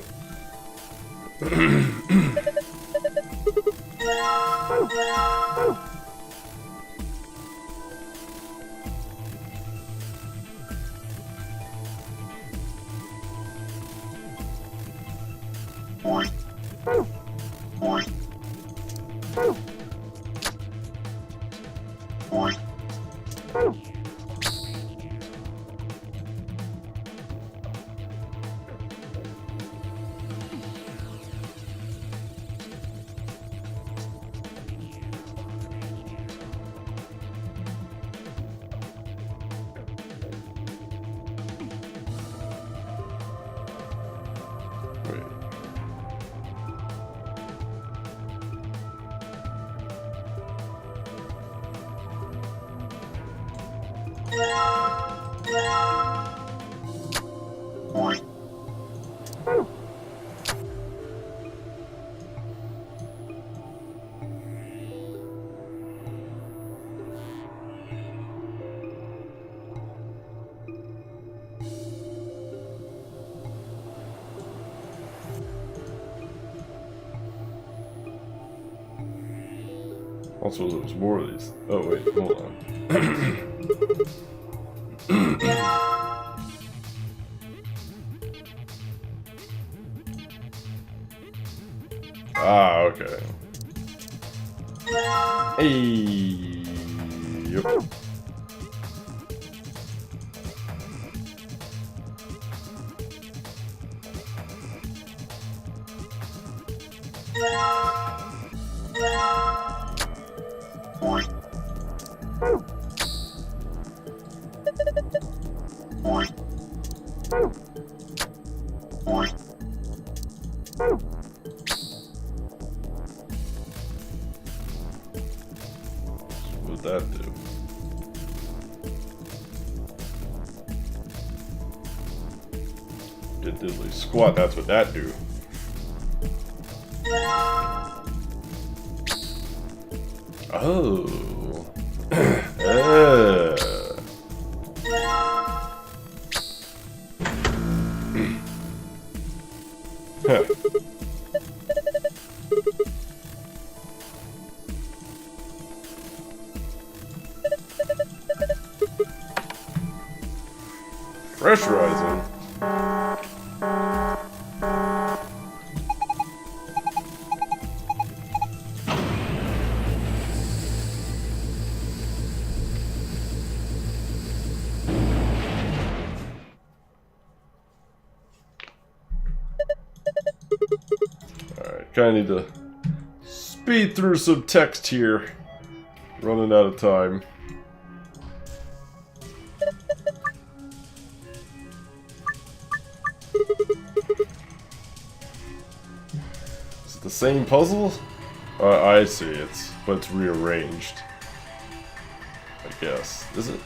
Also, there was more of these. Oh wait, hold on. Ah, okay. Hey, yep. What would that do? Did diddly squat, that's what that do. Oh. Huh. Pressurizing. Alright, kinda need to speed through some text here. Running out of time. Is it the same puzzle? I see, but it's rearranged. I guess. Is it?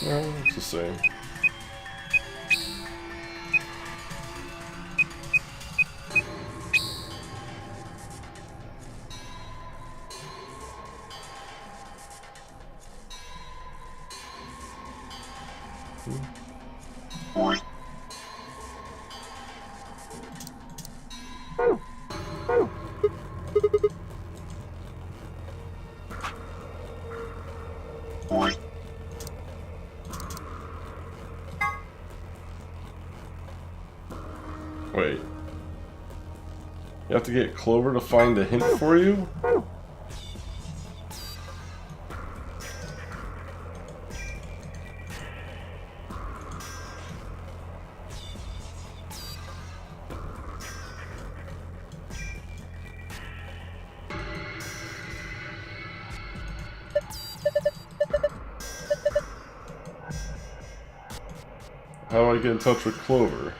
No, it's the same. Wait. You have to get Clover to find the hint for you? How do I get in touch with Clover?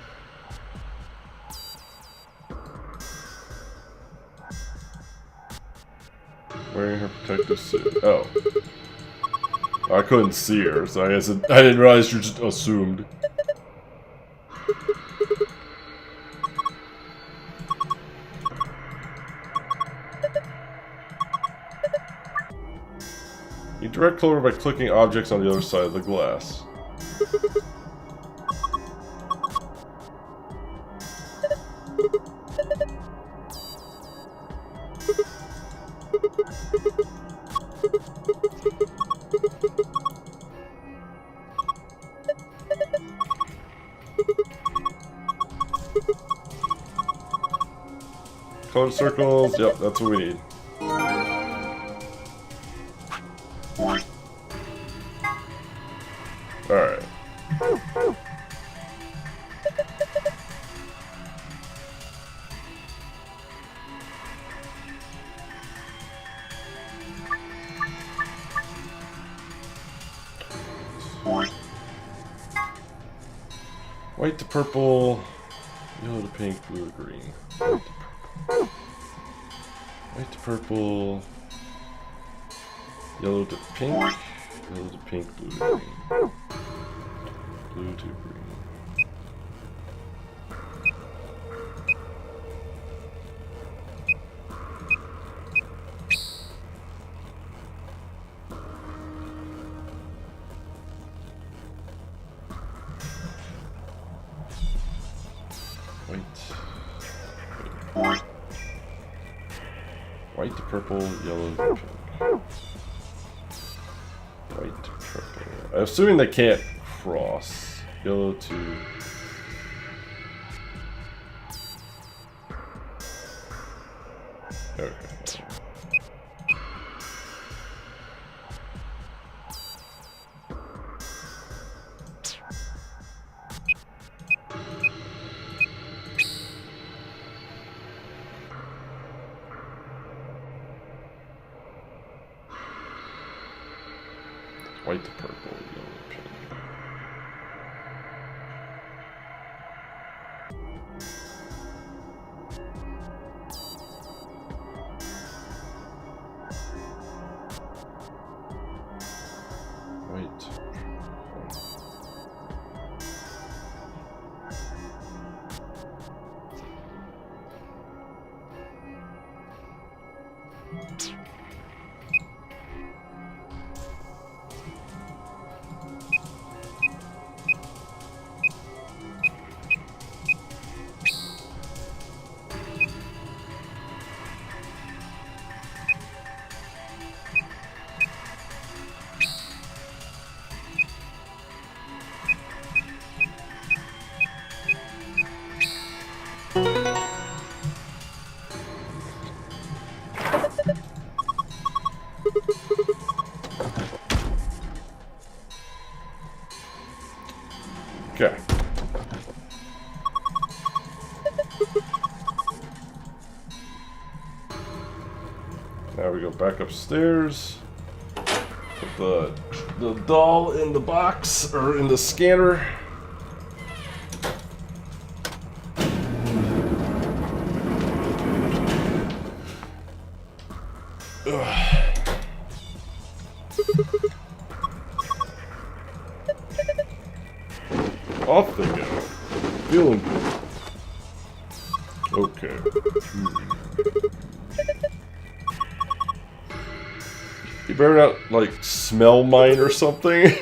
Wearing her protective suit. Oh. I couldn't see her, so I guess I didn't realize you just assumed. You direct Clover by clicking objects on the other side of the glass. Color circles, yep, that's what we need. Alright. White to purple, yellow to pink, blue to green. White to purple, yellow to pink, blue to green. Blue to green. White to purple, yellow to pink. White to purple. I'm assuming they can't cross. Yellow to... Okay. White to purple, yellow to pink. White. Okay. Now we go back upstairs. Put the doll in the box, or in the scanner. Off they go. Feeling good. Okay. You better not, like, smell mine or something.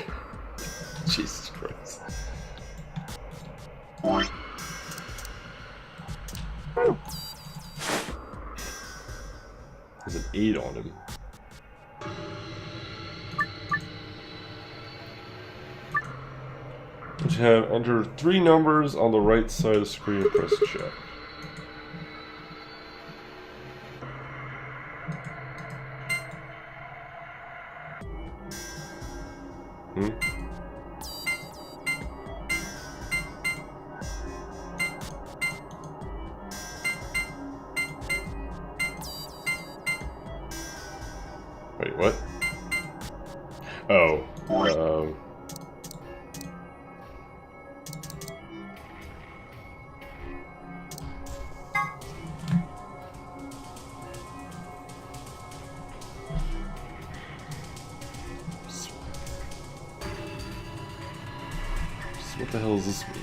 Jesus Christ. There's an 8 on him. You have enter 3 numbers on the right side of the screen and press check. Wait, what? Oh, What the hell does this mean?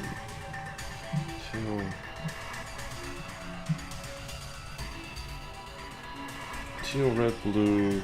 Teal, red, blue.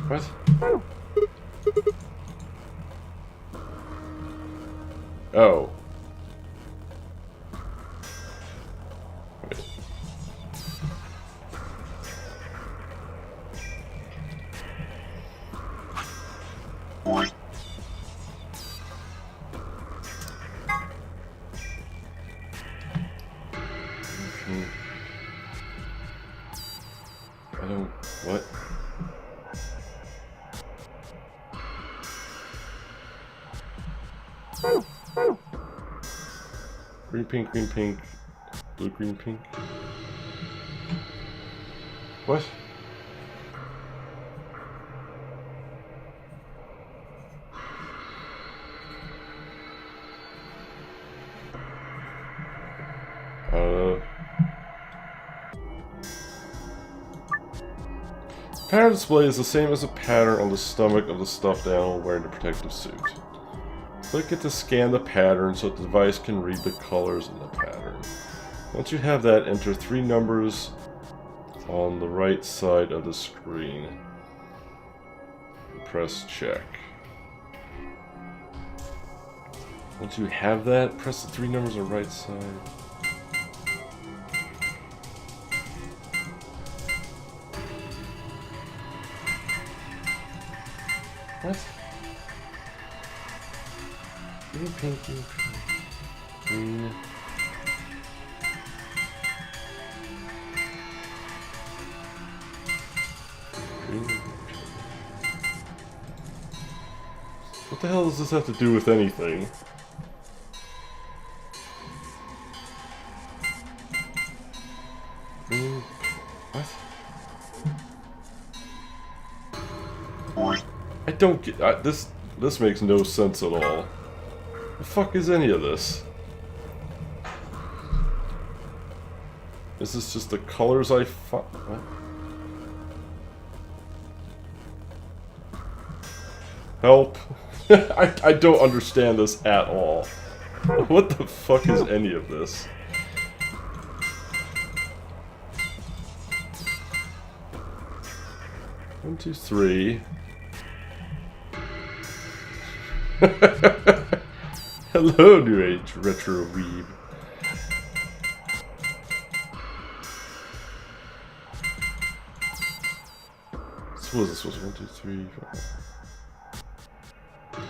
What? Oh. Wait. I don't... What? Green, pink, blue, green, pink. What? Pattern display is the same as a pattern on the stomach of the stuffed animal wearing the protective suit. Click it to scan the pattern so that the device can read the colors in the pattern. Once you have that, enter 3 numbers on the right side of the screen. Press check. Once you have that, press the 3 numbers on the right side. What? Green, pink, green, pink. Green. Green. What the hell does this have to do with anything? Green. What? I don't get this. This makes no sense at all. The fuck is any of this? Is this just the colors I what? Help! I don't understand this at all. What the fuck is any of this? One, two, three. Hello, New Age retro weeb. So what is this? Was 1, 2, 3,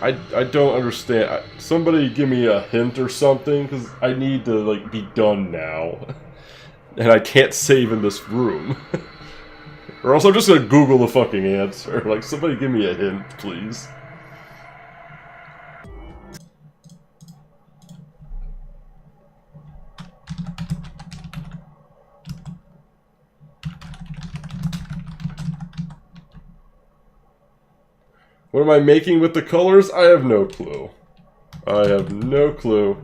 4. I don't understand. Somebody give me a hint or something, because I need to like be done now, and I can't save in this room. Or else I'm just gonna Google the fucking answer. Like, somebody give me a hint, please. What am I making with the colors? I have no clue. I have no clue.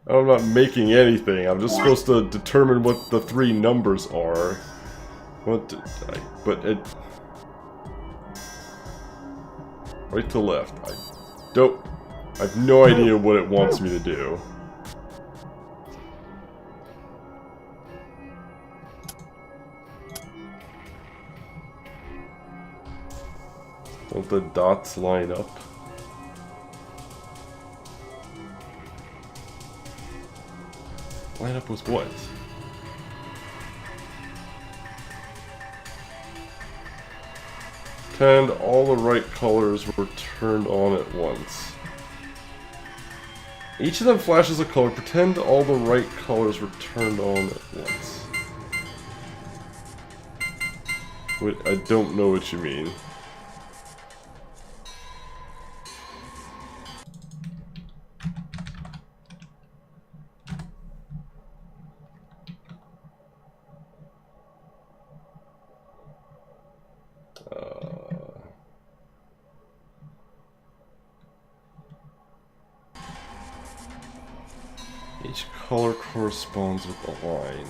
I'm not making anything. I'm just supposed to determine what the 3 numbers are. What did I... But it... Right to left. I don't... I have no idea what it wants me to do. Don't the dots line up? Line up with what? Pretend all the right colors were turned on at once. Each of them flashes a color. Pretend all the right colors were turned on at once. Wait, I don't know what you mean. color corresponds with the line?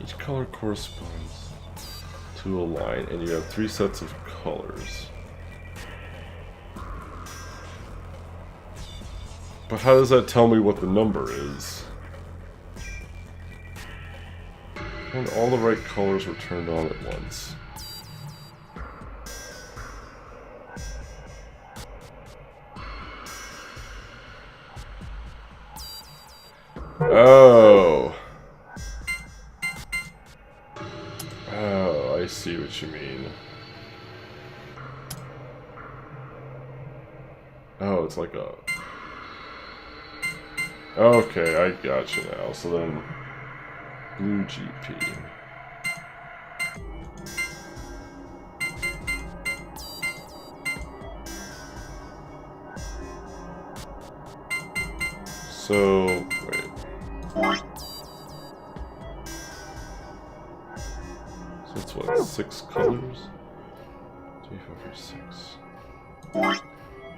Each color corresponds to a line, and you have 3 sets of colors. But how does that tell me what the number is? And all the right colors were turned on at once. Oh. Oh, I see what you mean. Oh, it's like a... Okay, I got you now. So then... Blue GP. So... wait. So it's what, 6 colors? 3, 4, 5, 6.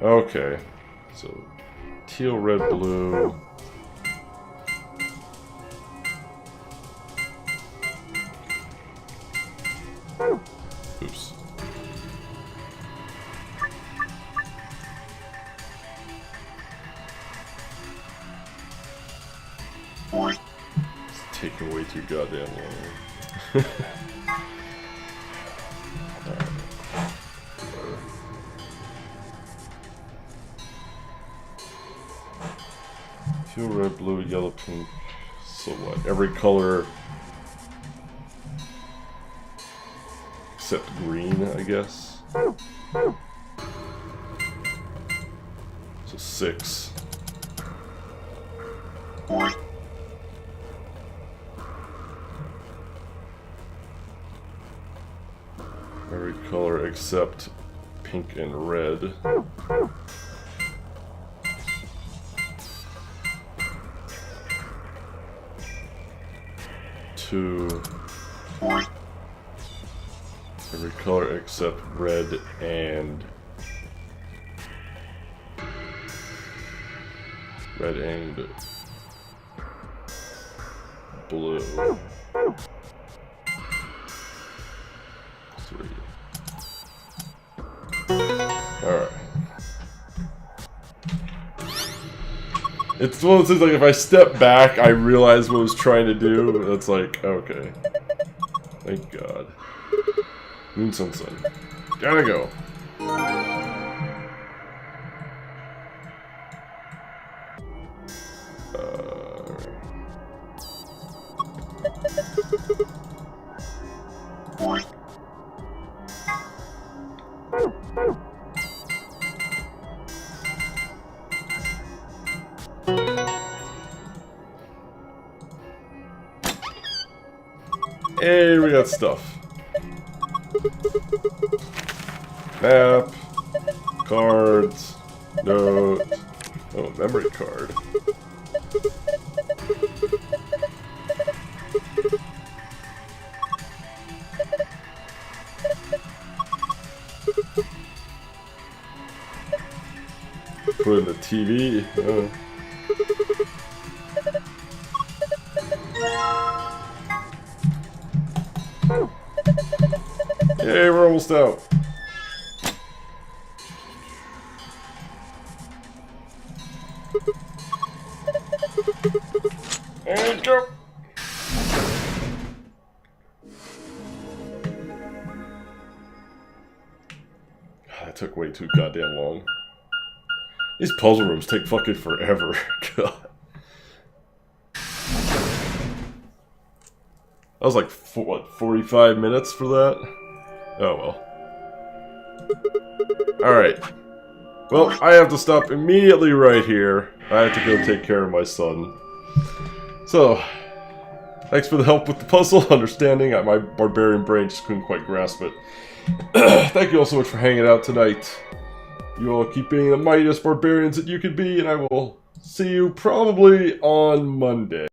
Okay. So, teal, red, blue. Oops. It's taking way too goddamn long. Teal, red, blue, yellow, pink. So what? Every color except green, I guess. So 6. Every color except pink and red. To every color except red and blue. 3. Alright. It's one of those things, like, if I step back, I realize what I was trying to do. It's like, okay. Thank God. Moon, sun, sun. Gotta go. Hey, we got stuff. Map, cards, note, oh, memory card. Put in the TV. Yay, we're almost out. And go. That took way too goddamn long. These puzzle rooms take fucking forever. God. That was like, what, 45 minutes for that? Oh well. Alright. Well, I have to stop immediately right here. I have to go take care of my son. So, thanks for the help with the puzzle, understanding. My barbarian brain just couldn't quite grasp it. Thank you all so much for hanging out tonight. You all keep being the mightiest barbarians that you could be, and I will see you probably on Monday.